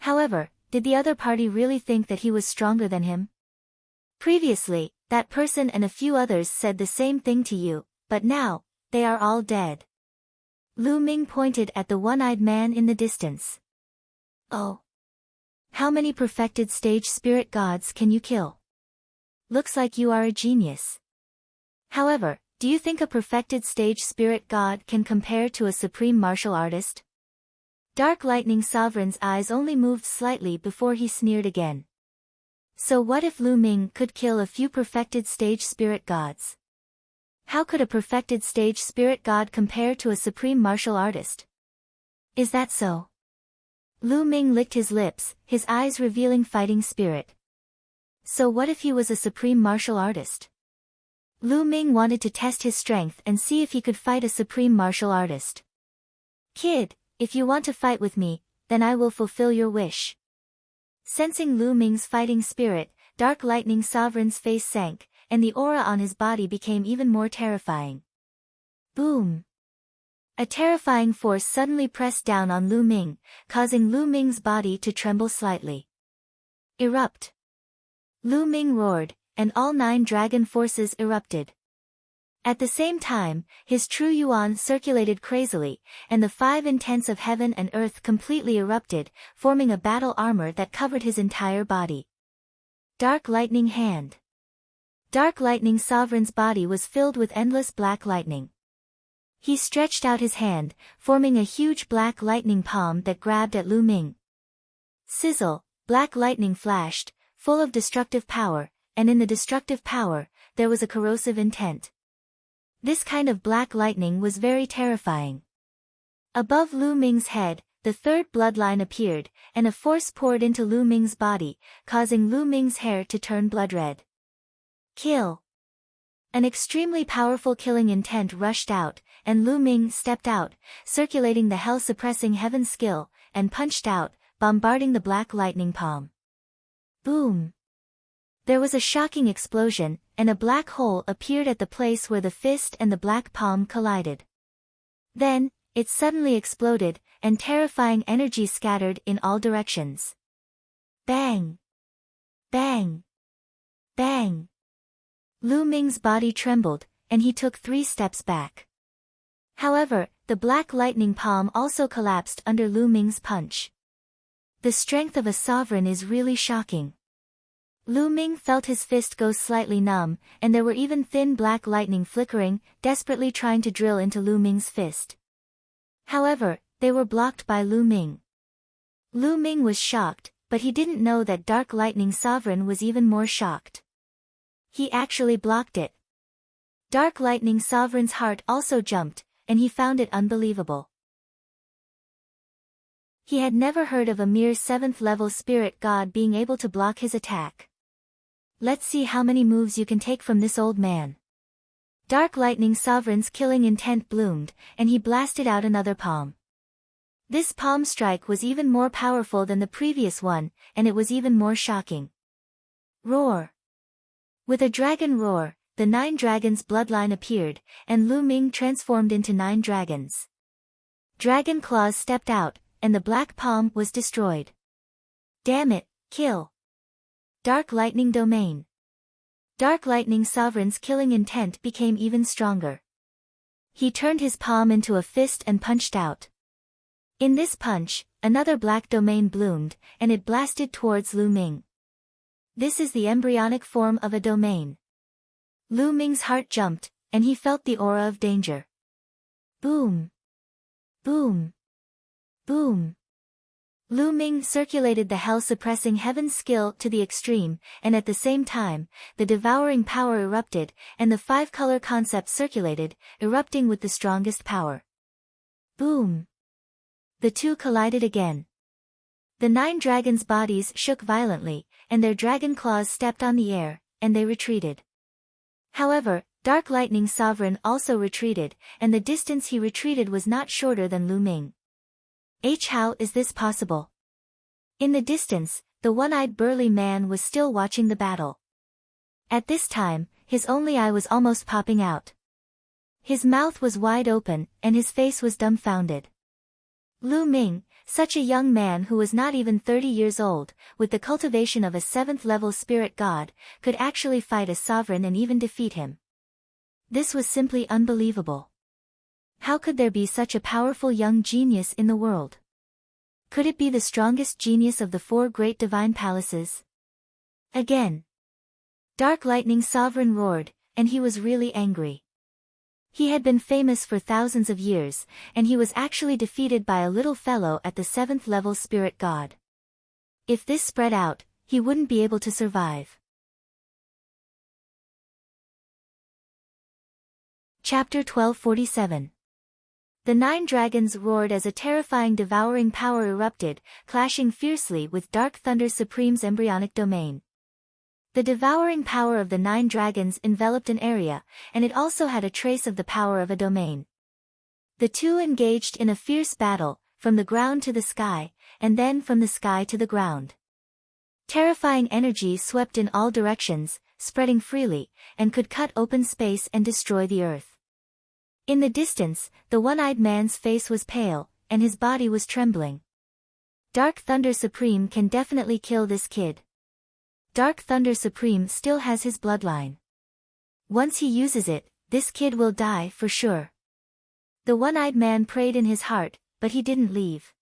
However, did the other party really think that he was stronger than him? Previously, that person and a few others said the same thing to you, but now, they are all dead. Lu Ming pointed at the one-eyed man in the distance. Oh. How many perfected stage spirit gods can you kill? Looks like you are a genius. However, do you think a perfected stage spirit god can compare to a supreme martial artist? Dark Lightning Sovereign's eyes only moved slightly before he sneered again. So what if Lu Ming could kill a few perfected stage spirit gods? How could a perfected stage spirit god compare to a supreme martial artist? Is that so? Lu Ming licked his lips, his eyes revealing fighting spirit. So what if he was a supreme martial artist? Lu Ming wanted to test his strength and see if he could fight a supreme martial artist. Kid, if you want to fight with me, then I will fulfill your wish. Sensing Lu Ming's fighting spirit, Dark Lightning Sovereign's face sank, and the aura on his body became even more terrifying. Boom! A terrifying force suddenly pressed down on Lu Ming, causing Lu Ming's body to tremble slightly. Erupt! Lu Ming roared, and all 9 dragon forces erupted. At the same time, his true yuan circulated crazily, and the 5 intents of heaven and earth completely erupted, forming a battle armor that covered his entire body. Dark Lightning Hand. Dark Lightning Sovereign's body was filled with endless black lightning. He stretched out his hand, forming a huge black lightning palm that grabbed at Lu Ming. Sizzle, black lightning flashed, full of destructive power, and in the destructive power, there was a corrosive intent. This kind of black lightning was very terrifying. Above Lu Ming's head, the 3rd bloodline appeared, and a force poured into Lu Ming's body, causing Lu Ming's hair to turn blood red. Kill! An extremely powerful killing intent rushed out, and Lu Ming stepped out, circulating the hell-suppressing heaven skill, and punched out, bombarding the black lightning palm. Boom! There was a shocking explosion, and a black hole appeared at the place where the fist and the black palm collided. Then, it suddenly exploded, and terrifying energy scattered in all directions. Bang! Bang! Bang! Lu Ming's body trembled, and he took 3 steps back. However, the black lightning palm also collapsed under Lu Ming's punch. The strength of a sovereign is really shocking. Lu Ming felt his fist go slightly numb, and there were even thin black lightning flickering, desperately trying to drill into Lu Ming's fist. However, they were blocked by Lu Ming. Lu Ming was shocked, but he didn't know that Dark Lightning Sovereign was even more shocked. He actually blocked it. Dark Lightning Sovereign's heart also jumped, and he found it unbelievable. He had never heard of a mere 7th-level spirit god being able to block his attack. Let's see how many moves you can take from this old man. Dark Lightning Sovereign's killing intent bloomed, and he blasted out another palm. This palm strike was even more powerful than the previous one, and it was even more shocking. Roar! With a dragon roar, the 9 dragons' bloodline appeared, and Lu Ming transformed into 9 dragons. Dragon claws stepped out, and the black palm was destroyed. Damn it, kill! Dark Lightning Domain. Dark Lightning Sovereign's killing intent became even stronger. He turned his palm into a fist and punched out. In this punch, another black domain bloomed, and it blasted towards Lu Ming. This is the embryonic form of a domain. Lu Ming's heart jumped, and he felt the aura of danger. Boom! Boom! Boom! Lu Ming circulated the hell-suppressing heaven skill to the extreme, and at the same time, the devouring power erupted, and the 5-color concept circulated, erupting with the strongest power. Boom! The 2 collided again. The 9 dragons' bodies shook violently, and their dragon claws stepped on the air, and they retreated. However, Dark Lightning Sovereign also retreated, and the distance he retreated was not shorter than Lu Ming. How is this possible? In the distance, the one-eyed burly man was still watching the battle. At this time, his only eye was almost popping out. His mouth was wide open, and his face was dumbfounded. Lu Ming, such a young man who was not even 30 years old, with the cultivation of a 7th-level spirit god, could actually fight a sovereign and even defeat him. This was simply unbelievable. How could there be such a powerful young genius in the world? Could it be the strongest genius of the 4 great divine palaces? Again. Dark Lightning Sovereign roared, and he was really angry. He had been famous for thousands of years, and he was actually defeated by a little fellow at the 7th level spirit god. If this spread out, he wouldn't be able to survive. Chapter 1247. The 9 dragons roared as a terrifying devouring power erupted, clashing fiercely with Dark Thunder Supreme's embryonic domain. The devouring power of the 9 dragons enveloped an area, and it also had a trace of the power of a domain. The two engaged in a fierce battle, from the ground to the sky, and then from the sky to the ground. Terrifying energy swept in all directions, spreading freely, and could cut open space and destroy the earth. In the distance, the one-eyed man's face was pale, and his body was trembling. Dark Thunder Supreme can definitely kill this kid. Dark Thunder Supreme still has his bloodline. Once he uses it, this kid will die for sure. The one-eyed man prayed in his heart, but he didn't leave.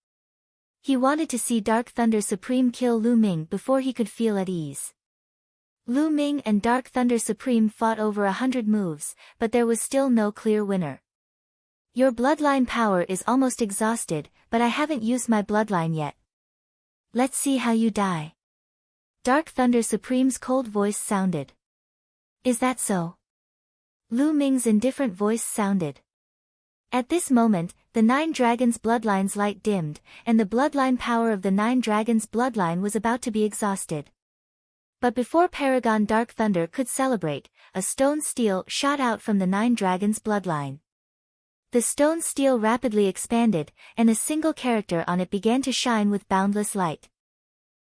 He wanted to see Dark Thunder Supreme kill Lu Ming before he could feel at ease. Lu Ming and Dark Thunder Supreme fought over 100 moves, but there was still no clear winner. Your bloodline power is almost exhausted, but I haven't used my bloodline yet. Let's see how you die. Dark Thunder Supreme's cold voice sounded. Is that so? Lu Ming's indifferent voice sounded. At this moment, the 9 dragons' bloodline's light dimmed, and the bloodline power of the 9 dragons' bloodline was about to be exhausted. But before Paragon Dark Thunder could celebrate, a stone steel shot out from the 9 dragons' bloodline. The stone steel rapidly expanded, and a single character on it began to shine with boundless light.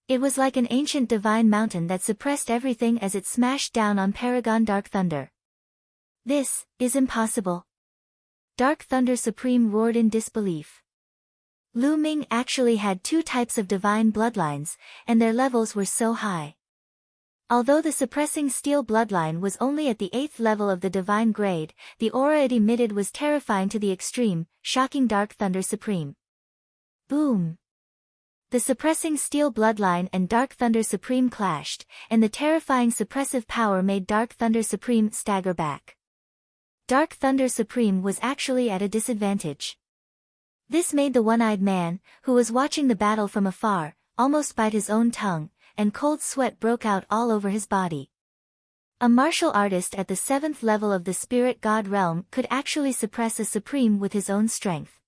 It was like an ancient divine mountain that suppressed everything as it smashed down on Paragon Dark Thunder. This is impossible. Dark Thunder Supreme roared in disbelief. Lu Ming actually had 2 types of divine bloodlines, and their levels were so high. Although the suppressing steel bloodline was only at the 8th level of the divine grade, the aura it emitted was terrifying to the extreme, shocking Dark Thunder Supreme. Boom! The suppressing steel bloodline and Dark Thunder Supreme clashed, and the terrifying suppressive power made Dark Thunder Supreme stagger back. Dark Thunder Supreme was actually at a disadvantage. This made the one-eyed man, who was watching the battle from afar, almost bite his own tongue, and cold sweat broke out all over his body. A martial artist at the 7th level of the spirit god realm could actually suppress a supreme with his own strength.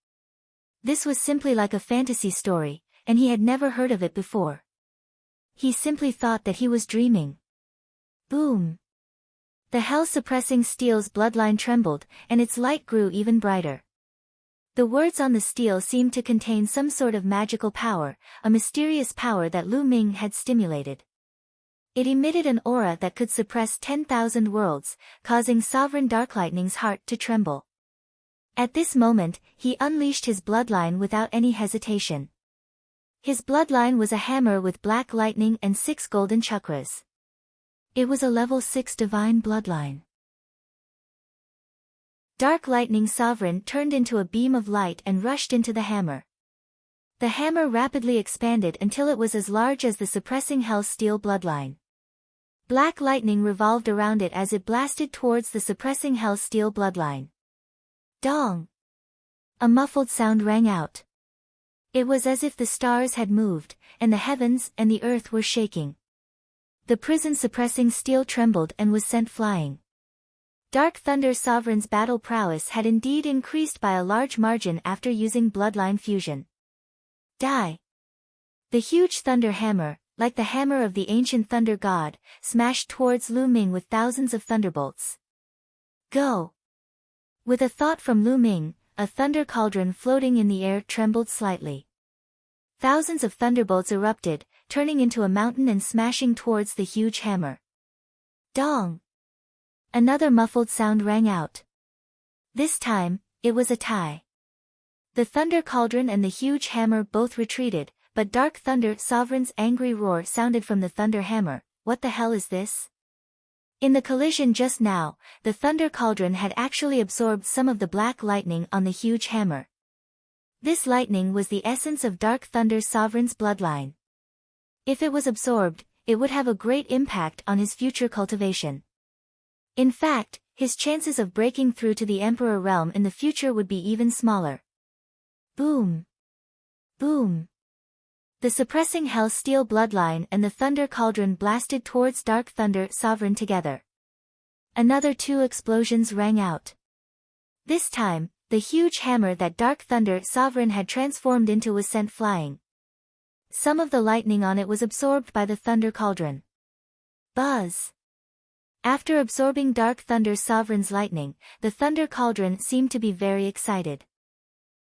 This was simply like a fantasy story, and he had never heard of it before. He simply thought that he was dreaming. Boom! The hell-suppressing steel's bloodline trembled, and its light grew even brighter. The words on the steel seemed to contain some sort of magical power, a mysterious power that Lu Ming had stimulated. It emitted an aura that could suppress 10,000 worlds, causing Sovereign Darklightning's heart to tremble. At this moment, he unleashed his bloodline without any hesitation. His bloodline was a hammer with black lightning and 6 golden chakras. It was a level 6 divine bloodline. Dark Lightning Sovereign turned into a beam of light and rushed into the hammer. The hammer rapidly expanded until it was as large as the suppressing hell steel bloodline. Black lightning revolved around it as it blasted towards the suppressing hell steel bloodline. Dong! A muffled sound rang out. It was as if the stars had moved, and the heavens and the earth were shaking. The prison-suppressing steel trembled and was sent flying. Dark Thunder Sovereign's battle prowess had indeed increased by a large margin after using bloodline fusion. Die! The huge thunder hammer, like the hammer of the ancient thunder god, smashed towards Lu Ming with thousands of thunderbolts. Go! With a thought from Lu Ming, a thunder cauldron floating in the air trembled slightly. Thousands of thunderbolts erupted, turning into a mountain and smashing towards the huge hammer. Dong! Another muffled sound rang out. This time, it was a tie. The thunder cauldron and the huge hammer both retreated, but Dark Thunder Sovereign's angry roar sounded from the thunder hammer. What the hell is this? In the collision just now, the thunder cauldron had actually absorbed some of the black lightning on the huge hammer. This lightning was the essence of Dark Thunder Sovereign's bloodline. If it was absorbed, it would have a great impact on his future cultivation. In fact, his chances of breaking through to the Emperor realm in the future would be even smaller. Boom! Boom! The suppressing Hell Steel Bloodline and the Thunder Cauldron blasted towards Dark Thunder Sovereign together. Another 2 explosions rang out. This time, the huge hammer that Dark Thunder Sovereign had transformed into was sent flying. Some of the lightning on it was absorbed by the Thunder Cauldron. Buzz! After absorbing Dark Thunder Sovereign's lightning, the Thunder Cauldron seemed to be very excited.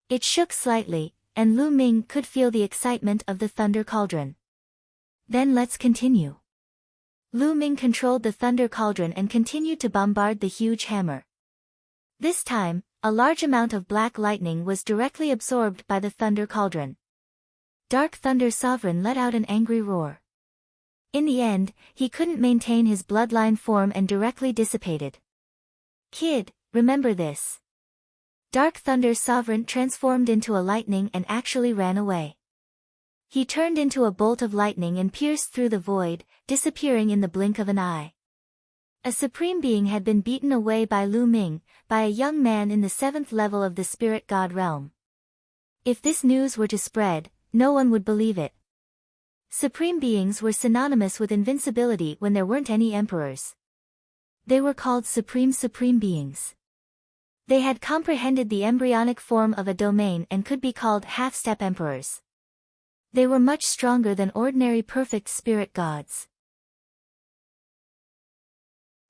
It shook slightly, and Lu Ming could feel the excitement of the Thunder Cauldron. Then let's continue. Lu Ming controlled the Thunder Cauldron and continued to bombard the huge hammer. This time, a large amount of black lightning was directly absorbed by the Thunder Cauldron. Dark Thunder Sovereign let out an angry roar. In the end, he couldn't maintain his bloodline form and directly dissipated. Kid, remember this. Dark Thunder Sovereign transformed into a lightning and actually ran away. He turned into a bolt of lightning and pierced through the void, disappearing in the blink of an eye. A supreme being had been beaten away by Lu Ming, by a young man in the 7th level of the spirit god realm. If this news were to spread, no one would believe it. Supreme beings were synonymous with invincibility when there weren't any emperors. They were called supreme beings. They had comprehended the embryonic form of a domain and could be called half-step emperors. They were much stronger than ordinary perfect spirit gods.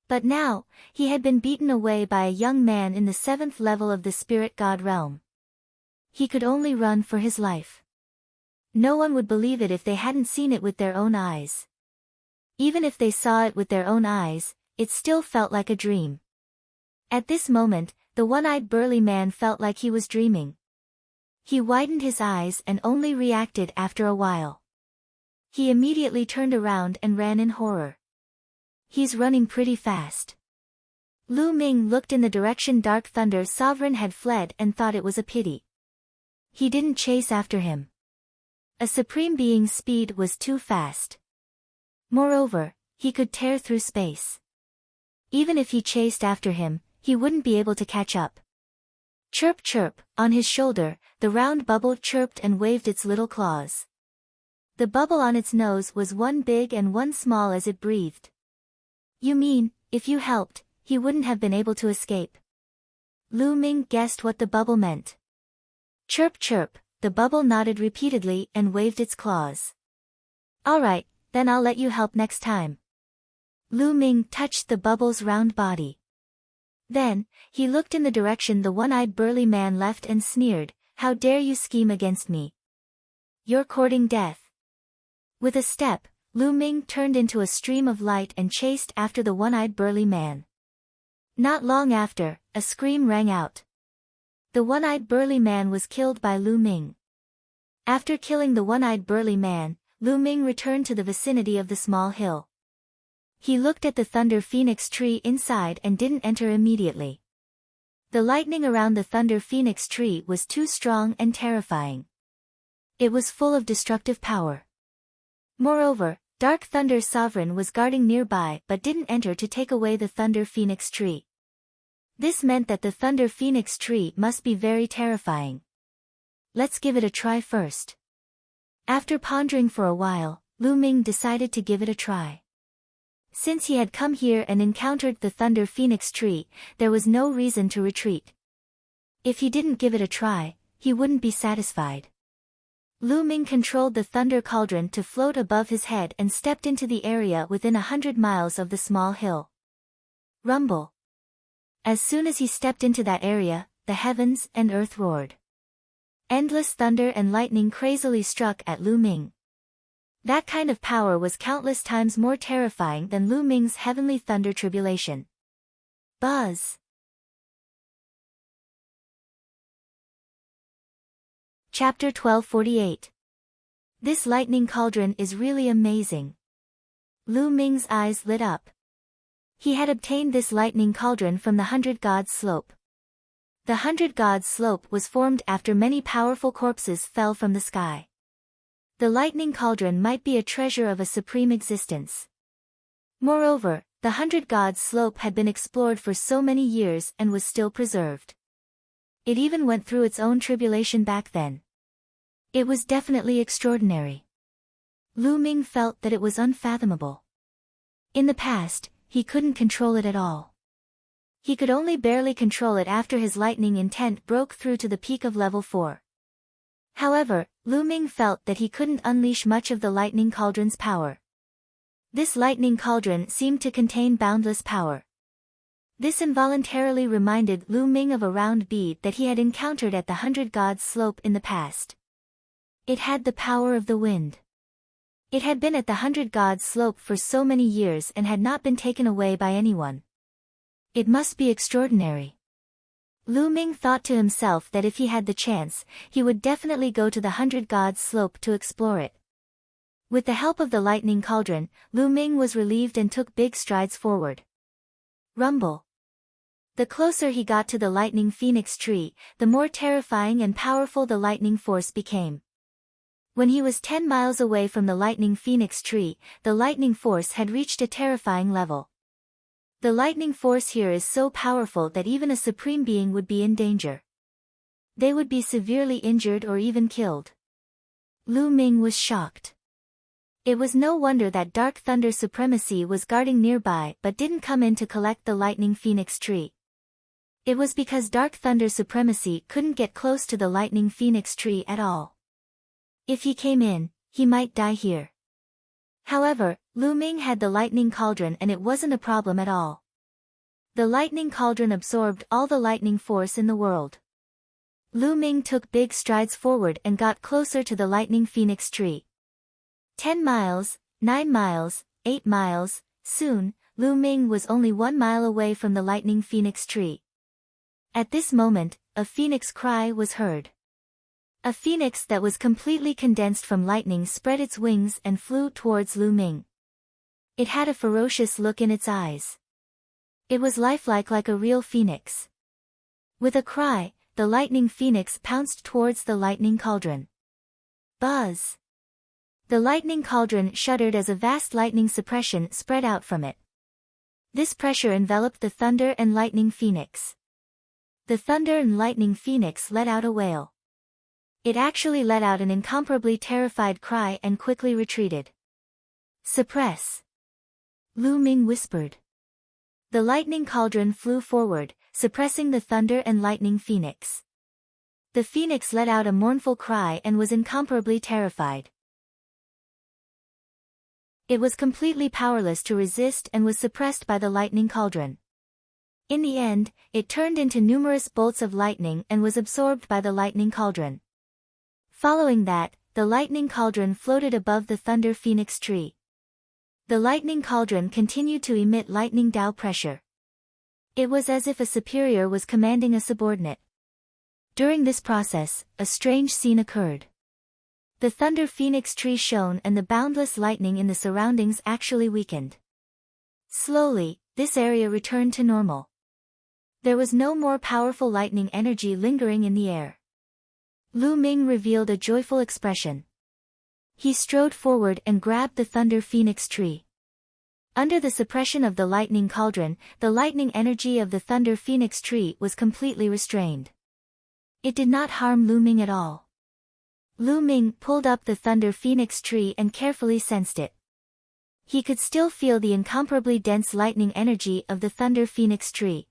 But now, he had been beaten away by a young man in the 7th level of the spirit god realm. He could only run for his life. No one would believe it if they hadn't seen it with their own eyes. Even if they saw it with their own eyes, it still felt like a dream. At this moment, the one-eyed burly man felt like he was dreaming. He widened his eyes and only reacted after a while. He immediately turned around and ran in horror. He's running pretty fast. Lu Ming looked in the direction Dark Thunder Sovereign had fled and thought it was a pity. He didn't chase after him. A supreme being's speed was too fast. Moreover, he could tear through space. Even if he chased after him, he wouldn't be able to catch up. Chirp chirp, on his shoulder, the round bubble chirped and waved its little claws. The bubble on its nose was one big and one small as it breathed. You mean, if you helped, he wouldn't have been able to escape? Lu Ming guessed what the bubble meant. Chirp chirp, the bubble nodded repeatedly and waved its claws. Alright, then I'll let you help next time. Lu Ming touched the bubble's round body. Then, he looked in the direction the one-eyed burly man left and sneered, "How dare you scheme against me? You're courting death." With a step, Lu Ming turned into a stream of light and chased after the one-eyed burly man. Not long after, a scream rang out. The one-eyed burly man was killed by Lu Ming. After killing the one-eyed burly man, Lu Ming returned to the vicinity of the small hill. He looked at the Thunder Phoenix tree inside and didn't enter immediately. The lightning around the Thunder Phoenix tree was too strong and terrifying. It was full of destructive power. Moreover, Dark Thunder Sovereign was guarding nearby but didn't enter to take away the Thunder Phoenix tree. This meant that the Thunder Phoenix tree must be very terrifying. Let's give it a try first. After pondering for a while, Lu Ming decided to give it a try. Since he had come here and encountered the Thunder Phoenix tree, there was no reason to retreat. If he didn't give it a try, he wouldn't be satisfied. Lu Ming controlled the Thunder Cauldron to float above his head and stepped into the area within 100 miles of the small hill. Rumble. As soon as he stepped into that area, the heavens and earth roared. Endless thunder and lightning crazily struck at Lu Ming. That kind of power was countless times more terrifying than Lu Ming's heavenly thunder tribulation. Buzz. Chapter 1248. This lightning cauldron is really amazing. Lu Ming's eyes lit up. He had obtained this lightning cauldron from the 100 Gods Slope. The 100 Gods Slope was formed after many powerful corpses fell from the sky. The lightning cauldron might be a treasure of a supreme existence. Moreover, The 100 Gods slope had been explored for so many years and was still preserved. It even went through its own tribulation back then. It was definitely extraordinary. Lu Ming felt that it was unfathomable. In the past, he couldn't control it at all. He could only barely control it after his lightning intent broke through to the peak of level 4. However, Lu Ming felt that he couldn't unleash much of the lightning cauldron's power. This lightning cauldron seemed to contain boundless power. This involuntarily reminded Lu Ming of a round bead that he had encountered at the 100 Gods slope in the past. It had the power of the wind. It had been at the 100 Gods slope for so many years and had not been taken away by anyone. It must be extraordinary. Lu Ming thought to himself that if he had the chance, he would definitely go to the 100 Gods slope to explore it. With the help of the lightning cauldron, Lu Ming was relieved and took big strides forward. Rumble. The closer he got to the lightning phoenix tree, the more terrifying and powerful the lightning force became. When he was 10 miles away from the lightning phoenix tree, the lightning force had reached a terrifying level. The lightning force here is so powerful that even a supreme being would be in danger. They would be severely injured or even killed. Lu Ming was shocked. It was no wonder that Dark Thunder Supremacy was guarding nearby but didn't come in to collect the lightning phoenix tree. It was because Dark Thunder Supremacy couldn't get close to the lightning phoenix tree at all. If he came in, he might die here. However, Lu Ming had the lightning cauldron and it wasn't a problem at all. The lightning cauldron absorbed all the lightning force in the world. Lu Ming took big strides forward and got closer to the lightning phoenix tree. 10 miles, 9 miles, 8 miles, soon, Lu Ming was only 1 mile away from the lightning phoenix tree. At this moment, a phoenix cry was heard. A phoenix that was completely condensed from lightning spread its wings and flew towards Lu Ming. It had a ferocious look in its eyes. It was lifelike like a real phoenix. With a cry, the lightning phoenix pounced towards the lightning cauldron. Buzz! The lightning cauldron shuddered as a vast lightning suppression spread out from it. This pressure enveloped the thunder and lightning phoenix. The thunder and lightning phoenix let out a wail. It actually let out an incomparably terrified cry and quickly retreated. Suppress! Lu Ming whispered. The lightning cauldron flew forward, suppressing the thunder and lightning phoenix. The phoenix let out a mournful cry and was incomparably terrified. It was completely powerless to resist and was suppressed by the lightning cauldron. In the end, it turned into numerous bolts of lightning and was absorbed by the lightning cauldron. Following that, the lightning cauldron floated above the thunder phoenix tree. The lightning cauldron continued to emit lightning Tao pressure. It was as if a superior was commanding a subordinate. During this process, a strange scene occurred. The thunder phoenix tree shone and the boundless lightning in the surroundings actually weakened. Slowly, this area returned to normal. There was no more powerful lightning energy lingering in the air. Lu Ming revealed a joyful expression. He strode forward and grabbed the thunder phoenix tree. Under the suppression of the lightning cauldron, the lightning energy of the thunder phoenix tree was completely restrained. It did not harm Lu Ming at all. Lu Ming pulled up the thunder phoenix tree and carefully sensed it. He could still feel the incomparably dense lightning energy of the thunder phoenix tree.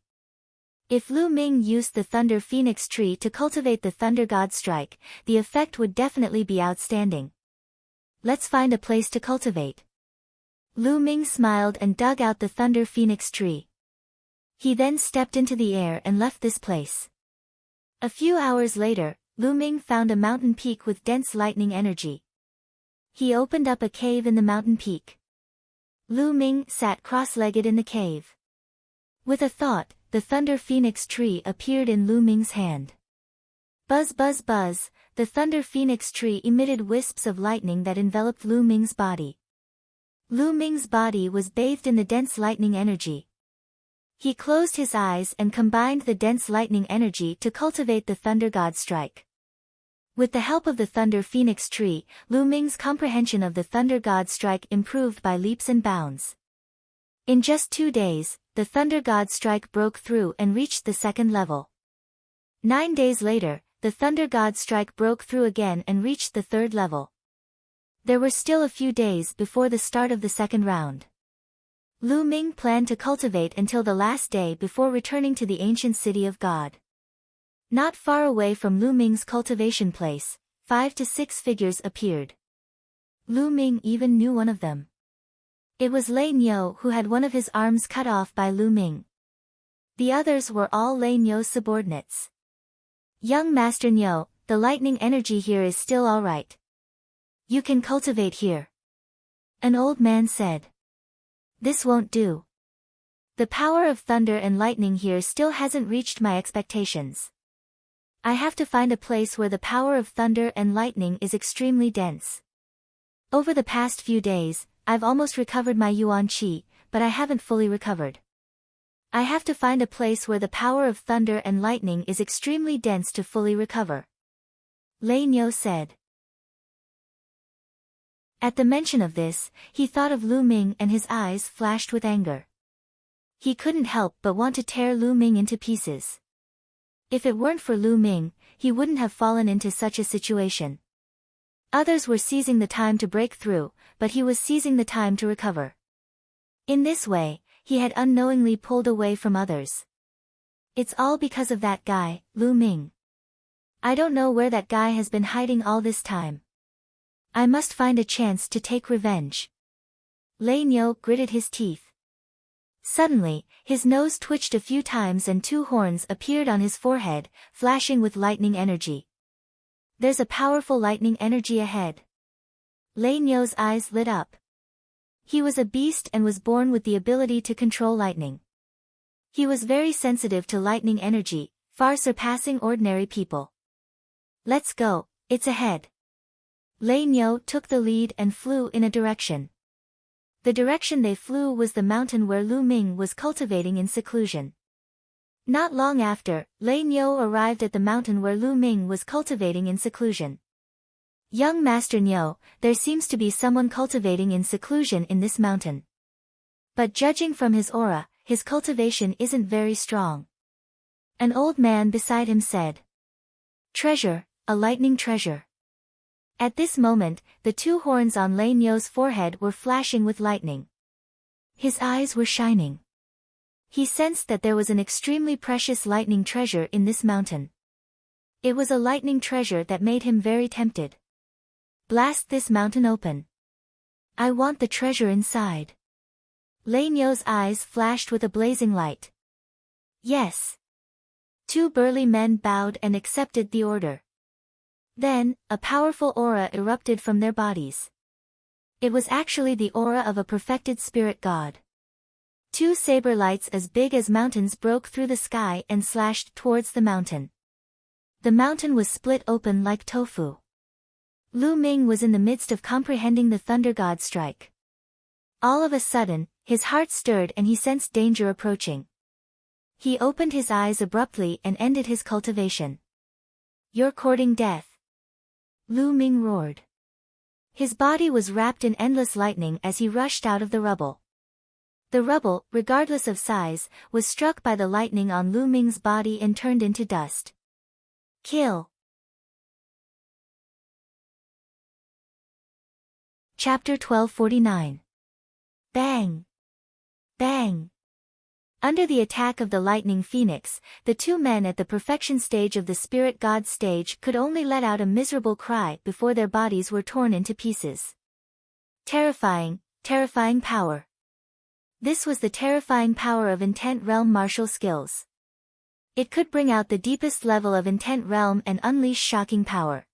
If Lu Ming used the thunder phoenix tree to cultivate the thunder god strike, the effect would definitely be outstanding. Let's find a place to cultivate. Lu Ming smiled and dug out the thunder phoenix tree. He then stepped into the air and left this place. A few hours later, Lu Ming found a mountain peak with dense lightning energy. He opened up a cave in the mountain peak. Lu Ming sat cross-legged in the cave. With a thought, the thunder phoenix tree appeared in Lu Ming's hand. Buzz buzz buzz, the thunder phoenix tree emitted wisps of lightning that enveloped Lu Ming's body. Lu Ming's body was bathed in the dense lightning energy. He closed his eyes and combined the dense lightning energy to cultivate the thunder god strike. With the help of the thunder phoenix tree, Lu Ming's comprehension of the thunder god strike improved by leaps and bounds. In just 2 days, the thunder god's strike broke through and reached the second level. 9 days later, the thunder god's strike broke through again and reached the third level. There were still a few days before the start of the second round. Lu Ming planned to cultivate until the last day before returning to the ancient city of God. Not far away from Lu Ming's cultivation place, 5 to 6 figures appeared. Lu Ming even knew one of them. It was Lei Niu, who had one of his arms cut off by Lu Ming. The others were all Lei Niu's subordinates. Young Master Niu, the lightning energy here is still all right. You can cultivate here. An old man said. This won't do. The power of thunder and lightning here still hasn't reached my expectations. I have to find a place where the power of thunder and lightning is extremely dense. Over the past few days, I've almost recovered my Yuan Qi, but I haven't fully recovered. I have to find a place where the power of thunder and lightning is extremely dense to fully recover. Lei Niu said. At the mention of this, he thought of Lu Ming and his eyes flashed with anger. He couldn't help but want to tear Lu Ming into pieces. If it weren't for Lu Ming, he wouldn't have fallen into such a situation. Others were seizing the time to break through, but he was seizing the time to recover. In this way, he had unknowingly pulled away from others. It's all because of that guy, Lu Ming. I don't know where that guy has been hiding all this time. I must find a chance to take revenge. Lei Niu gritted his teeth. Suddenly, his nose twitched a few times and 2 horns appeared on his forehead, flashing with lightning energy. There's a powerful lightning energy ahead. Lei Niu's eyes lit up. He was a beast and was born with the ability to control lightning. He was very sensitive to lightning energy, far surpassing ordinary people. Let's go, it's ahead. Lei Niu took the lead and flew in a direction. The direction they flew was the mountain where Lu Ming was cultivating in seclusion. Not long after, Lei Niu arrived at the mountain where Lu Ming was cultivating in seclusion. Young Master Niu, there seems to be someone cultivating in seclusion in this mountain. But judging from his aura, his cultivation isn't very strong. An old man beside him said. Treasure, a lightning treasure. At this moment, the 2 horns on Lei Niu's forehead were flashing with lightning. His eyes were shining. He sensed that there was an extremely precious lightning treasure in this mountain. It was a lightning treasure that made him very tempted. Blast this mountain open. I want the treasure inside. Lei Niu's eyes flashed with a blazing light. Yes. 2 burly men bowed and accepted the order. Then, a powerful aura erupted from their bodies. It was actually the aura of a perfected spirit god. 2 saber lights as big as mountains broke through the sky and slashed towards the mountain. The mountain was split open like tofu. Lu Ming was in the midst of comprehending the thunder god's strike. All of a sudden, his heart stirred and he sensed danger approaching. He opened his eyes abruptly and ended his cultivation. You're courting death. Lu Ming roared. His body was wrapped in endless lightning as he rushed out of the rubble. The rubble, regardless of size, was struck by the lightning on Lu Ming's body and turned into dust. Kill. Chapter 1249. Bang! Bang! Under the attack of the lightning phoenix, the 2 men at the perfection stage of the spirit god stage could only let out a miserable cry before their bodies were torn into pieces. Terrifying, terrifying power. This was the terrifying power of intent realm martial skills. It could bring out the deepest level of intent realm and unleash shocking power.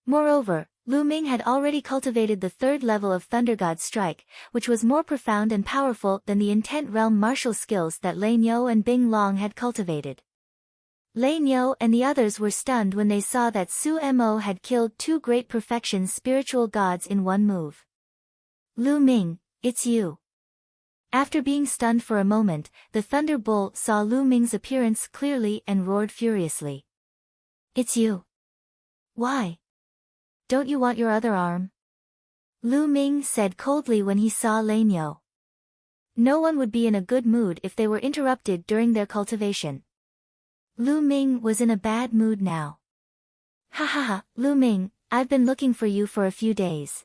Moreover, Lu Ming had already cultivated the 3rd level of Thunder God Strike, which was more profound and powerful than the intent realm martial skills that Lei Niu and Bing Long had cultivated. Lei Niu and the others were stunned when they saw that Su Mo had killed 2 great perfection spiritual gods in one move. Lu Ming, it's you. After being stunned for a moment, the Thunder Bull saw Lu Ming's appearance clearly and roared furiously. It's you. Why? Don't you want your other arm? Lu Ming said coldly when he saw Lei Niu. No one would be in a good mood if they were interrupted during their cultivation. Lu Ming was in a bad mood now. Ha ha ha, Lu Ming, I've been looking for you for a few days.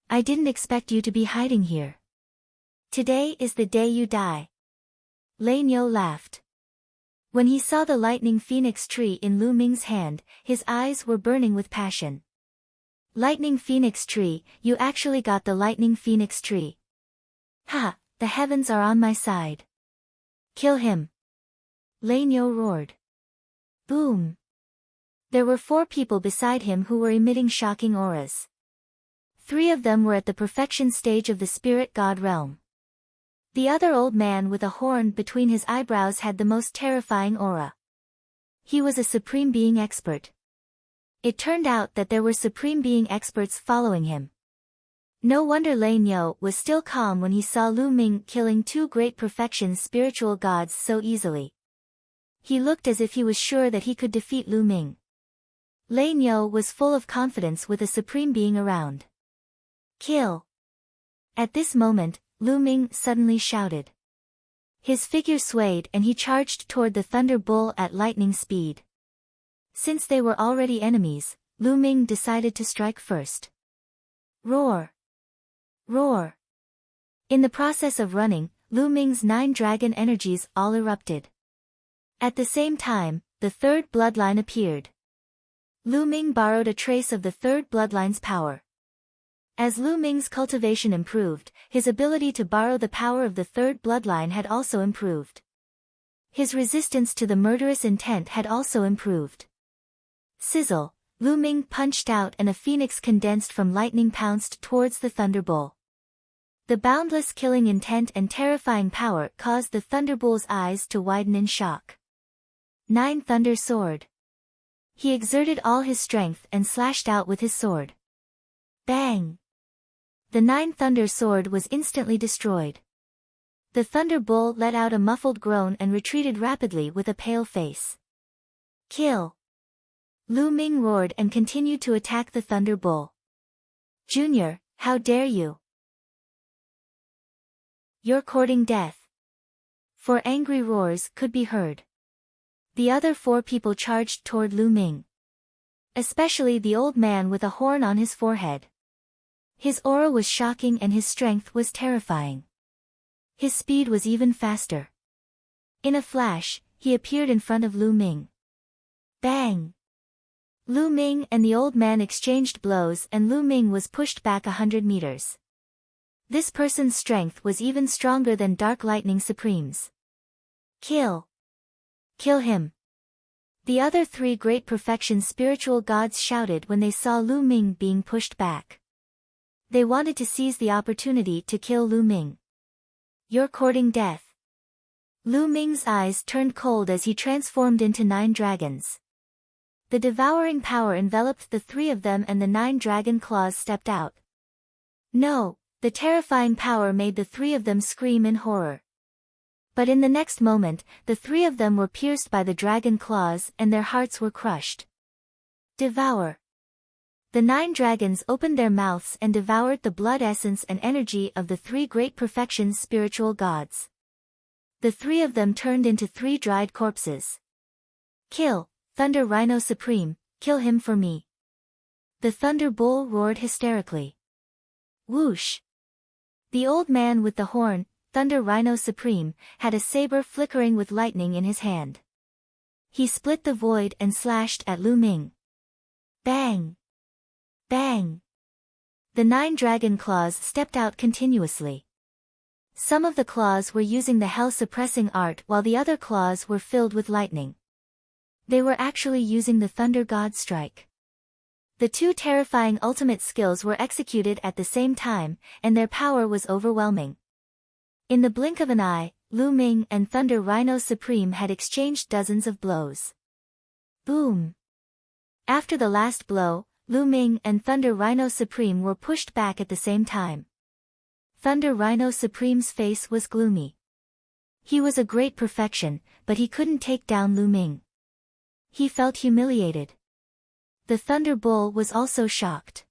I didn't expect you to be hiding here. Today is the day you die. Lei Niu laughed. When he saw the lightning phoenix tree in Lu Ming's hand, his eyes were burning with passion. Lightning phoenix tree, you actually got the lightning phoenix tree. Ha, the heavens are on my side. Kill him. Lei Niu roared. Boom. There were 4 people beside him who were emitting shocking auras. 3 of them were at the perfection stage of the spirit god realm. The other old man with a horn between his eyebrows had the most terrifying aura. He was a Supreme Being expert. It turned out that there were Supreme Being experts following him. No wonder Lei Niu was still calm when he saw Lu Ming killing 2 great perfection spiritual gods so easily. He looked as if he was sure that he could defeat Lu Ming. Lei Niu was full of confidence with a Supreme Being around. Kill! At this moment, Lu Ming suddenly shouted. His figure swayed and he charged toward the Thunder Bull at lightning speed. Since they were already enemies, Lu Ming decided to strike first. Roar! Roar! In the process of running, Lu Ming's 9 dragon energies all erupted. At the same time, the 3rd bloodline appeared. Lu Ming borrowed a trace of the 3rd bloodline's power. As Lu Ming's cultivation improved, his ability to borrow the power of the 3rd bloodline had also improved. His resistance to the murderous intent had also improved. Sizzle, Lu Ming punched out and a phoenix condensed from lightning pounced towards the Thunderbull. The boundless killing intent and terrifying power caused the Thunderbull's eyes to widen in shock. 9 Thunder Sword. He exerted all his strength and slashed out with his sword. Bang! The 9 Thunder Sword was instantly destroyed. The Thunder Bull let out a muffled groan and retreated rapidly with a pale face. Kill! Lu Ming roared and continued to attack the Thunder Bull. Junior, how dare you! You're courting death. 4 angry roars could be heard. The other 4 people charged toward Lu Ming. Especially the old man with a horn on his forehead. His aura was shocking and his strength was terrifying. His speed was even faster. In a flash, he appeared in front of Lu Ming. Bang! Lu Ming and the old man exchanged blows and Lu Ming was pushed back 100 meters. This person's strength was even stronger than Dark Lightning Supreme's. Kill! Kill him! The other 3 great perfection spiritual gods shouted when they saw Lu Ming being pushed back. They wanted to seize the opportunity to kill Lu Ming. You're courting death. Lu Ming's eyes turned cold as he transformed into 9 dragons. The devouring power enveloped the 3 of them and the 9 dragon claws stepped out. No, the terrifying power made the 3 of them scream in horror. But in the next moment, the 3 of them were pierced by the dragon claws and their hearts were crushed. Devour! The 9 dragons opened their mouths and devoured the blood essence and energy of the 3 great perfection spiritual gods. The 3 of them turned into 3 dried corpses. Kill, Thunder Rhino Supreme, kill him for me. The Thunder Bull roared hysterically. Whoosh! The old man with the horn, Thunder Rhino Supreme, had a saber flickering with lightning in his hand. He split the void and slashed at Lu Ming. Bang! Bang! The 9 dragon claws stepped out continuously. Some of the claws were using the hell-suppressing art while the other claws were filled with lightning. They were actually using the Thunder God Strike. The 2 terrifying ultimate skills were executed at the same time, and their power was overwhelming. In the blink of an eye, Lu Ming and Thunder Rhino Supreme had exchanged dozens of blows. Boom! After the last blow, Lu Ming and Thunder Rhino Supreme were pushed back at the same time. Thunder Rhino Supreme's face was gloomy. He was a great perfection, but he couldn't take down Lu Ming. He felt humiliated. The Thunder Bull was also shocked.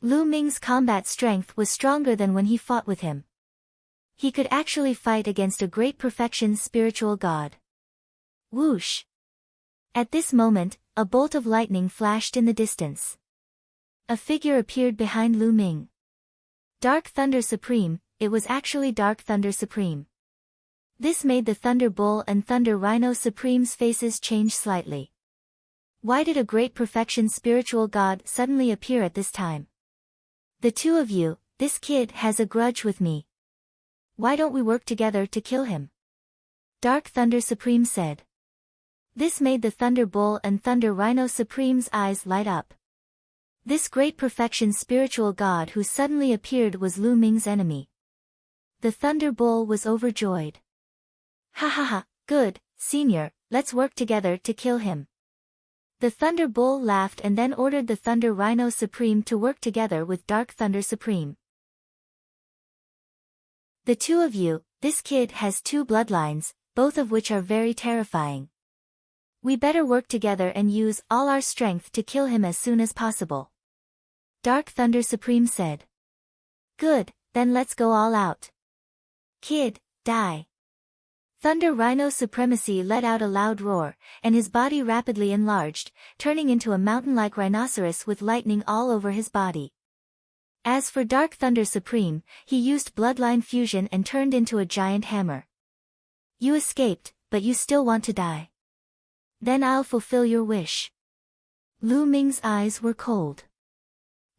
Lu Ming's combat strength was stronger than when he fought with him. He could actually fight against a great perfection spiritual god. Whoosh! At this moment, a bolt of lightning flashed in the distance. A figure appeared behind Lu Ming. Dark Thunder Supreme, it was actually Dark Thunder Supreme. This made the Thunder Bull and Thunder Rhino Supreme's faces change slightly. Why did a great perfection spiritual god suddenly appear at this time? The two of you, this kid has a grudge with me. Why don't we work together to kill him? Dark Thunder Supreme said. This made the Thunder Bull and Thunder Rhino Supreme's eyes light up. This great perfection spiritual god who suddenly appeared was Lu Ming's enemy. The Thunder Bull was overjoyed. Ha ha ha, good, senior, let's work together to kill him. The Thunder Bull laughed and then ordered the Thunder Rhino Supreme to work together with Dark Thunder Supreme. The two of you, this kid has two bloodlines, both of which are very terrifying. We better work together and use all our strength to kill him as soon as possible. Dark Thunder Supreme said. Good, then let's go all out. Kid, die. Thunder Rhino Supremacy let out a loud roar, and his body rapidly enlarged, turning into a mountain-like rhinoceros with lightning all over his body. As for Dark Thunder Supreme, he used bloodline fusion and turned into a giant hammer. You escaped, but you still want to die. Then I'll fulfill your wish. Lu Ming's eyes were cold.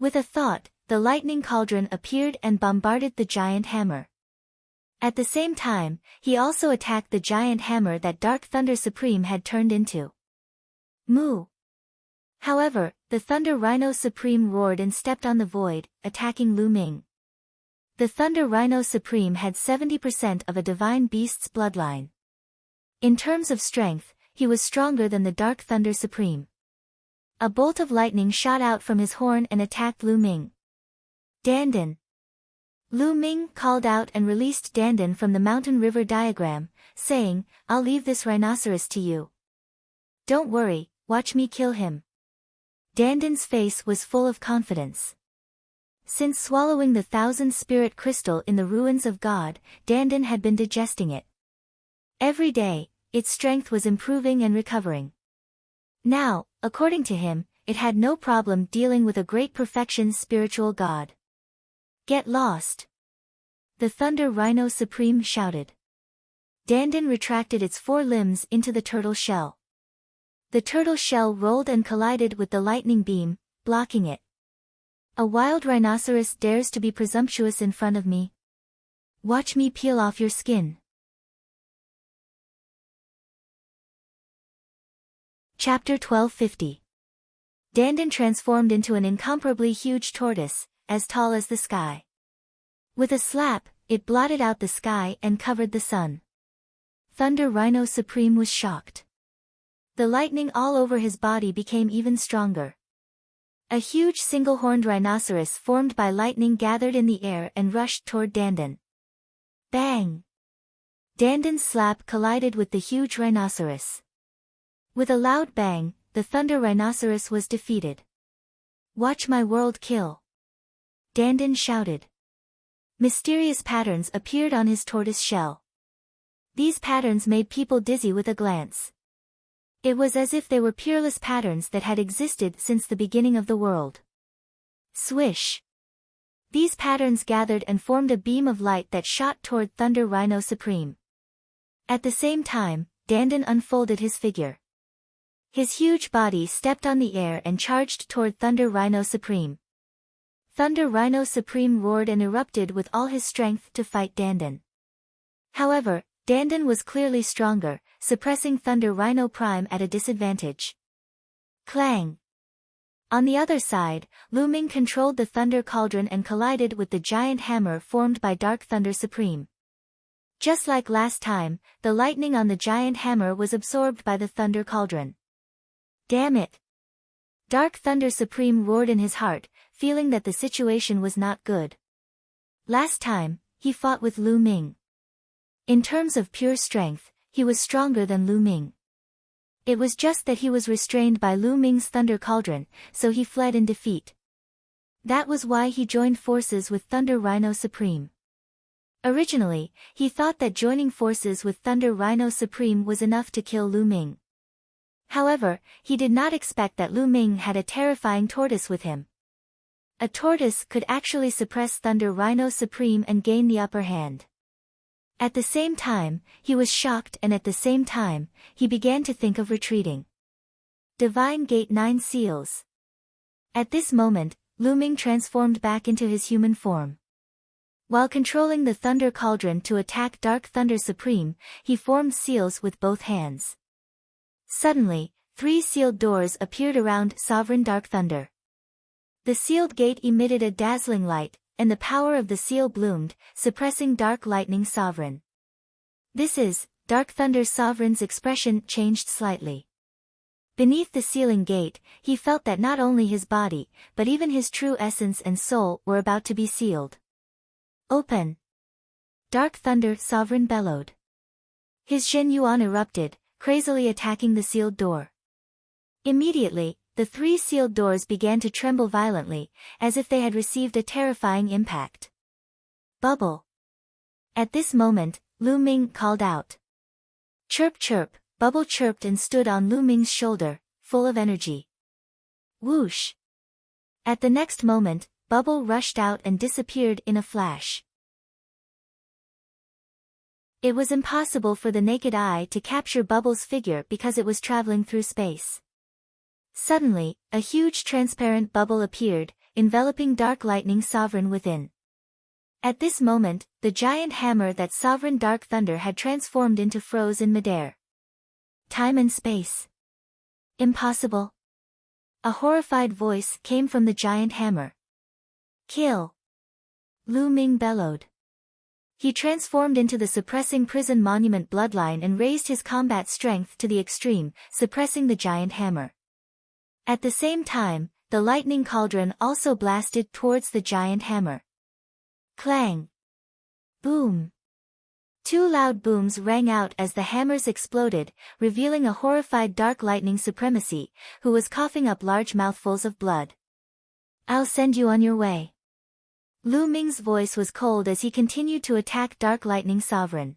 With a thought, the lightning cauldron appeared and bombarded the giant hammer. At the same time, he also attacked the giant hammer that Dark Thunder Supreme had turned into. Moo! However, the Thunder Rhino Supreme roared and stepped on the void, attacking Lu Ming. The Thunder Rhino Supreme had 70% of a divine beast's bloodline. In terms of strength, he was stronger than the Dark Thunder Supreme. A bolt of lightning shot out from his horn and attacked Lu Ming. Dandan! Lu Ming called out and released Dandan from the mountain river diagram, saying, I'll leave this rhinoceros to you. Don't worry, watch me kill him. Dandan's face was full of confidence. Since swallowing the 1,000-spirit crystal in the ruins of God, Dandan had been digesting it. Every day, its strength was improving and recovering. Now, according to him, it had no problem dealing with a great perfection spiritual god. Get lost! The Thunder Rhino Supreme shouted. Dandan retracted its 4 limbs into the turtle shell. The turtle shell rolled and collided with the lightning beam, blocking it. A wild rhinoceros dares to be presumptuous in front of me. Watch me peel off your skin. Chapter 1250. Dandan transformed into an incomparably huge tortoise, as tall as the sky. With a slap, it blotted out the sky and covered the sun. Thunder Rhino Supreme was shocked. The lightning all over his body became even stronger. A huge single-horned rhinoceros formed by lightning gathered in the air and rushed toward Dandan. Bang! Dandan's slap collided with the huge rhinoceros. With a loud bang, the Thunder Rhinoceros was defeated. Watch my world kill! Dandan shouted. Mysterious patterns appeared on his tortoise shell. These patterns made people dizzy with a glance. It was as if they were peerless patterns that had existed since the beginning of the world. Swish! These patterns gathered and formed a beam of light that shot toward Thunder Rhino Supreme. At the same time, Dandan unfolded his figure. His huge body stepped on the air and charged toward Thunder Rhino Supreme. Thunder Rhino Supreme roared and erupted with all his strength to fight Dandan. However, Dandan was clearly stronger, suppressing Thunder Rhino Prime at a disadvantage. Clang! On the other side, Lu Ming controlled the Thunder Cauldron and collided with the giant hammer formed by Dark Thunder Supreme. Just like last time, the lightning on the giant hammer was absorbed by the Thunder Cauldron. Damn it! Dark Thunder Supreme roared in his heart, feeling that the situation was not good. Last time, he fought with Lu Ming. In terms of pure strength, he was stronger than Lu Ming. It was just that he was restrained by Lu Ming's Thunder Cauldron, so he fled in defeat. That was why he joined forces with Thunder Rhino Supreme. Originally, he thought that joining forces with Thunder Rhino Supreme was enough to kill Lu Ming. However, he did not expect that Lu Ming had a terrifying tortoise with him. A tortoise could actually suppress Thunder Rhino Supreme and gain the upper hand. At the same time, he was shocked, and at the same time, he began to think of retreating. Divine Gate 9 Seals. At this moment, Lu Ming transformed back into his human form. While controlling the Thunder Cauldron to attack Dark Thunder Supreme, he formed seals with both hands. Suddenly, 3 sealed doors appeared around Sovereign Dark Thunder. The sealed gate emitted a dazzling light, and the power of the seal bloomed, suppressing Dark Lightning Sovereign. "This is," Dark Thunder Sovereign's expression changed slightly. Beneath the sealing gate, he felt that not only his body, but even his true essence and soul were about to be sealed. "Open!" Dark Thunder Sovereign bellowed. His Shen Yuan erupted, crazily attacking the sealed door. Immediately, the 3 sealed doors began to tremble violently, as if they had received a terrifying impact. "Bubble!" At this moment, Lu Ming called out. "Chirp chirp!" Bubble chirped and stood on Lu Ming's shoulder, full of energy. Whoosh! At the next moment, Bubble rushed out and disappeared in a flash. It was impossible for the naked eye to capture Bubble's figure because it was traveling through space. Suddenly, a huge transparent bubble appeared, enveloping Dark Lightning Sovereign within. At this moment, the giant hammer that Sovereign Dark Thunder had transformed into froze in midair. Time and space. Impossible. A horrified voice came from the giant hammer. "Kill!" Lu Ming bellowed. He transformed into the suppressing prison monument bloodline and raised his combat strength to the extreme, suppressing the giant hammer. At the same time, the lightning cauldron also blasted towards the giant hammer. Clang! Boom! 2 loud booms rang out as the hammers exploded, revealing a horrified Dark Lightning Supremacy, who was coughing up large mouthfuls of blood. "I'll send you on your way." Lu Ming's voice was cold as he continued to attack Dark Lightning Sovereign.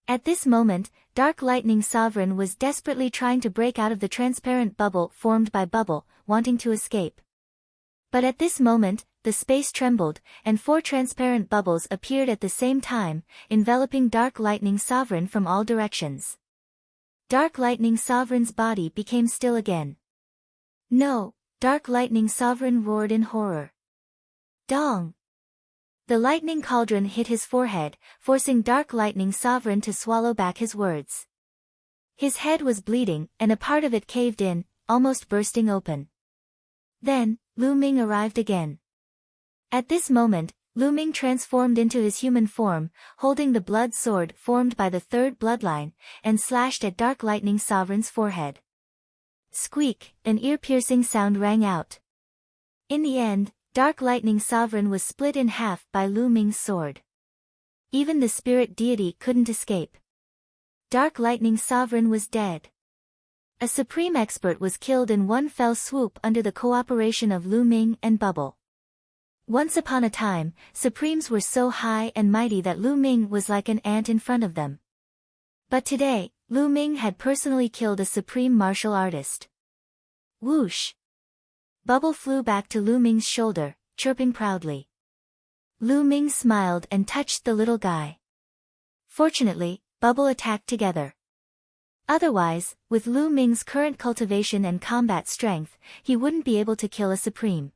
At this moment, Dark Lightning Sovereign was desperately trying to break out of the transparent bubble formed by Bubble, wanting to escape. But at this moment, the space trembled, and 4 transparent bubbles appeared at the same time, enveloping Dark Lightning Sovereign from all directions. Dark Lightning Sovereign's body became still again. "No!" Dark Lightning Sovereign roared in horror. Dong! The lightning cauldron hit his forehead, forcing Dark Lightning Sovereign to swallow back his words. His head was bleeding, and a part of it caved in, almost bursting open. Then, Lu Ming arrived again. At this moment, Lu Ming transformed into his human form, holding the blood sword formed by the 3rd bloodline, and slashed at Dark Lightning Sovereign's forehead. Squeak! An ear-piercing sound rang out. In the end, Dark Lightning Sovereign was split in half by Lu Ming's sword. Even the spirit deity couldn't escape. Dark Lightning Sovereign was dead. A supreme expert was killed in one fell swoop under the cooperation of Lu Ming and Bubble. Once upon a time, supremes were so high and mighty that Lu Ming was like an ant in front of them. But today, Lu Ming had personally killed a supreme martial artist. Whoosh! Bubble flew back to Lu Ming's shoulder, chirping proudly. Lu Ming smiled and touched the little guy. Fortunately, Bubble attacked together. Otherwise, with Lu Ming's current cultivation and combat strength, he wouldn't be able to kill a supreme.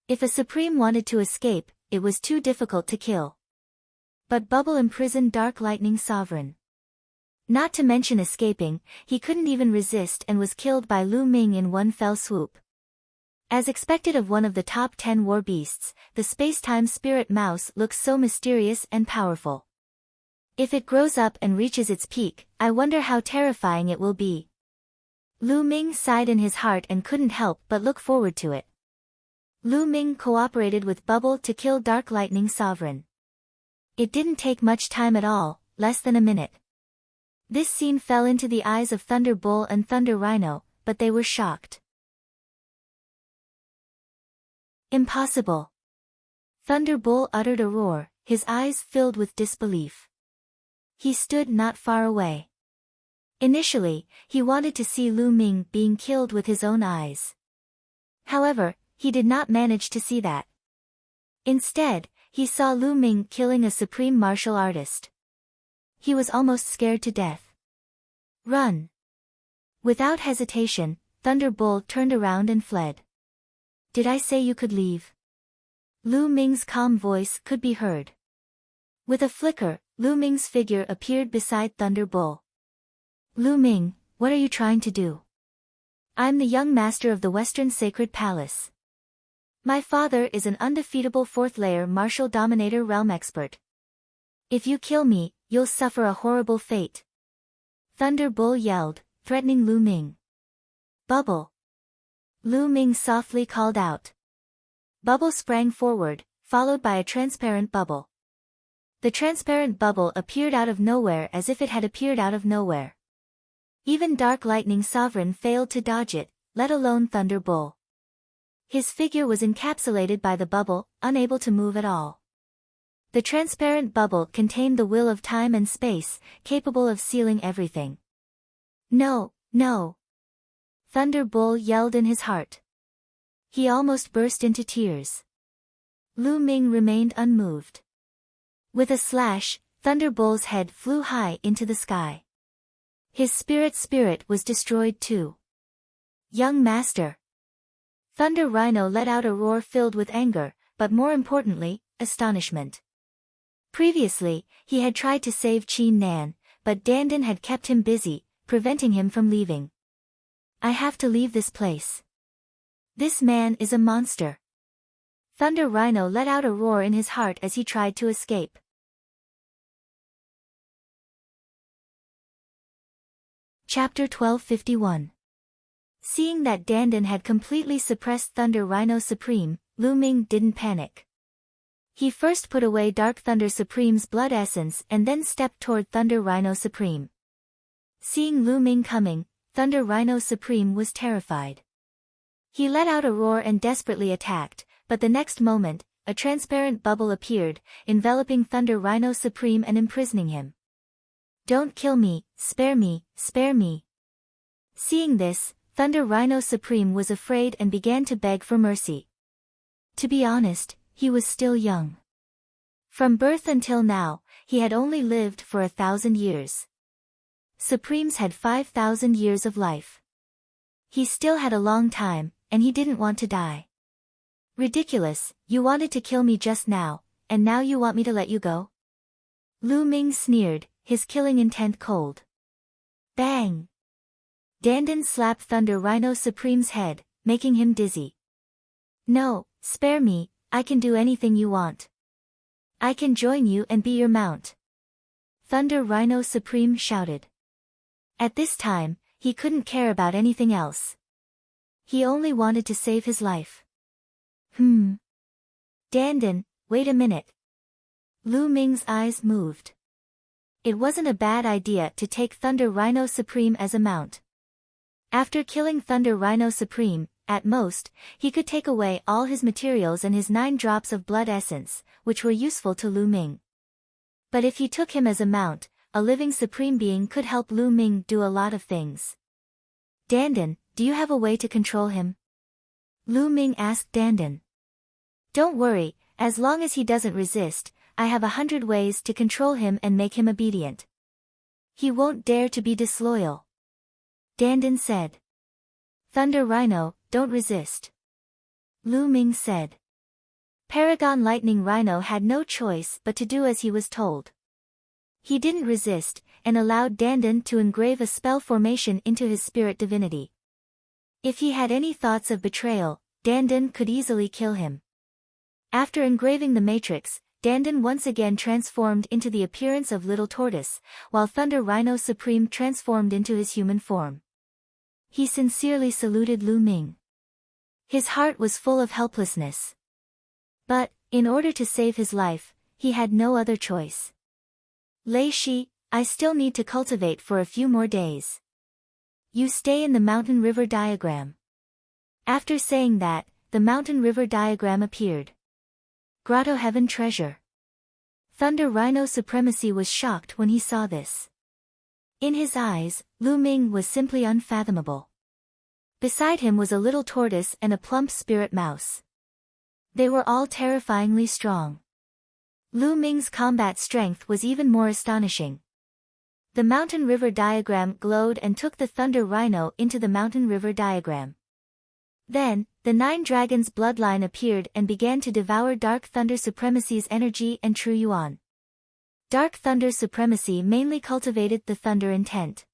If a supreme wanted to escape, it was too difficult to kill. But Bubble imprisoned Dark Lightning Sovereign. Not to mention escaping, he couldn't even resist and was killed by Lu Ming in one fell swoop. As expected of one of the top 10 war beasts, the space-time spirit mouse looks so mysterious and powerful. If it grows up and reaches its peak, I wonder how terrifying it will be. Lu Ming sighed in his heart and couldn't help but look forward to it. Lu Ming cooperated with Bubble to kill Dark Lightning Sovereign. It didn't take much time at all, less than a minute. This scene fell into the eyes of Thunder Bull and Thunder Rhino, but they were shocked. Impossible! Thunder Bull uttered a roar, his eyes filled with disbelief. He stood not far away. Initially, he wanted to see Lu Ming being killed with his own eyes. However, he did not manage to see that. Instead, he saw Lu Ming killing a supreme martial artist. He was almost scared to death. Run! Without hesitation, Thunderbolt turned around and fled. Did I say you could leave? Lu Ming's calm voice could be heard. With a flicker, Lu Ming's figure appeared beside Thunderbolt. Lu Ming, what are you trying to do? I'm the young master of the Western Sacred Palace. My father is an undefeatable fourth-layer martial dominator realm expert. If you kill me, you'll suffer a horrible fate. Thunderbolt yelled, threatening Lu Ming. Bubble! Lu Ming softly called out. Bubble sprang forward, followed by a transparent bubble. The transparent bubble appeared out of nowhere as if it had appeared out of nowhere. Even Dark Lightning Sovereign failed to dodge it, let alone Thunderbolt. His figure was encapsulated by the bubble, unable to move at all. The transparent bubble contained the will of time and space, capable of sealing everything. No, no! Thunderbolt yelled in his heart. He almost burst into tears. Lu Ming remained unmoved. With a slash, Thunderbolt's head flew high into the sky. His spirit was destroyed too. Young Master! Thunder Rhino let out a roar filled with anger, but more importantly, astonishment. Previously, he had tried to save Qin Nan, but Dandan had kept him busy, preventing him from leaving. I have to leave this place. This man is a monster. Thunder Rhino let out a roar in his heart as he tried to escape. Chapter 1251. Seeing that Dandan had completely suppressed Thunder Rhino Supreme, Lu Ming didn't panic. He first put away Dark Thunder Supreme's blood essence and then stepped toward Thunder Rhino Supreme. Seeing Lu Ming coming, Thunder Rhino Supreme was terrified. He let out a roar and desperately attacked, but the next moment, a transparent bubble appeared, enveloping Thunder Rhino Supreme and imprisoning him. Don't kill me, spare me, spare me. Seeing this, Thunder Rhino Supreme was afraid and began to beg for mercy. To be honest, he was still young. From birth until now, he had only lived for 1,000 years. Supremes had 5,000 years of life. He still had a long time, and he didn't want to die. Ridiculous, you wanted to kill me just now, and now you want me to let you go? Lu Ming sneered, his killing intent cold. Bang! Dandan slapped Thunder Rhino Supreme's head, making him dizzy. No, spare me, I can do anything you want. I can join you and be your mount. Thunder Rhino Supreme shouted. At this time, he couldn't care about anything else. He only wanted to save his life. Dandan, wait a minute. Lu Ming's eyes moved. It wasn't a bad idea to take Thunder Rhino Supreme as a mount. After killing Thunder Rhino Supreme, at most, he could take away all his materials and his 9 drops of blood essence, which were useful to Lu Ming. But if he took him as a mount, a living Supreme Being could help Lu Ming do a lot of things. Dandan, do you have a way to control him? Lu Ming asked Dandan. Don't worry, as long as he doesn't resist, I have 100 ways to control him and make him obedient. He won't dare to be disloyal. Dandan said. Thunder Rhino, don't resist. Lu Ming said. Paragon Lightning Rhino had no choice but to do as he was told. He didn't resist, and allowed Dandan to engrave a spell formation into his spirit divinity. If he had any thoughts of betrayal, Dandan could easily kill him. After engraving the matrix, Dandan once again transformed into the appearance of Little Tortoise, while Thunder Rhino Supreme transformed into his human form. He sincerely saluted Lu Ming. His heart was full of helplessness. But, in order to save his life, he had no other choice. Lei Shi, I still need to cultivate for a few more days. You stay in the mountain river diagram. After saying that, the mountain river diagram appeared. Grotto Heaven Treasure. Thunder Rhino Supremacy was shocked when he saw this. In his eyes, Lu Ming was simply unfathomable. Beside him was a little tortoise and a plump spirit mouse. They were all terrifyingly strong. Lu Ming's combat strength was even more astonishing. The mountain river diagram glowed and took the Thunder Rhino into the mountain river diagram. Then, the 9 dragons bloodline appeared and began to devour Dark Thunder Supremacy's energy and True Yuan. Dark Thunder Supremacy mainly cultivated the thunder intent.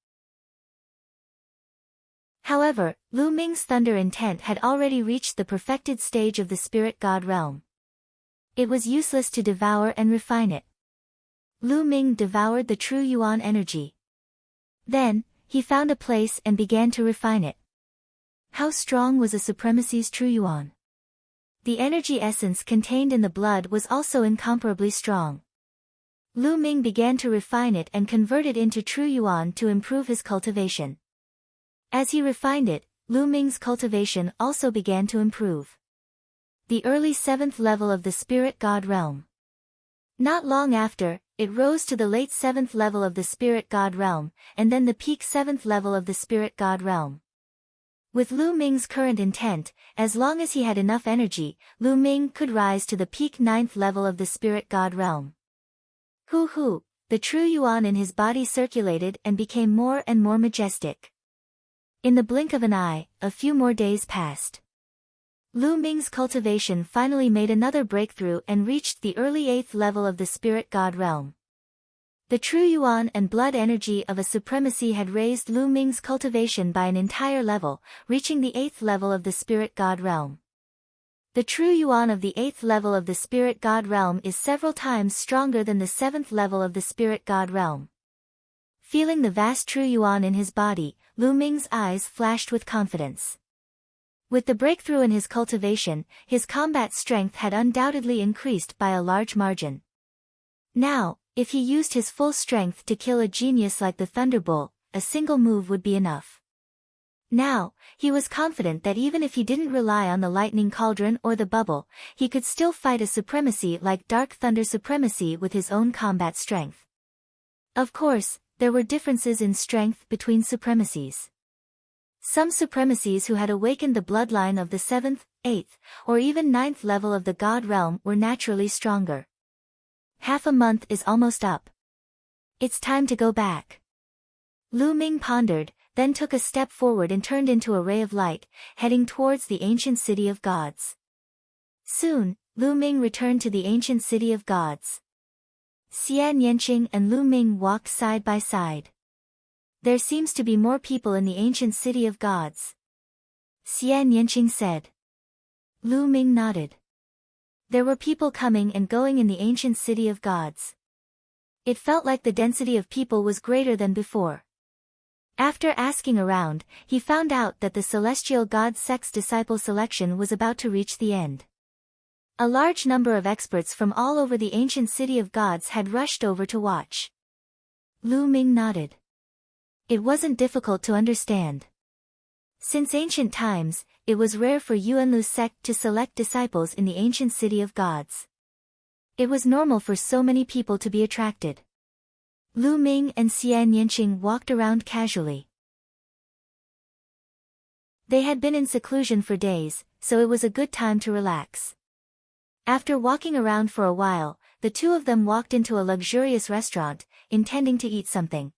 However, Lu Ming's thunder intent had already reached the perfected stage of the spirit god realm. It was useless to devour and refine it. Lu Ming devoured the True Yuan energy. Then, he found a place and began to refine it. How strong was a Supremacy's True Yuan? The energy essence contained in the blood was also incomparably strong. Lu Ming began to refine it and convert it into True Yuan to improve his cultivation. As he refined it, Lu Ming's cultivation also began to improve. The early 7th level of the spirit god realm. Not long after, it rose to the late 7th level of the spirit god realm, and then the peak 7th level of the spirit god realm. With Lu Ming's current intent, as long as he had enough energy, Lu Ming could rise to the peak 9th level of the spirit god realm. Hoo! The True Yuan in his body circulated and became more and more majestic. In the blink of an eye, a few more days passed. Lu Ming's cultivation finally made another breakthrough and reached the early 8th level of the spirit god realm. The True Yuan and blood energy of a supremacy had raised Lu Ming's cultivation by an entire level, reaching the 8th level of the spirit god realm. The True Yuan of the 8th level of the spirit god realm is several times stronger than the 7th level of the spirit god realm. Feeling the vast True Yuan in his body, Lu Ming's eyes flashed with confidence. With the breakthrough in his cultivation, his combat strength had undoubtedly increased by a large margin. Now, if he used his full strength to kill a genius like the Thunderbolt, a single move would be enough. Now, he was confident that even if he didn't rely on the lightning cauldron or the bubble, he could still fight a supremacy like Dark Thunder Supremacy with his own combat strength. Of course, there were differences in strength between supremacies. Some supremacies who had awakened the bloodline of the 7th, 8th, or even 9th level of the god realm were naturally stronger. Half a month is almost up. It's time to go back. Lu Ming pondered, then took a step forward and turned into a ray of light, heading towards the ancient city of gods. Soon, Lu Ming returned to the ancient city of gods. Xian Yanqing and Lu Ming walked side by side. There seems to be more people in the ancient city of gods. Xian Yanqing said. Lu Ming nodded. There were people coming and going in the ancient city of gods. It felt like the density of people was greater than before. After asking around, he found out that the celestial god sect's disciple selection was about to reach the end. A large number of experts from all over the ancient city of gods had rushed over to watch. Lu Ming nodded. It wasn't difficult to understand. Since ancient times, it was rare for Yuanlu's sect to select disciples in the ancient city of gods. It was normal for so many people to be attracted. Lu Ming and Xian Yanqing walked around casually. They had been in seclusion for days, so it was a good time to relax. After walking around for a while, the two of them walked into a luxurious restaurant, intending to eat something.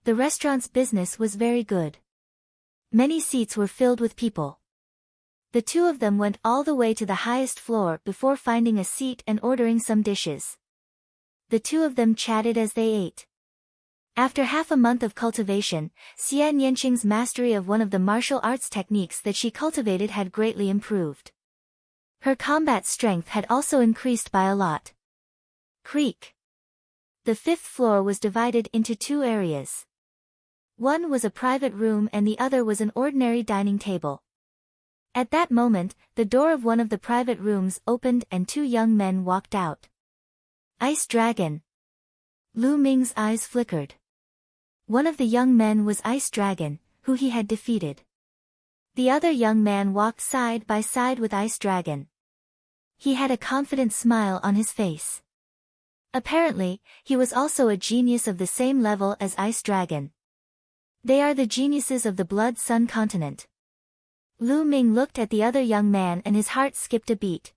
The restaurant's business was very good. Many seats were filled with people. The two of them went all the way to the highest floor before finding a seat and ordering some dishes. The two of them chatted as they ate. After half a month of cultivation, Xian Yanqing's mastery of one of the martial arts techniques that she cultivated had greatly improved. Her combat strength had also increased by a lot. Creak. The 5th floor was divided into 2 areas. One was a private room and the other was an ordinary dining table. At that moment, the door of one of the private rooms opened and 2 young men walked out. Ice Dragon. Lu Ming's eyes flickered. One of the young men was Ice Dragon, who he had defeated. The other young man walked side by side with Ice Dragon. He had a confident smile on his face. Apparently, he was also a genius of the same level as Ice Dragon. They are the geniuses of the Blood Sun continent. Lu Ming looked at the other young man and his heart skipped a beat.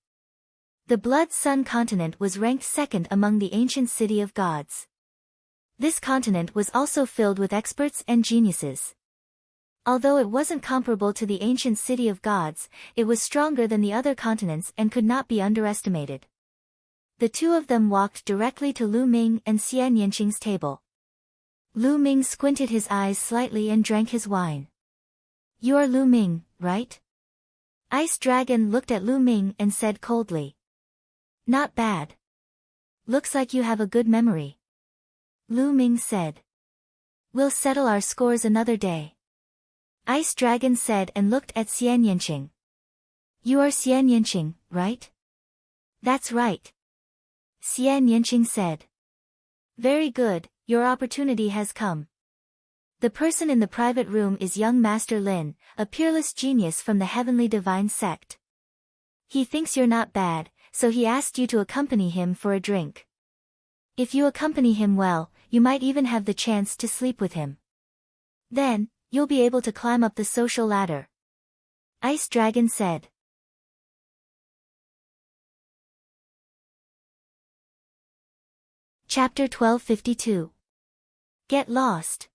The Blood Sun continent was ranked second among the ancient city of gods. This continent was also filled with experts and geniuses. Although it wasn't comparable to the ancient city of gods, it was stronger than the other continents and could not be underestimated. The two of them walked directly to Lu Ming and Xian Yanqing's table. Lu Ming squinted his eyes slightly and drank his wine. "You are Lu Ming, right?" Ice Dragon looked at Lu Ming and said coldly. "Not bad. Looks like you have a good memory." Lu Ming said. "We'll settle our scores another day." Ice Dragon said and looked at Xian Yanqing. "You are Xian Yanqing, right?" "That's right." Xian Yanqing said. "Very good, your opportunity has come. The person in the private room is young Master Lin, a peerless genius from the Heavenly Divine Sect. He thinks you're not bad, so he asked you to accompany him for a drink. If you accompany him well, you might even have the chance to sleep with him. Then, you'll be able to climb up the social ladder." Ice Dragon said. Chapter 1252. Get lost.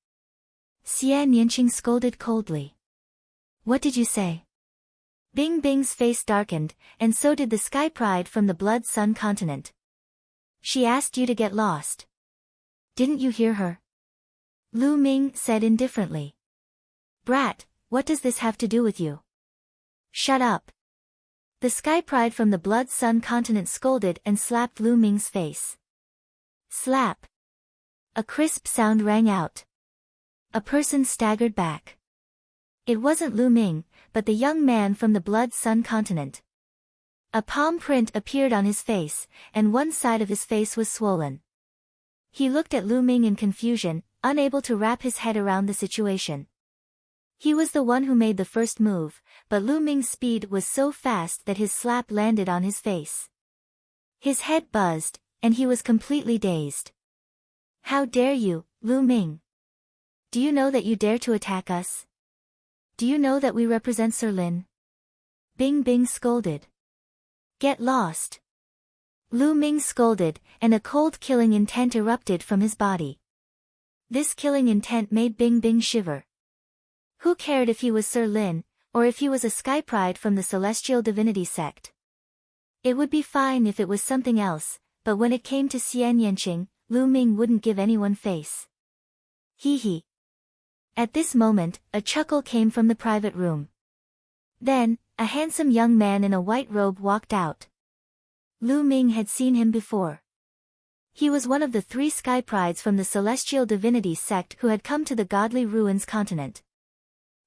Xian Yanqing scolded coldly. "What did you say?" Bing Bing's face darkened, and so did the Sky Pride from the Blood Sun continent. "She asked you to get lost. Didn't you hear her?" Lu Ming said indifferently. "Brat, what does this have to do with you?" "Shut up." The Sky Pride from the Blood Sun continent scolded and slapped Lu Ming's face. Slap. A crisp sound rang out. A person staggered back. It wasn't Lu Ming, but the young man from the Blood Sun continent. A palm print appeared on his face, and one side of his face was swollen. He looked at Lu Ming in confusion, unable to wrap his head around the situation. He was the one who made the first move, but Lu Ming's speed was so fast that his slap landed on his face. His head buzzed, and he was completely dazed. "How dare you, Lu Ming? Do you know that you dare to attack us? Do you know that we represent Sir Lin?" Bing Bing scolded. "Get lost." Lu Ming scolded, and a cold killing intent erupted from his body. This killing intent made Bing Bing shiver. Who cared if he was Sir Lin, or if he was a Sky Pride from the Celestial Divinity sect? It would be fine if it was something else, but when it came to Xian Yanqing, Lu Ming wouldn't give anyone face. Hee hee. At this moment, a chuckle came from the private room. Then, a handsome young man in a white robe walked out. Lu Ming had seen him before. He was one of the 3 Sky Prides from the Celestial Divinity sect who had come to the Godly Ruins continent.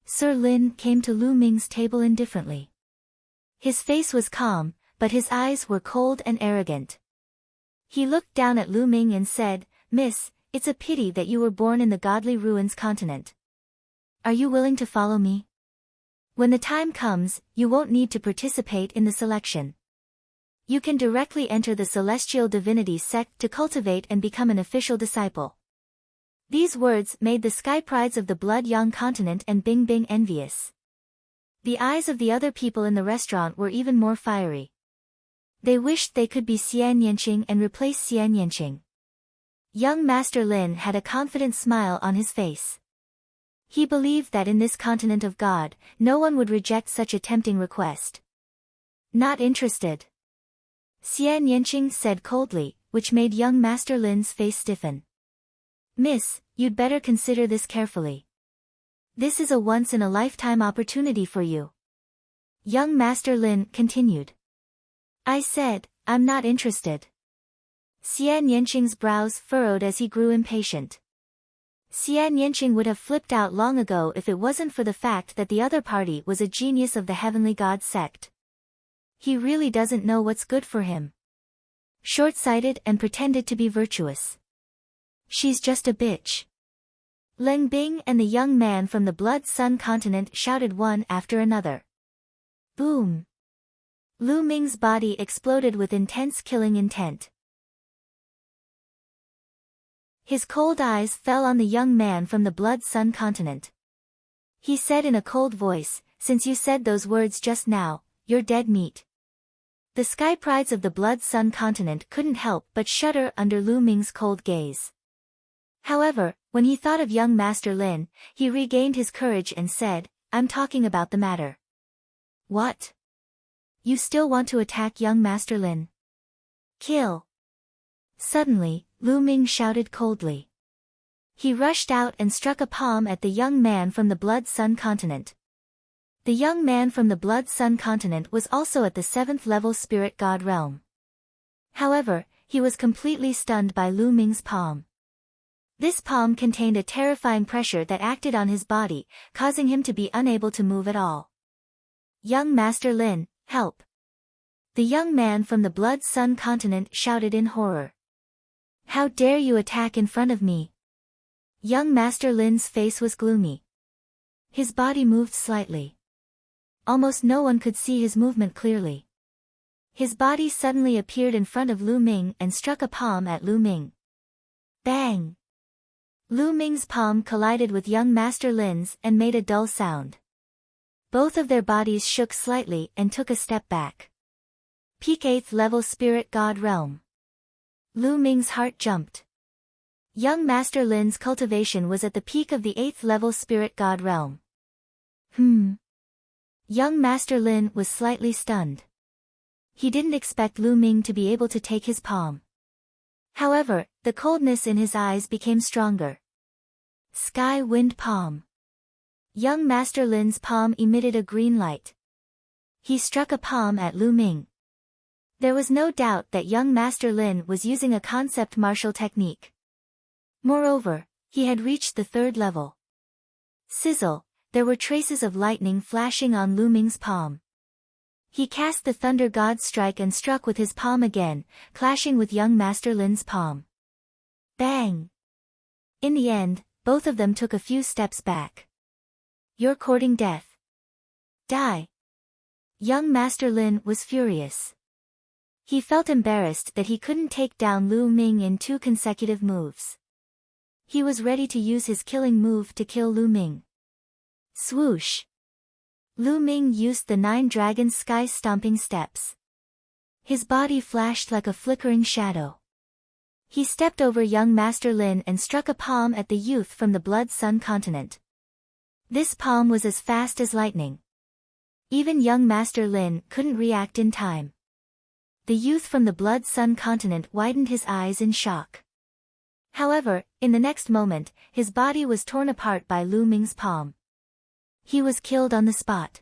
Sir Lin came to Lu Ming's table indifferently. His face was calm, but his eyes were cold and arrogant. He looked down at Lu Ming and said, "Miss, it's a pity that you were born in the Godly Ruins continent. Are you willing to follow me? When the time comes, you won't need to participate in the selection. You can directly enter the Celestial Divinity sect to cultivate and become an official disciple." These words made the Sky Prides of the Blood Yang continent and Bing Bing envious. The eyes of the other people in the restaurant were even more fiery. They wished they could be Xian Yanqing and replace Xian Yanqing. Young Master Lin had a confident smile on his face. He believed that in this continent of God, no one would reject such a tempting request. "Not interested." Xian Yanqing said coldly, which made young Master Lin's face stiffen. "Miss, you'd better consider this carefully. This is a once-in-a-lifetime opportunity for you." Young Master Lin continued. "I said, I'm not interested." Xian Yanqing's brows furrowed as he grew impatient. Xian Yanqing would have flipped out long ago if it wasn't for the fact that the other party was a genius of the Heavenly God sect. He really doesn't know what's good for him. Short-sighted and pretended to be virtuous. She's just a bitch. Leng Bing and the young man from the Blood Sun continent shouted one after another. Boom! Lu Ming's body exploded with intense killing intent. His cold eyes fell on the young man from the Blood Sun continent. He said in a cold voice, "Since you said those words just now, you're dead meat." The sky prides of the Blood Sun continent couldn't help but shudder under Lu Ming's cold gaze. However, when he thought of young Master Lin, he regained his courage and said, "I'm talking about the matter." "What? You still want to attack young Master Lin?" "Kill!" Suddenly, Lu Ming shouted coldly. He rushed out and struck a palm at the young man from the Blood Sun continent. The young man from the Blood Sun continent was also at the 7th level spirit god realm. However, he was completely stunned by Lu Ming's palm. This palm contained a terrifying pressure that acted on his body, causing him to be unable to move at all. "Young Master Lin, help!" The young man from the Blood Sun continent shouted in horror. "How dare you attack in front of me?" Young Master Lin's face was gloomy. His body moved slightly. Almost no one could see his movement clearly. His body suddenly appeared in front of Lu Ming and struck a palm at Lu Ming. Bang! Lu Ming's palm collided with young Master Lin's and made a dull sound. Both of their bodies shook slightly and took a step back. Peak 8th level spirit god realm. Lu Ming's heart jumped. Young Master Lin's cultivation was at the peak of the 8th level spirit god realm. Young Master Lin was slightly stunned. He didn't expect Lu Ming to be able to take his palm. However, the coldness in his eyes became stronger. Sky Wind Palm. Young Master Lin's palm emitted a green light. He struck a palm at Lu Ming. There was no doubt that young Master Lin was using a concept martial technique. Moreover, he had reached the 3rd level. Sizzle, there were traces of lightning flashing on Lu Ming's palm. He cast the Thunder God's strike and struck with his palm again, clashing with young Master Lin's palm. Bang! In the end, both of them took a few steps back. "You're courting death. Die!" Young Master Lin was furious. He felt embarrassed that he couldn't take down Lu Ming in 2 consecutive moves. He was ready to use his killing move to kill Lu Ming. Swoosh! Lu Ming used the 9 dragon sky stomping steps. His body flashed like a flickering shadow. He stepped over young Master Lin and struck a palm at the youth from the Blood Sun continent. This palm was as fast as lightning. Even young Master Lin couldn't react in time. The youth from the Blood Sun continent widened his eyes in shock. However, in the next moment, his body was torn apart by Lu Ming's palm. He was killed on the spot.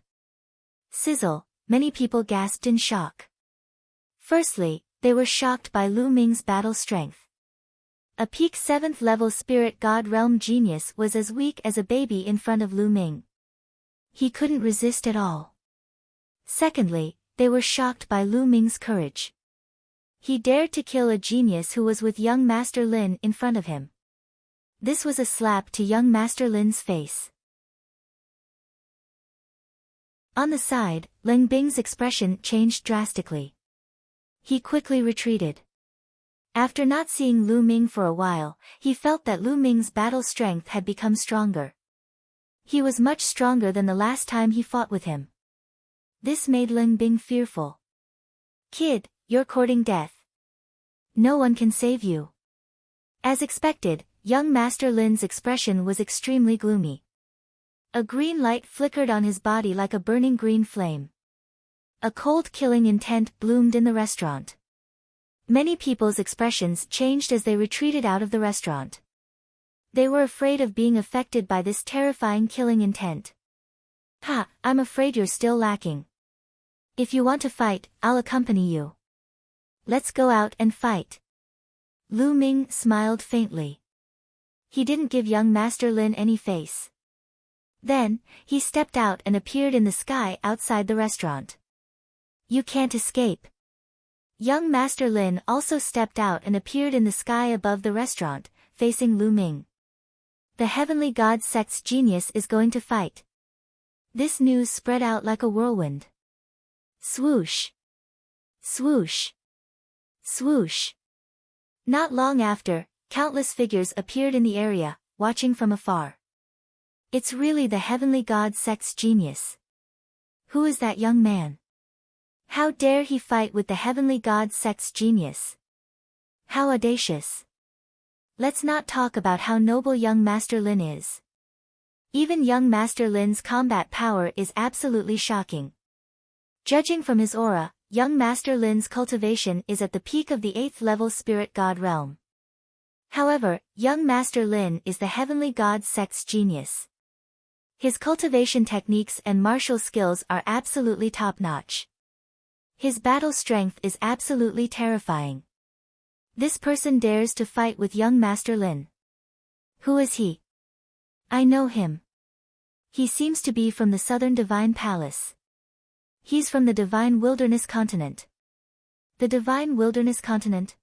Sizzle, many people gasped in shock. Firstly, they were shocked by Lu Ming's battle strength. A peak 7th level spirit god realm genius was as weak as a baby in front of Lu Ming. He couldn't resist at all. Secondly, they were shocked by Lu Ming's courage. He dared to kill a genius who was with young Master Lin in front of him. This was a slap to young Master Lin's face. On the side, Ling Bing's expression changed drastically. He quickly retreated. After not seeing Lu Ming for a while, he felt that Lu Ming's battle strength had become stronger. He was much stronger than the last time he fought with him. This made Ling Bing fearful. "Kid, you're courting death. No one can save you." As expected, young Master Lin's expression was extremely gloomy. A green light flickered on his body like a burning green flame. A cold killing intent bloomed in the restaurant. Many people's expressions changed as they retreated out of the restaurant. They were afraid of being affected by this terrifying killing intent. "Ha, I'm afraid you're still lacking. If you want to fight, I'll accompany you. Let's go out and fight." Lu Ming smiled faintly. He didn't give young Master Lin any face. Then, he stepped out and appeared in the sky outside the restaurant. "You can't escape." Young Master Lin also stepped out and appeared in the sky above the restaurant, facing Lu Ming. The Heavenly God Sect's genius is going to fight. This news spread out like a whirlwind. Swoosh! Swoosh! Swoosh! Not long after, countless figures appeared in the area, watching from afar. It's really the heavenly god sect's genius. Who is that young man? How dare he fight with the heavenly god sect's genius? How audacious. Let's not talk about how noble young Master Lin is. Even young Master Lin's combat power is absolutely shocking. Judging from his aura, young Master Lin's cultivation is at the peak of the 8th level spirit god realm. However, young Master Lin is the heavenly god sect's genius. His cultivation techniques and martial skills are absolutely top-notch. His battle strength is absolutely terrifying. This person dares to fight with young Master Lin. Who is he? I know him. He seems to be from the Southern Divine Palace. He's from the Divine Wilderness Continent. The Divine Wilderness Continent?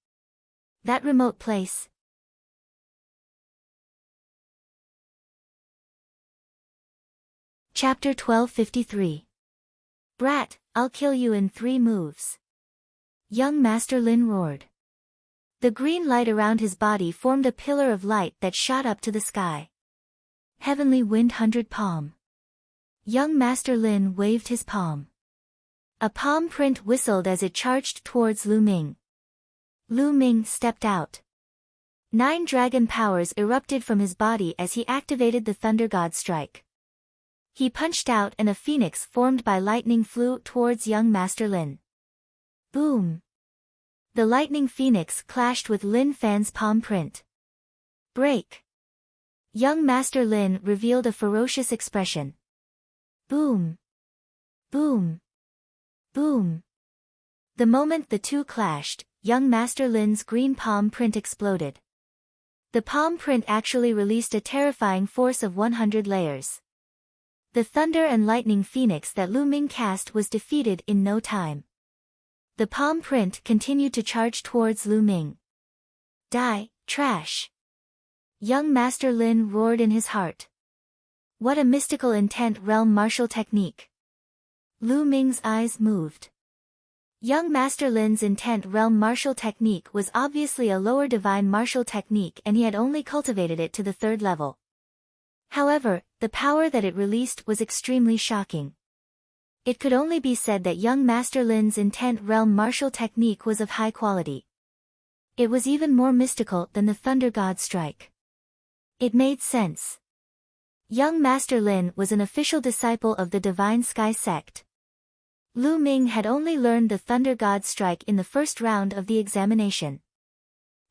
That remote place. Chapter 1253. Brat, I'll kill you in 3 moves. Young Master Lin roared. The green light around his body formed a pillar of light that shot up to the sky. Heavenly Wind 100 Palm. Young Master Lin waved his palm. A palm print whistled as it charged towards Lu Ming. Lu Ming stepped out. 9 dragon powers erupted from his body as he activated the Thunder God Strike. He punched out and a phoenix formed by lightning flew towards young Master Lin. Boom! The lightning phoenix clashed with Lin Fan's palm print. Break! Young Master Lin revealed a ferocious expression. Boom! Boom! Boom! The moment the two clashed, young Master Lin's green palm print exploded. The palm print actually released a terrifying force of 100 layers. The thunder and lightning phoenix that Lu Ming cast was defeated in no time. The palm print continued to charge towards Lu Ming. Die, trash! Young Master Lin roared in his heart. What a mystical intent realm martial technique. Lu Ming's eyes moved. Young Master Lin's intent realm martial technique was obviously a lower divine martial technique and he had only cultivated it to the 3rd level. However, the power that it released was extremely shocking. It could only be said that young Master Lin's intent realm martial technique was of high quality. It was even more mystical than the Thunder God Strike. It made sense. Young Master Lin was an official disciple of the Divine Sky Sect. Lu Ming had only learned the Thunder God Strike in the 1st round of the examination.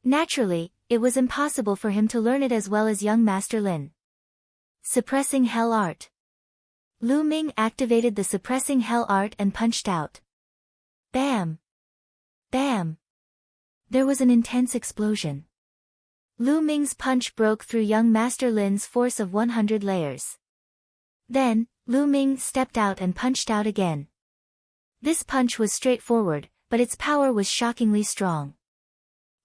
Naturally, it was impossible for him to learn it as well as young Master Lin. Suppressing Hell Art. Lu Ming activated the Suppressing Hell Art and punched out. Bam! Bam! There was an intense explosion. Lu Ming's punch broke through young Master Lin's force of 100 layers. Then, Lu Ming stepped out and punched out again. This punch was straightforward, but its power was shockingly strong.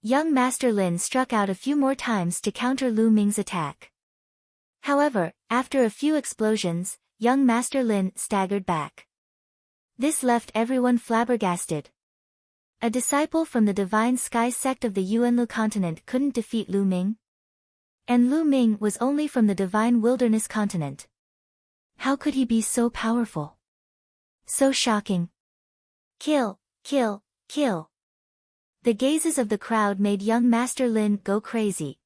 Young Master Lin struck out a few more times to counter Lu Ming's attack. However, after a few explosions, young Master Lin staggered back. This left everyone flabbergasted. A disciple from the Divine Sky Sect of the Yuanlu continent couldn't defeat Lu Ming? And Lu Ming was only from the Divine Wilderness continent. How could he be so powerful? So shocking. Kill, kill, kill. The gazes of the crowd made young Master Lin go crazy.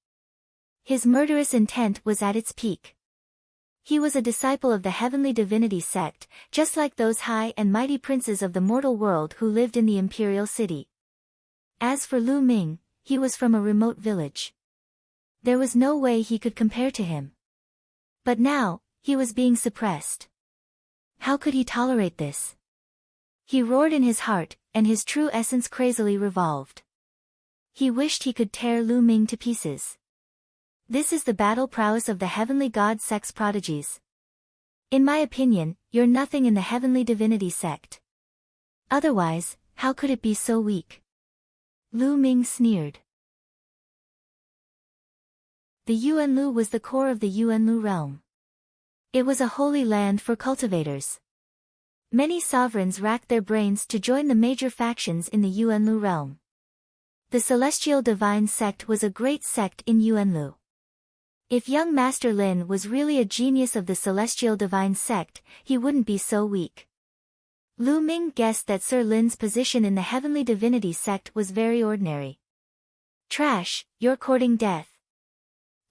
His murderous intent was at its peak. He was a disciple of the Heavenly Divinity Sect, just like those high and mighty princes of the mortal world who lived in the imperial city. As for Lu Ming, he was from a remote village. There was no way he could compare to him. But now, he was being suppressed. How could he tolerate this? He roared in his heart, and his true essence crazily revolved. He wished he could tear Lu Ming to pieces. This is the battle prowess of the heavenly god sect's prodigies. In my opinion, you're nothing in the heavenly divinity sect. Otherwise, how could it be so weak? Lu Ming sneered. The Yuanlu was the core of the Yuanlu realm. It was a holy land for cultivators. Many sovereigns racked their brains to join the major factions in the Yuanlu realm. The Celestial Divine Sect was a great sect in Yuanlu. If young Master Lin was really a genius of the Celestial Divine Sect, he wouldn't be so weak. Lu Ming guessed that Sir Lin's position in the Heavenly Divinity Sect was very ordinary. Trash, you're courting death.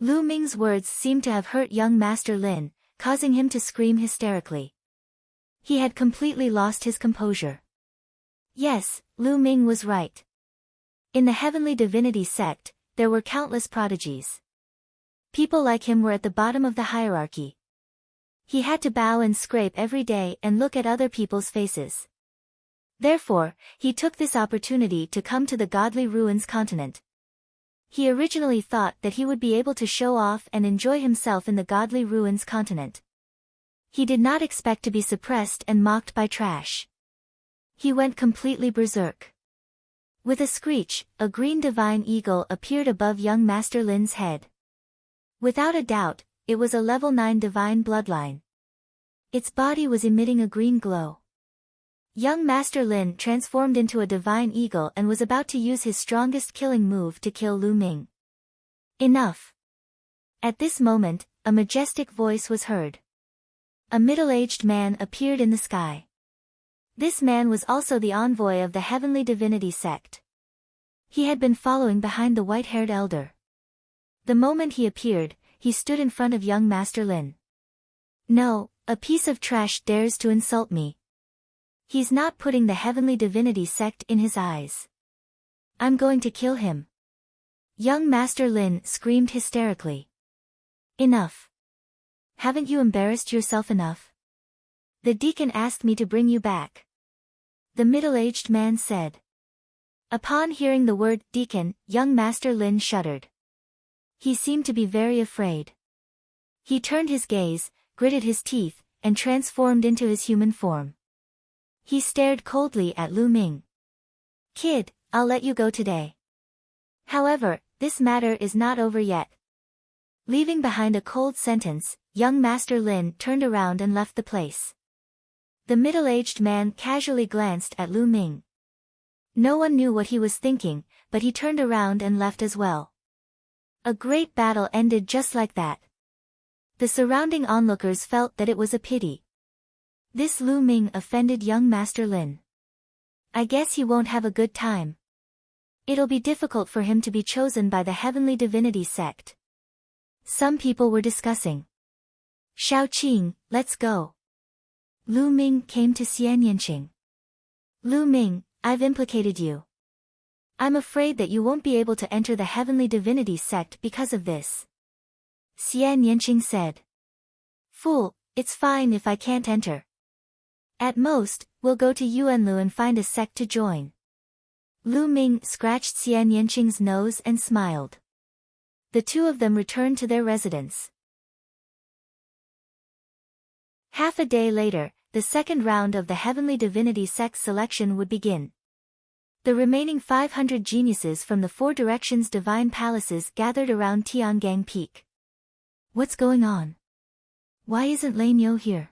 Lu Ming's words seemed to have hurt young Master Lin, causing him to scream hysterically. He had completely lost his composure. Yes, Lu Ming was right. In the Heavenly Divinity Sect, there were countless prodigies. People like him were at the bottom of the hierarchy. He had to bow and scrape every day and look at other people's faces. Therefore, he took this opportunity to come to the Godly Ruins continent. He originally thought that he would be able to show off and enjoy himself in the Godly Ruins continent. He did not expect to be suppressed and mocked by trash. He went completely berserk. With a screech, a green divine eagle appeared above young Master Lin's head. Without a doubt, it was a level 9 divine bloodline. Its body was emitting a green glow. Young Master Lin transformed into a divine eagle and was about to use his strongest killing move to kill Lu Ming. Enough! At this moment, a majestic voice was heard. A middle-aged man appeared in the sky. This man was also the envoy of the Heavenly Divinity Sect. He had been following behind the white-haired elder. The moment he appeared, he stood in front of young Master Lin. No, a piece of trash dares to insult me. He's not putting the Heavenly Divinity Sect in his eyes. I'm going to kill him. Young Master Lin screamed hysterically. Enough. Haven't you embarrassed yourself enough? The deacon asked me to bring you back. The middle-aged man said. Upon hearing the word deacon, young Master Lin shuddered. He seemed to be very afraid. He turned his gaze, gritted his teeth, and transformed into his human form. He stared coldly at Lu Ming. Kid, I'll let you go today. However, this matter is not over yet. Leaving behind a cold sentence, young Master Lin turned around and left the place. The middle-aged man casually glanced at Lu Ming. No one knew what he was thinking, but he turned around and left as well. A great battle ended just like that. The surrounding onlookers felt that it was a pity. This Lu Ming offended young Master Lin. I guess he won't have a good time. It'll be difficult for him to be chosen by the Heavenly Divinity Sect. Some people were discussing. Xiaoqing, let's go. Lu Ming came to Xian Yanqing. Lu Ming, I've implicated you. I'm afraid that you won't be able to enter the Heavenly Divinity Sect because of this. Xian Yanqing said. Fool, it's fine if I can't enter. At most, we'll go to Yuanlu and find a sect to join. Lu Ming scratched Xian Yanqing's nose and smiled. The two of them returned to their residence. Half a day later, the second round of the Heavenly Divinity Sect selection would begin. The remaining 500 geniuses from the four directions' divine palaces gathered around Tiangang Peak. What's going on? Why isn't Lane Yo here?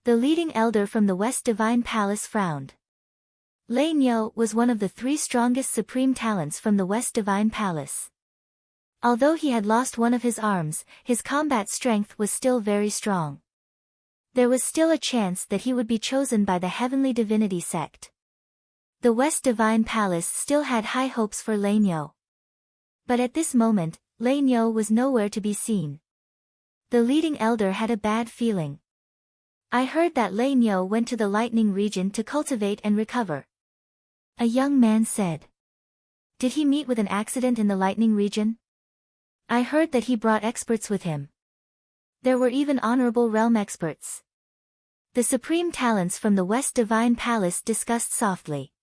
The leading elder from the West Divine Palace frowned. Lane Yo was one of the three strongest supreme talents from the West Divine Palace. Although he had lost one of his arms, his combat strength was still very strong. There was still a chance that he would be chosen by the Heavenly Divinity Sect. The West Divine Palace still had high hopes for Lane Yo. But at this moment, Lane Yo was nowhere to be seen. The leading elder had a bad feeling. I heard that Lane Yo went to the lightning region to cultivate and recover. A young man said. Did he meet with an accident in the lightning region? I heard that he brought experts with him. There were even honorable realm experts. The supreme talents from the West Divine Palace discussed softly.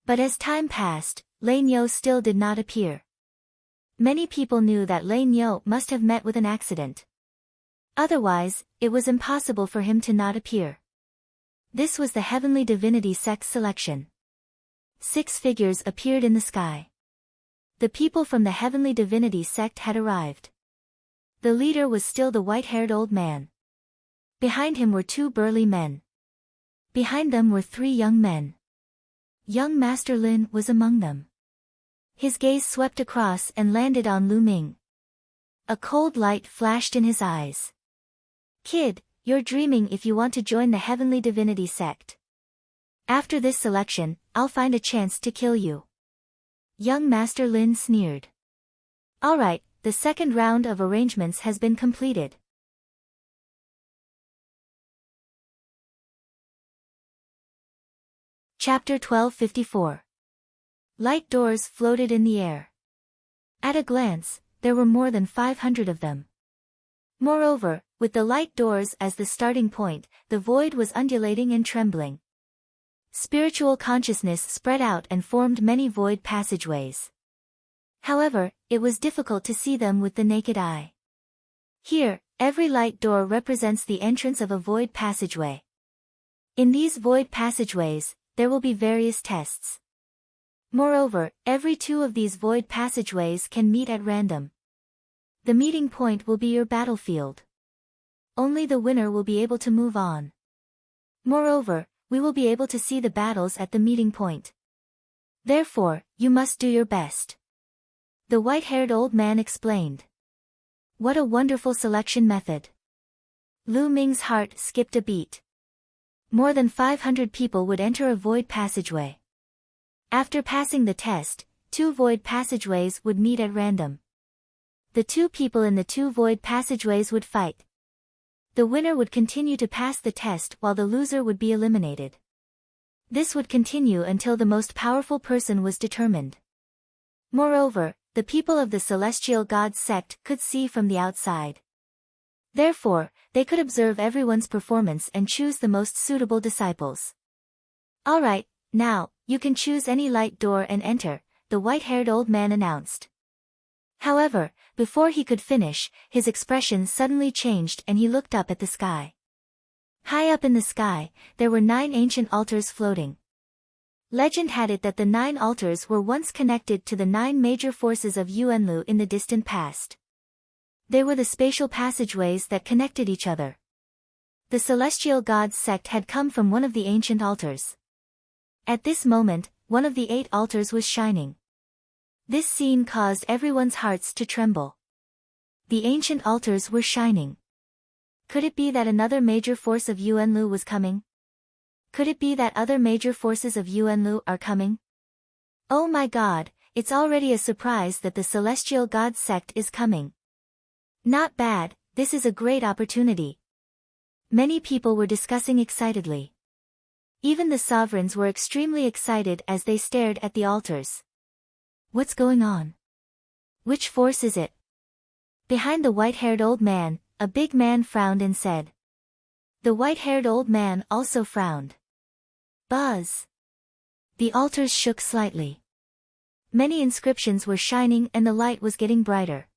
But as time passed, Lane Yo still did not appear. Many people knew that Lane Yo must have met with an accident. Otherwise, it was impossible for him to not appear. This was the Heavenly Divinity Sect selection. 6 figures appeared in the sky. The people from the Heavenly Divinity Sect had arrived. The leader was still the white-haired old man. Behind him were 2 burly men. Behind them were 3 young men. Young Master Lin was among them. His gaze swept across and landed on Lu Ming. A cold light flashed in his eyes. Kid, you're dreaming if you want to join the Heavenly Divinity sect. After this selection, I'll find a chance to kill you. Young Master Lin sneered. Alright, the second round of arrangements has been completed. Chapter 1254. Light doors floated in the air. At a glance, there were more than 500 of them. Moreover, with the light doors as the starting point, the void was undulating and trembling. Spiritual consciousness spread out and formed many void passageways. However, it was difficult to see them with the naked eye. Here, every light door represents the entrance of a void passageway. In these void passageways, there will be various tests. Moreover, every two of these void passageways can meet at random. The meeting point will be your battlefield. Only the winner will be able to move on. Moreover, we will be able to see the battles at the meeting point. Therefore, you must do your best. The white-haired old man explained. What a wonderful selection method. Lu Ming's heart skipped a beat. More than 500 people would enter a void passageway. After passing the test, 2 void passageways would meet at random. The 2 people in the 2 void passageways would fight. The winner would continue to pass the test while the loser would be eliminated. This would continue until the most powerful person was determined. Moreover, the people of the Celestial God sect could see from the outside. Therefore, they could observe everyone's performance and choose the most suitable disciples. Alright, now, you can choose any light door and enter, the white-haired old man announced. However, before he could finish, his expression suddenly changed and he looked up at the sky. High up in the sky, there were 9 ancient altars floating. Legend had it that the 9 altars were once connected to the 9 major forces of Yuanlu in the distant past. They were the spatial passageways that connected each other. The Celestial Gods sect had come from one of the ancient altars. At this moment, one of the 8 altars was shining. This scene caused everyone's hearts to tremble. The ancient altars were shining. Could it be that another major force of Yuanlu was coming? Could it be that other major forces of Yuanlu are coming? Oh my god, it's already a surprise that the Celestial God sect is coming. Not bad, this is a great opportunity. Many people were discussing excitedly. Even the sovereigns were extremely excited as they stared at the altars. What's going on? Which force is it? Behind the white-haired old man, a big man frowned and said. The white-haired old man also frowned. Buzz. The altars shook slightly. Many inscriptions were shining and the light was getting brighter.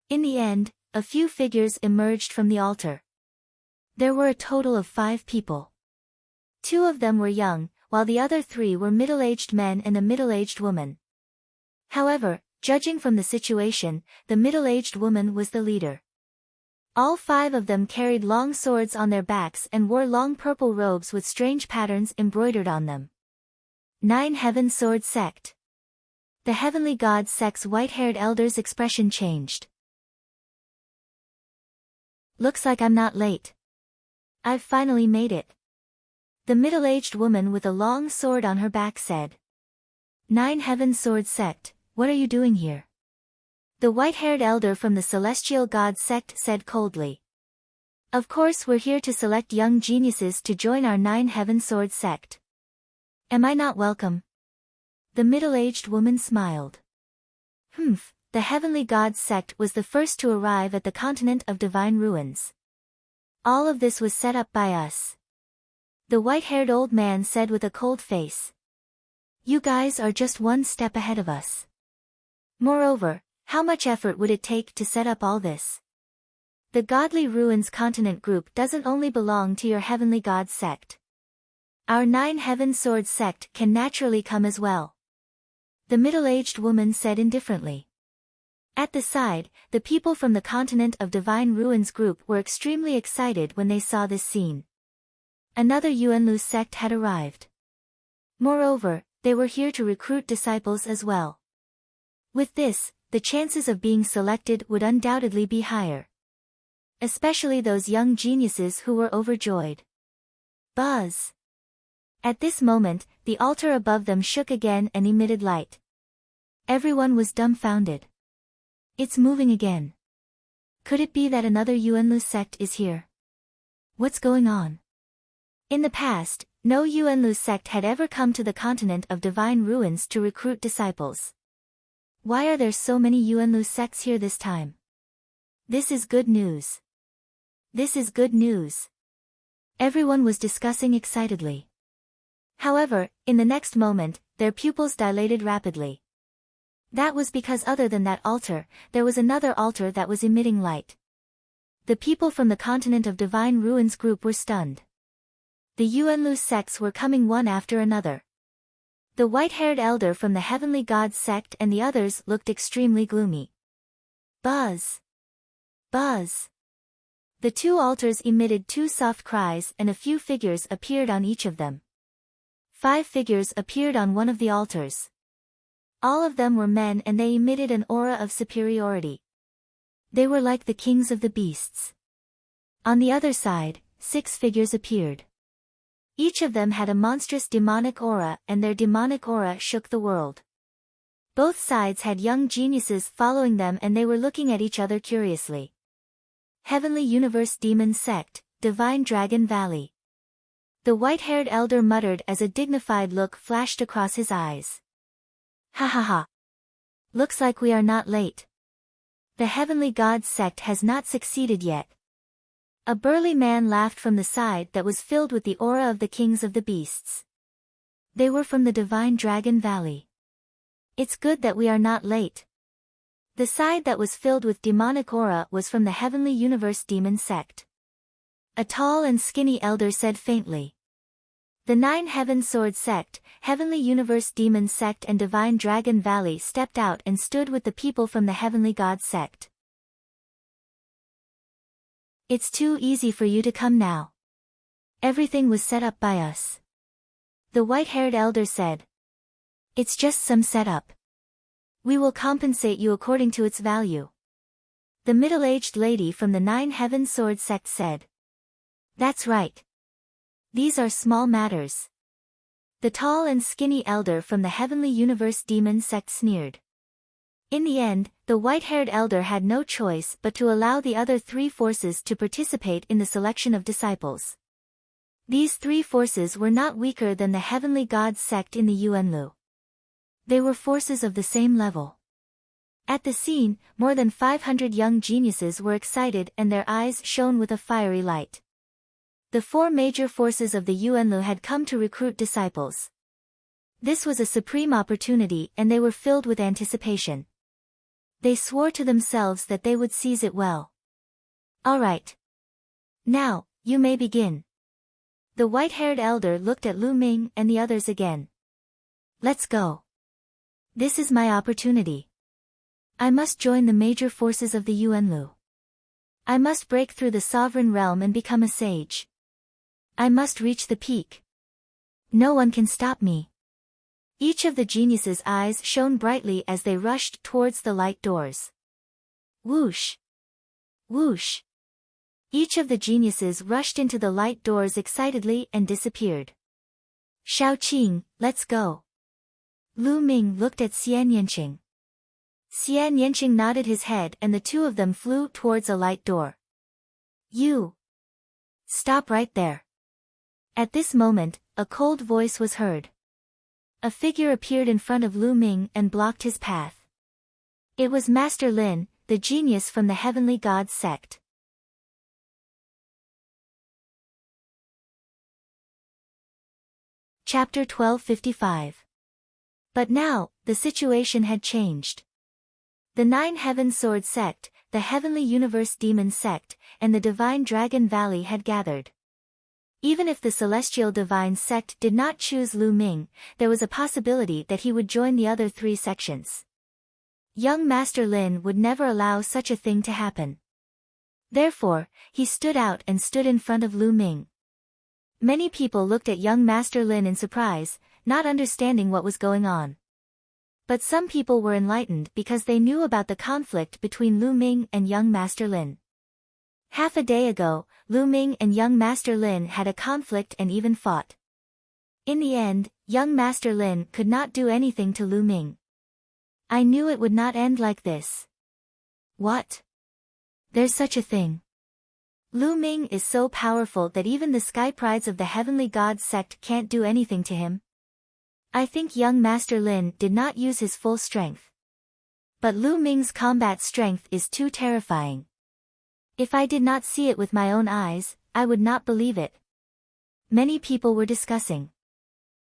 In the end, a few figures emerged from the altar. There were a total of 5 people. 2 of them were young, while the other 3 were middle-aged men and a middle-aged woman. However, judging from the situation, the middle-aged woman was the leader. All 5 of them carried long swords on their backs and wore long purple robes with strange patterns embroidered on them. 9 Heaven Sword Sect. The Heavenly God sect's white-haired elder's expression changed. Looks like I'm not late. I've finally made it. The middle-aged woman with a long sword on her back said. 9 Heaven Sword Sect, what are you doing here? The white-haired elder from the Celestial God sect said coldly. Of course we're here to select young geniuses to join our 9 Heaven Sword sect. Am I not welcome? The middle-aged woman smiled. The Heavenly God sect was the first to arrive at the continent of divine ruins. All of this was set up by us. The white-haired old man said with a cold face. You guys are just one step ahead of us. Moreover, how much effort would it take to set up all this? The Godly Ruins Continent group doesn't only belong to your Heavenly God sect. Our 9 Heaven Sword sect can naturally come as well. The middle-aged woman said indifferently. At the side, the people from the Continent of Divine Ruins group were extremely excited when they saw this scene. Another Yuanlu sect had arrived. Moreover, they were here to recruit disciples as well. With this, the chances of being selected would undoubtedly be higher. Especially those young geniuses who were overjoyed. Buzz! At this moment, the altar above them shook again and emitted light. Everyone was dumbfounded. It's moving again. Could it be that another Yuanlu sect is here? What's going on? In the past, no Yuanlu sect had ever come to the continent of divine ruins to recruit disciples. Why are there so many Yuanlu sects here this time? This is good news. This is good news. Everyone was discussing excitedly. However, in the next moment, their pupils dilated rapidly. That was because other than that altar, there was another altar that was emitting light. The people from the continent of divine ruins group were stunned. The Yuanlu sects were coming one after another. The white-haired elder from the heavenly gods sect and the others looked extremely gloomy. Buzz! Buzz! The two altars emitted two soft cries and a few figures appeared on each of them. 5 figures appeared on one of the altars. All of them were men and they emitted an aura of superiority. They were like the kings of the beasts. On the other side, 6 figures appeared. Each of them had a monstrous demonic aura and their demonic aura shook the world. Both sides had young geniuses following them and they were looking at each other curiously. Heavenly Universe Demon Sect, Divine Dragon Valley. The white-haired elder muttered as a dignified look flashed across his eyes. Ha ha ha. Looks like we are not late. The heavenly gods sect has not succeeded yet. A burly man laughed from the side that was filled with the aura of the kings of the beasts. They were from the Divine Dragon Valley. It's good that we are not late. The side that was filled with demonic aura was from the Heavenly Universe Demon Sect. A tall and skinny elder said faintly. The 9 Heaven Sword Sect, Heavenly Universe Demon Sect and Divine Dragon Valley stepped out and stood with the people from the Heavenly God Sect. It's too easy for you to come now. Everything was set up by us. The white-haired elder said. It's just some setup. We will compensate you according to its value. The middle-aged lady from the 9 Heaven Sword Sect said. That's right. These are small matters. The tall and skinny elder from the Heavenly Universe Demon Sect sneered. In the end, the white-haired elder had no choice but to allow the other 3 forces to participate in the selection of disciples. These 3 forces were not weaker than the Heavenly Gods Sect in the Yuanlu. They were forces of the same level. At the scene, more than 500 young geniuses were excited and their eyes shone with a fiery light. The 4 major forces of the Yuanlu had come to recruit disciples. This was a supreme opportunity and they were filled with anticipation. They swore to themselves that they would seize it well. All right. Now, you may begin. The white-haired elder looked at Lu Ming and the others again. Let's go. This is my opportunity. I must join the major forces of the Yuanlu. I must break through the sovereign realm and become a sage. I must reach the peak. No one can stop me. Each of the geniuses' eyes shone brightly as they rushed towards the light doors. Whoosh! Whoosh! Each of the geniuses rushed into the light doors excitedly and disappeared. Shao Qing, let's go. Lu Ming looked at Xian Yanqing. Xian Yanqing nodded his head and the 2 of them flew towards a light door. You! Stop right there. At this moment, a cold voice was heard. A figure appeared in front of Lu Ming and blocked his path. It was Master Lin, the genius from the Heavenly Gods Sect. Chapter 1255. But now, the situation had changed. The 9 Heaven Sword Sect, the Heavenly Universe Demon Sect, and the Divine Dragon Valley had gathered. Even if the Celestial Divine Sect did not choose Lu Ming, there was a possibility that he would join the other 3 sections. Young Master Lin would never allow such a thing to happen. Therefore, he stood out and stood in front of Lu Ming. Many people looked at young Master Lin in surprise, not understanding what was going on. But some people were enlightened because they knew about the conflict between Lu Ming and young Master Lin. Half a day ago, Lu Ming and young Master Lin had a conflict and even fought. In the end, young Master Lin could not do anything to Lu Ming. I knew it would not end like this. What? There's such a thing. Lu Ming is so powerful that even the sky prides of the heavenly god sect can't do anything to him. I think young Master Lin did not use his full strength. But Lu Ming's combat strength is too terrifying. If I did not see it with my own eyes, I would not believe it. Many people were discussing.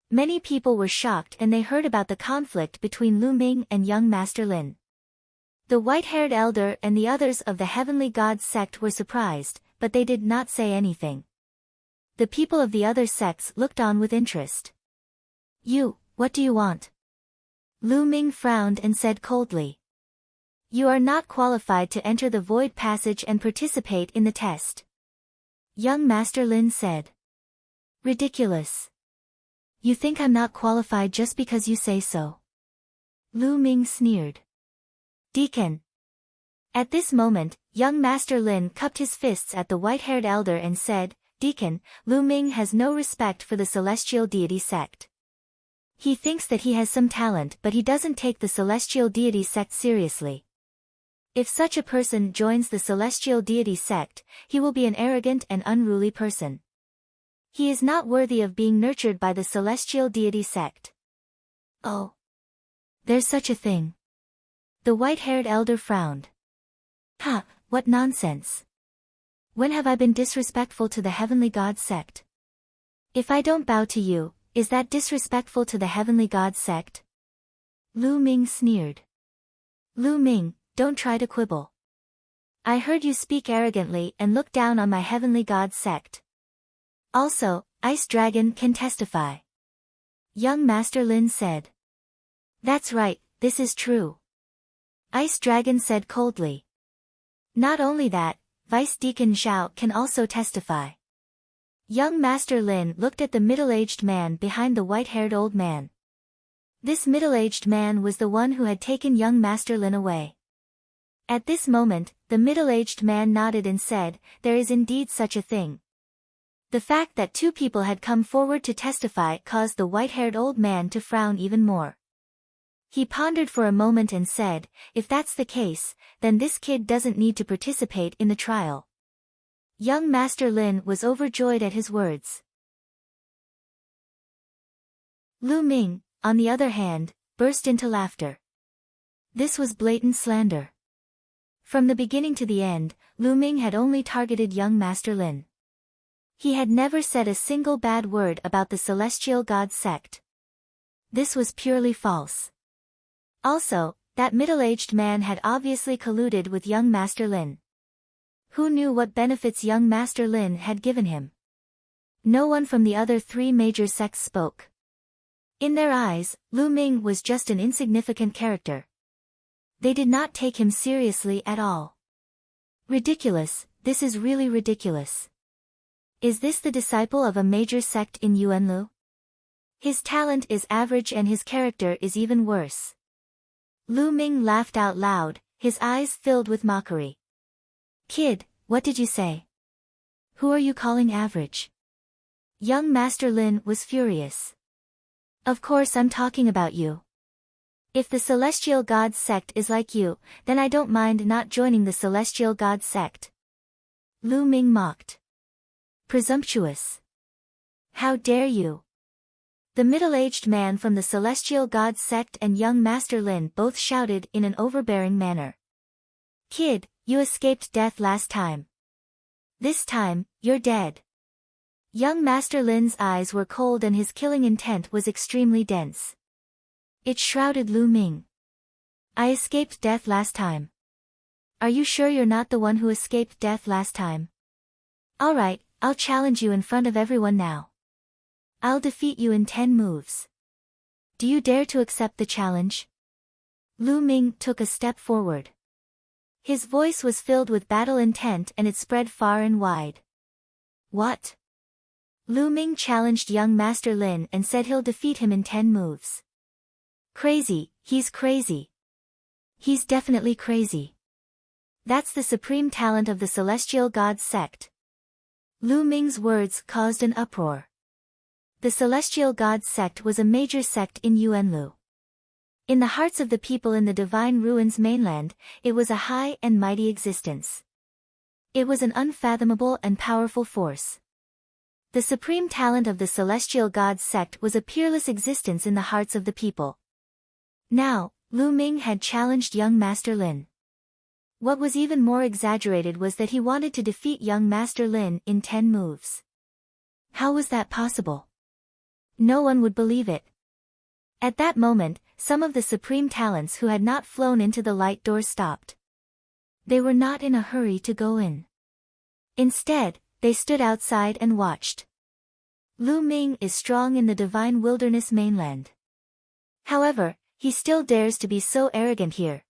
Many people were shocked and they heard about the conflict between Lu Ming and young Master Lin. The white-haired elder and the others of the heavenly god sect were surprised, but they did not say anything. The people of the other sects looked on with interest. What do you want? Lu Ming frowned and said coldly. You are not qualified to enter the void passage and participate in the test. Young Master Lin said. Ridiculous. You think I'm not qualified just because you say so? Lu Ming sneered. Deacon. At this moment, young Master Lin cupped his fists at the white-haired elder and said, Deacon, Lu Ming has no respect for the celestial deity sect. He thinks that he has some talent but he doesn't take the celestial deity sect seriously. If such a person joins the celestial deity sect, he will be an arrogant and unruly person. He is not worthy of being nurtured by the celestial deity sect. Oh. There's such a thing. The white-haired elder frowned. Ha, what nonsense. When have I been disrespectful to the heavenly god sect? If I don't bow to you, is that disrespectful to the heavenly god sect? Lu Ming sneered. Lu Ming, don't try to quibble. I heard you speak arrogantly and look down on my heavenly god sect. Also, Ice Dragon can testify. Young Master Lin said. That's right, this is true. Ice Dragon said coldly. Not only that, Vice Deacon Zhao can also testify. Young Master Lin looked at the middle-aged man behind the white-haired old man. This middle-aged man was the one who had taken young Master Lin away. At this moment, the middle-aged man nodded and said, there is indeed such a thing. The fact that two people had come forward to testify caused the white-haired old man to frown even more. He pondered for a moment and said, if that's the case, then this kid doesn't need to participate in the trial. Young Master Lin was overjoyed at his words. Lu Ming, on the other hand, burst into laughter. This was blatant slander. From the beginning to the end, Lu Ming had only targeted young Master Lin. He had never said a single bad word about the celestial god sect. This was purely false. Also, that middle-aged man had obviously colluded with young Master Lin. Who knew what benefits young Master Lin had given him? No one from the other three major sects spoke. In their eyes, Lu Ming was just an insignificant character. They did not take him seriously at all. Ridiculous, this is really ridiculous. Is this the disciple of a major sect in Yuanlu? His talent is average and his character is even worse. Lu Ming laughed out loud, his eyes filled with mockery. Kid, what did you say? Who are you calling average? Young Master Lin was furious. Of course I'm talking about you. If the Celestial God sect is like you, then I don't mind not joining the Celestial God sect. Lu Ming mocked. Presumptuous. How dare you? The middle-aged man from the Celestial God sect and young Master Lin both shouted in an overbearing manner. Kid, you escaped death last time. This time, you're dead. Young Master Lin's eyes were cold and his killing intent was extremely dense. It shrouded Lu Ming. I escaped death last time. Are you sure you're not the one who escaped death last time? Alright, I'll challenge you in front of everyone now. I'll defeat you in 10 moves. Do you dare to accept the challenge? Lu Ming took a step forward. His voice was filled with battle intent and it spread far and wide. What? Lu Ming challenged young Master Lin and said he'll defeat him in 10 moves. Crazy, he's crazy. He's definitely crazy. That's the supreme talent of the Celestial Gods sect. Lu Ming's words caused an uproar. The Celestial Gods sect was a major sect in Yuanlu. In the hearts of the people in the Divine Ruins mainland, it was a high and mighty existence. It was an unfathomable and powerful force. The supreme talent of the Celestial Gods sect was a peerless existence in the hearts of the people. Now, Lu Ming had challenged young Master Lin. What was even more exaggerated was that he wanted to defeat young Master Lin in 10 moves. How was that possible? No one would believe it. At that moment, some of the supreme talents who had not flown into the light door stopped. They were not in a hurry to go in. Instead, they stood outside and watched. Lu Ming is strong in the Divine Wilderness mainland. However, he still dares to be so arrogant here.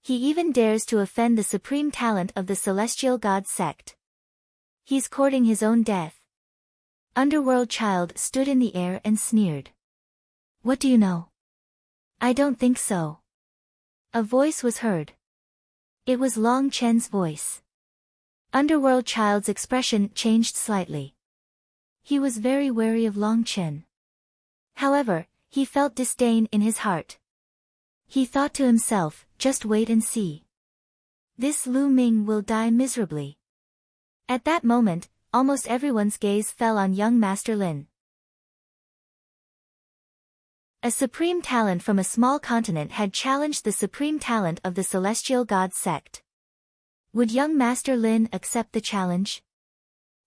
He even dares to offend the supreme talent of the Celestial God sect. He's courting his own death. Underworld Child stood in the air and sneered. What do you know? I don't think so. A voice was heard. It was Long Chen's voice. Underworld Child's expression changed slightly. He was very wary of Long Chen. However, he felt disdain in his heart. He thought to himself, just wait and see. This Lu Ming will die miserably. At that moment, almost everyone's gaze fell on young Master Lin. A supreme talent from a small continent had challenged the supreme talent of the Celestial God sect. Would young Master Lin accept the challenge?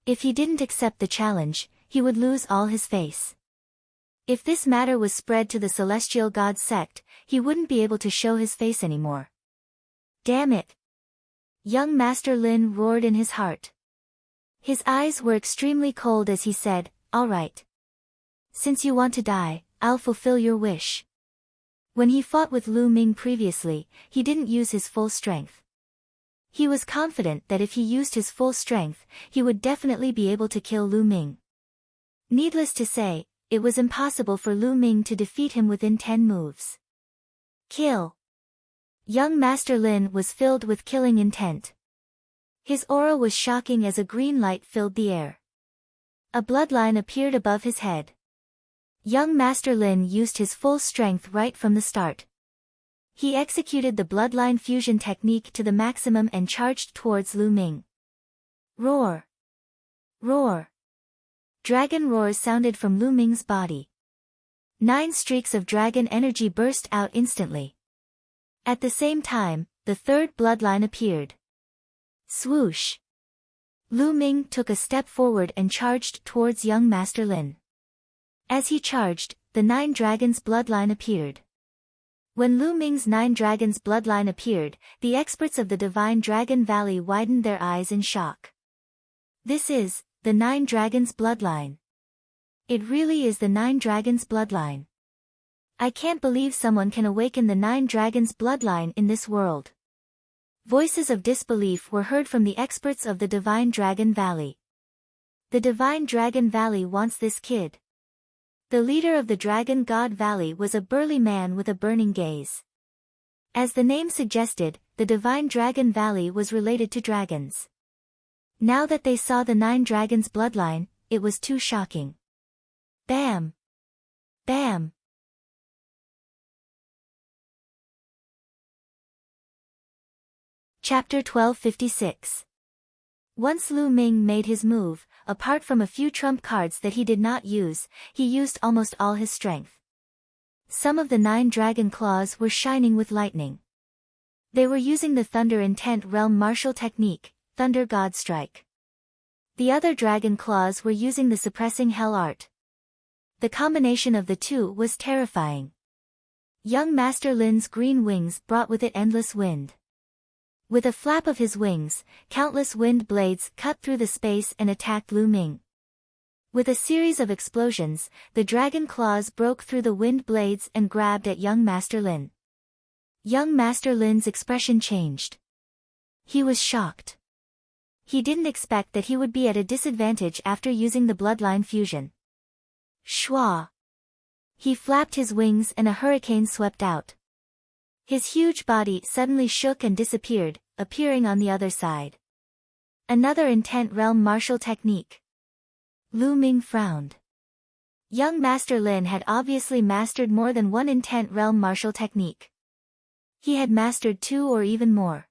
If he didn't accept the challenge, he would lose all his face. If this matter was spread to the Celestial God sect, he wouldn't be able to show his face anymore. Damn it! Young Master Lin roared in his heart. His eyes were extremely cold as he said, "All right. Since you want to die, I'll fulfill your wish." When he fought with Lu Ming previously, he didn't use his full strength. He was confident that if he used his full strength, he would definitely be able to kill Lu Ming. Needless to say, it was impossible for Lu Ming to defeat him within 10 moves. Kill! Young Master Lin was filled with killing intent. His aura was shocking as a green light filled the air. A bloodline appeared above his head. Young Master Lin used his full strength right from the start. He executed the bloodline fusion technique to the maximum and charged towards Lu Ming. Roar! Roar! Dragon roars sounded from Lu Ming's body. 9 streaks of dragon energy burst out instantly. At the same time, the third bloodline appeared. Swoosh! Lu Ming took a step forward and charged towards young Master Lin. As he charged, the 9 dragons bloodline appeared. When Lu Ming's 9 dragons bloodline appeared, the experts of the Divine Dragon Valley widened their eyes in shock. This is the 9 dragons bloodline. It really is the 9 dragons bloodline. I can't believe someone can awaken the 9 dragons bloodline in this world. Voices of disbelief were heard from the experts of the Divine Dragon Valley. The Divine Dragon Valley wants this kid. The leader of the Dragon God Valley was a burly man with a burning gaze. As the name suggested, the Divine Dragon Valley was related to dragons. Now that they saw the 9 dragons bloodline, it was too shocking. Bam! Bam! Chapter 1256. Once Lu Ming made his move, apart from a few trump cards that he did not use, he used almost all his strength. Some of the 9 dragon claws were shining with lightning. They were using the Thunder Intent Realm martial technique, Thunder God Strike. The other dragon claws were using the Suppressing Hell art. The combination of the two was terrifying. Young Master Lin's green wings brought with it endless wind. With a flap of his wings, countless wind blades cut through the space and attacked Lu Ming. With a series of explosions, the dragon claws broke through the wind blades and grabbed at young Master Lin. Young Master Lin's expression changed. He was shocked. He didn't expect that he would be at a disadvantage after using the bloodline fusion. Shwa! He flapped his wings and a hurricane swept out. His huge body suddenly shook and disappeared, appearing on the other side. Another intent realm martial technique. Lu Ming frowned. Young Master Lin had obviously mastered more than one intent realm martial technique. He had mastered 2 or even more.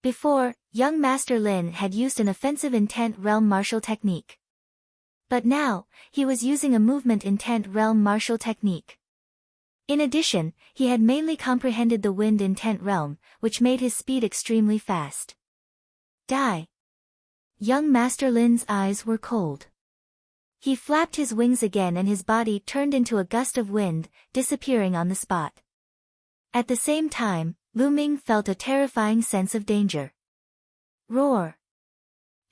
Before, young Master Lin had used an offensive intent realm martial technique. But now, he was using a movement intent realm martial technique. In addition, he had mainly comprehended the wind intent realm, which made his speed extremely fast. Die! Young Master Lin's eyes were cold. He flapped his wings again and his body turned into a gust of wind, disappearing on the spot. At the same time, Lu Ming felt a terrifying sense of danger. Roar!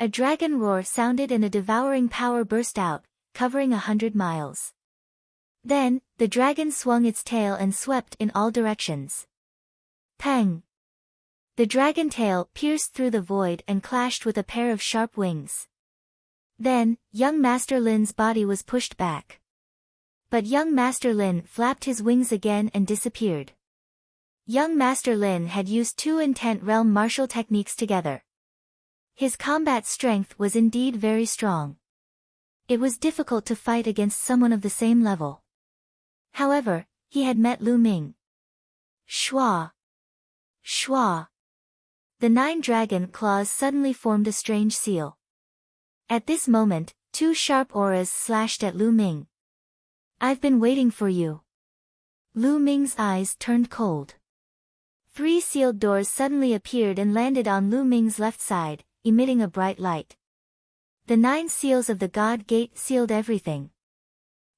A dragon roar sounded and a devouring power burst out, covering 100 miles. Then, the dragon swung its tail and swept in all directions. Pang! The dragon tail pierced through the void and clashed with a pair of sharp wings. Then, young Master Lin's body was pushed back. But young Master Lin flapped his wings again and disappeared. Young Master Lin had used 2 intent realm martial techniques together. His combat strength was indeed very strong. It was difficult to fight against someone of the same level. However, he had met Lu Ming. Shua! Shua! The 9 dragon claws suddenly formed a strange seal. At this moment, 2 sharp auras slashed at Lu Ming. I've been waiting for you. Lu Ming's eyes turned cold. 3 sealed doors suddenly appeared and landed on Lu Ming's left side, emitting a bright light. The 9 seals of the God Gate sealed everything.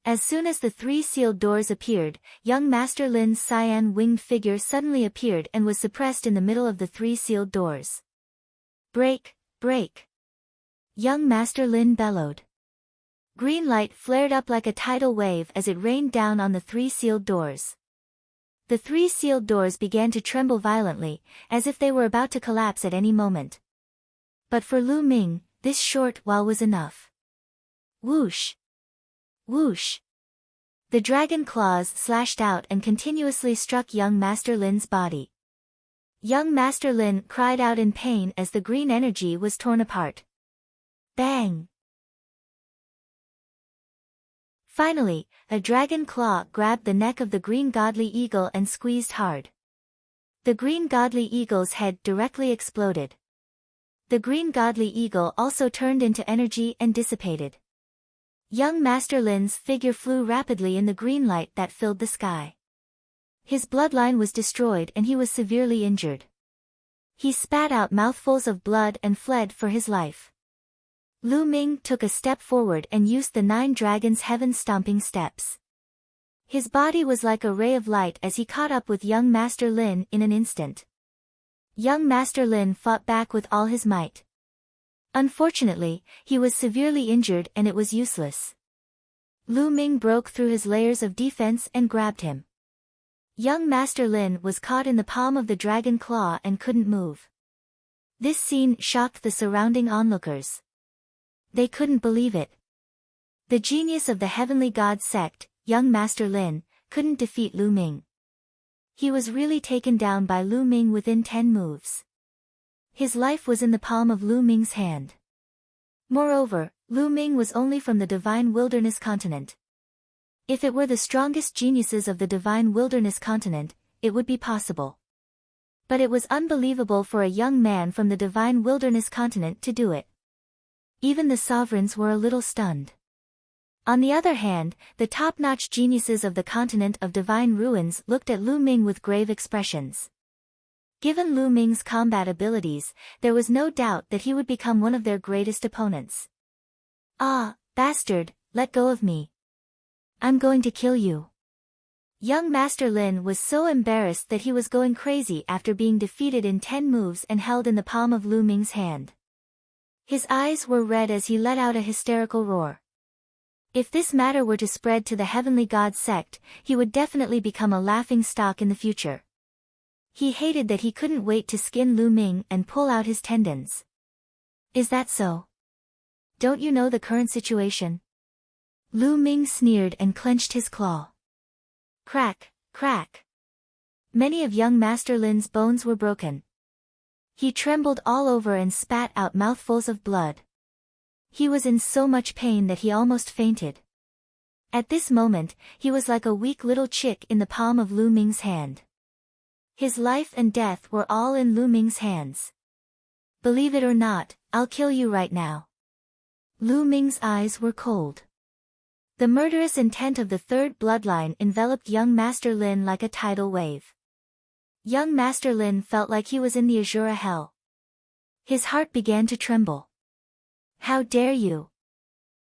As soon as the 3 sealed doors appeared, young Master Lin's cyan-winged figure suddenly appeared and was suppressed in the middle of the 3 sealed doors. Break! Break! Young Master Lin bellowed. Green light flared up like a tidal wave as it rained down on the 3 sealed doors. The 3 sealed doors began to tremble violently, as if they were about to collapse at any moment. But for Lu Ming, this short while was enough. Whoosh! Whoosh! The dragon claws slashed out and continuously struck young Master Lin's body. Young Master Lin cried out in pain as the green energy was torn apart. Bang! Finally, a dragon claw grabbed the neck of the green godly eagle and squeezed hard. The green godly eagle's head directly exploded. The green godly eagle also turned into energy and dissipated. Young Master Lin's figure flew rapidly in the green light that filled the sky. His bloodline was destroyed and he was severely injured. He spat out mouthfuls of blood and fled for his life. Lu Ming took a step forward and used the 9 dragons' heaven-stomping steps. His body was like a ray of light as he caught up with young Master Lin in an instant. Young Master Lin fought back with all his might. Unfortunately, he was severely injured and it was useless. Lu Ming broke through his layers of defense and grabbed him. Young Master Lin was caught in the palm of the dragon claw and couldn't move. This scene shocked the surrounding onlookers. They couldn't believe it. The genius of the Heavenly God sect, young Master Lin, couldn't defeat Lu Ming. He was really taken down by Lu Ming within 10 moves. His life was in the palm of Lu Ming's hand. Moreover, Lu Ming was only from the Divine Wilderness continent. If it were the strongest geniuses of the Divine Wilderness continent, it would be possible. But it was unbelievable for a young man from the Divine Wilderness continent to do it. Even the sovereigns were a little stunned. On the other hand, the top-notch geniuses of the continent of Divine Ruins looked at Lu Ming with grave expressions. Given Lu Ming's combat abilities, there was no doubt that he would become one of their greatest opponents. Ah, bastard, let go of me. I'm going to kill you. Young Master Lin was so embarrassed that he was going crazy after being defeated in 10 moves and held in the palm of Lu Ming's hand. His eyes were red as he let out a hysterical roar. If this matter were to spread to the Heavenly God sect, he would definitely become a laughing stock in the future. He hated that he couldn't wait to skin Lu Ming and pull out his tendons. Is that so? Don't you know the current situation? Lu Ming sneered and clenched his claw. Crack, crack. Many of young Master Lin's bones were broken. He trembled all over and spat out mouthfuls of blood. He was in so much pain that he almost fainted. At this moment, he was like a weak little chick in the palm of Lu Ming's hand. His life and death were all in Lu Ming's hands. Believe it or not, I'll kill you right now. Lu Ming's eyes were cold. The murderous intent of the third bloodline enveloped young Master Lin like a tidal wave. Young Master Lin felt like he was in the Azura hell. His heart began to tremble. How dare you?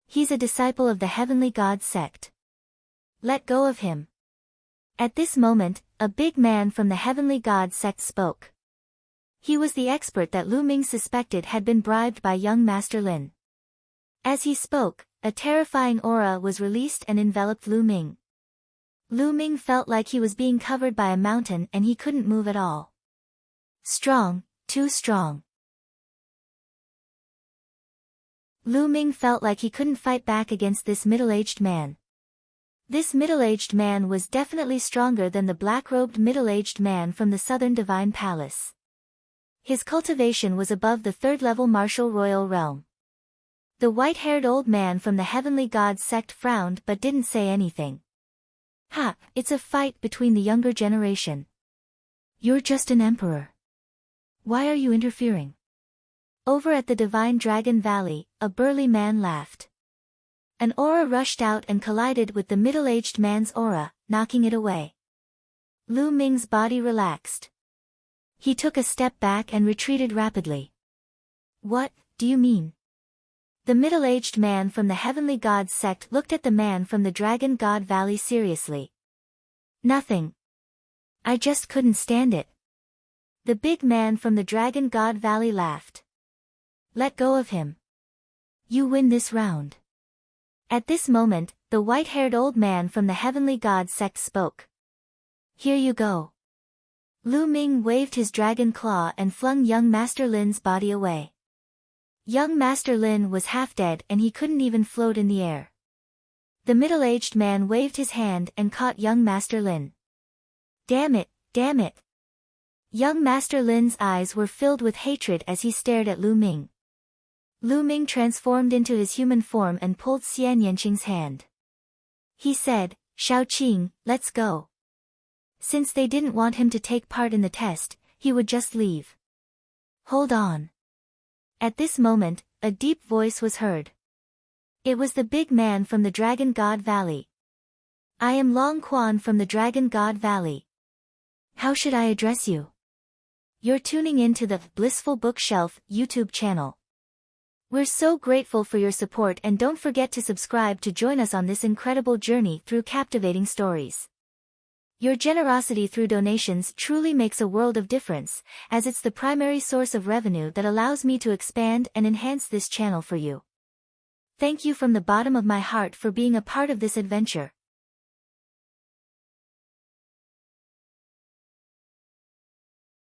He's a disciple of the Heavenly God sect. Let go of him. At this moment, a big man from the Heavenly God sect spoke. He was the expert that Lu Ming suspected had been bribed by young Master Lin. As he spoke, a terrifying aura was released and enveloped Lu Ming. Lu Ming felt like he was being covered by a mountain and he couldn't move at all. Strong, too strong. Lu Ming felt like he couldn't fight back against this middle-aged man. This middle-aged man was definitely stronger than the black-robed middle-aged man from the Southern Divine Palace. His cultivation was above the third-level martial royal realm. The white-haired old man from the Heavenly God sect frowned but didn't say anything. Ha, it's a fight between the younger generation. You're just an emperor. Why are you interfering? Over at the Divine Dragon Valley, a burly man laughed. An aura rushed out and collided with the middle-aged man's aura, knocking it away. Lu Ming's body relaxed. He took a step back and retreated rapidly. What do you mean? The middle-aged man from the Heavenly God sect looked at the man from the Dragon God Valley seriously. Nothing. I just couldn't stand it. The big man from the Dragon God Valley laughed. Let go of him. You win this round. At this moment, the white-haired old man from the Heavenly God sect spoke. Here you go. Lu Ming waved his dragon claw and flung young Master Lin's body away. Young Master Lin was half dead and he couldn't even float in the air. The middle-aged man waved his hand and caught young Master Lin. Damn it, damn it. Young Master Lin's eyes were filled with hatred as he stared at Lu Ming. Lu Ming transformed into his human form and pulled Xian Yanqing's hand. He said, Shao Qing, let's go. Since they didn't want him to take part in the test, he would just leave. Hold on. At this moment, a deep voice was heard. It was the big man from the Dragon God Valley. I am Long Quan from the Dragon God Valley. How should I address you? You're tuning in to the Blissful Bookshelf YouTube channel. We're so grateful for your support and don't forget to subscribe to join us on this incredible journey through captivating stories. Your generosity through donations truly makes a world of difference, as it's the primary source of revenue that allows me to expand and enhance this channel for you. Thank you from the bottom of my heart for being a part of this adventure.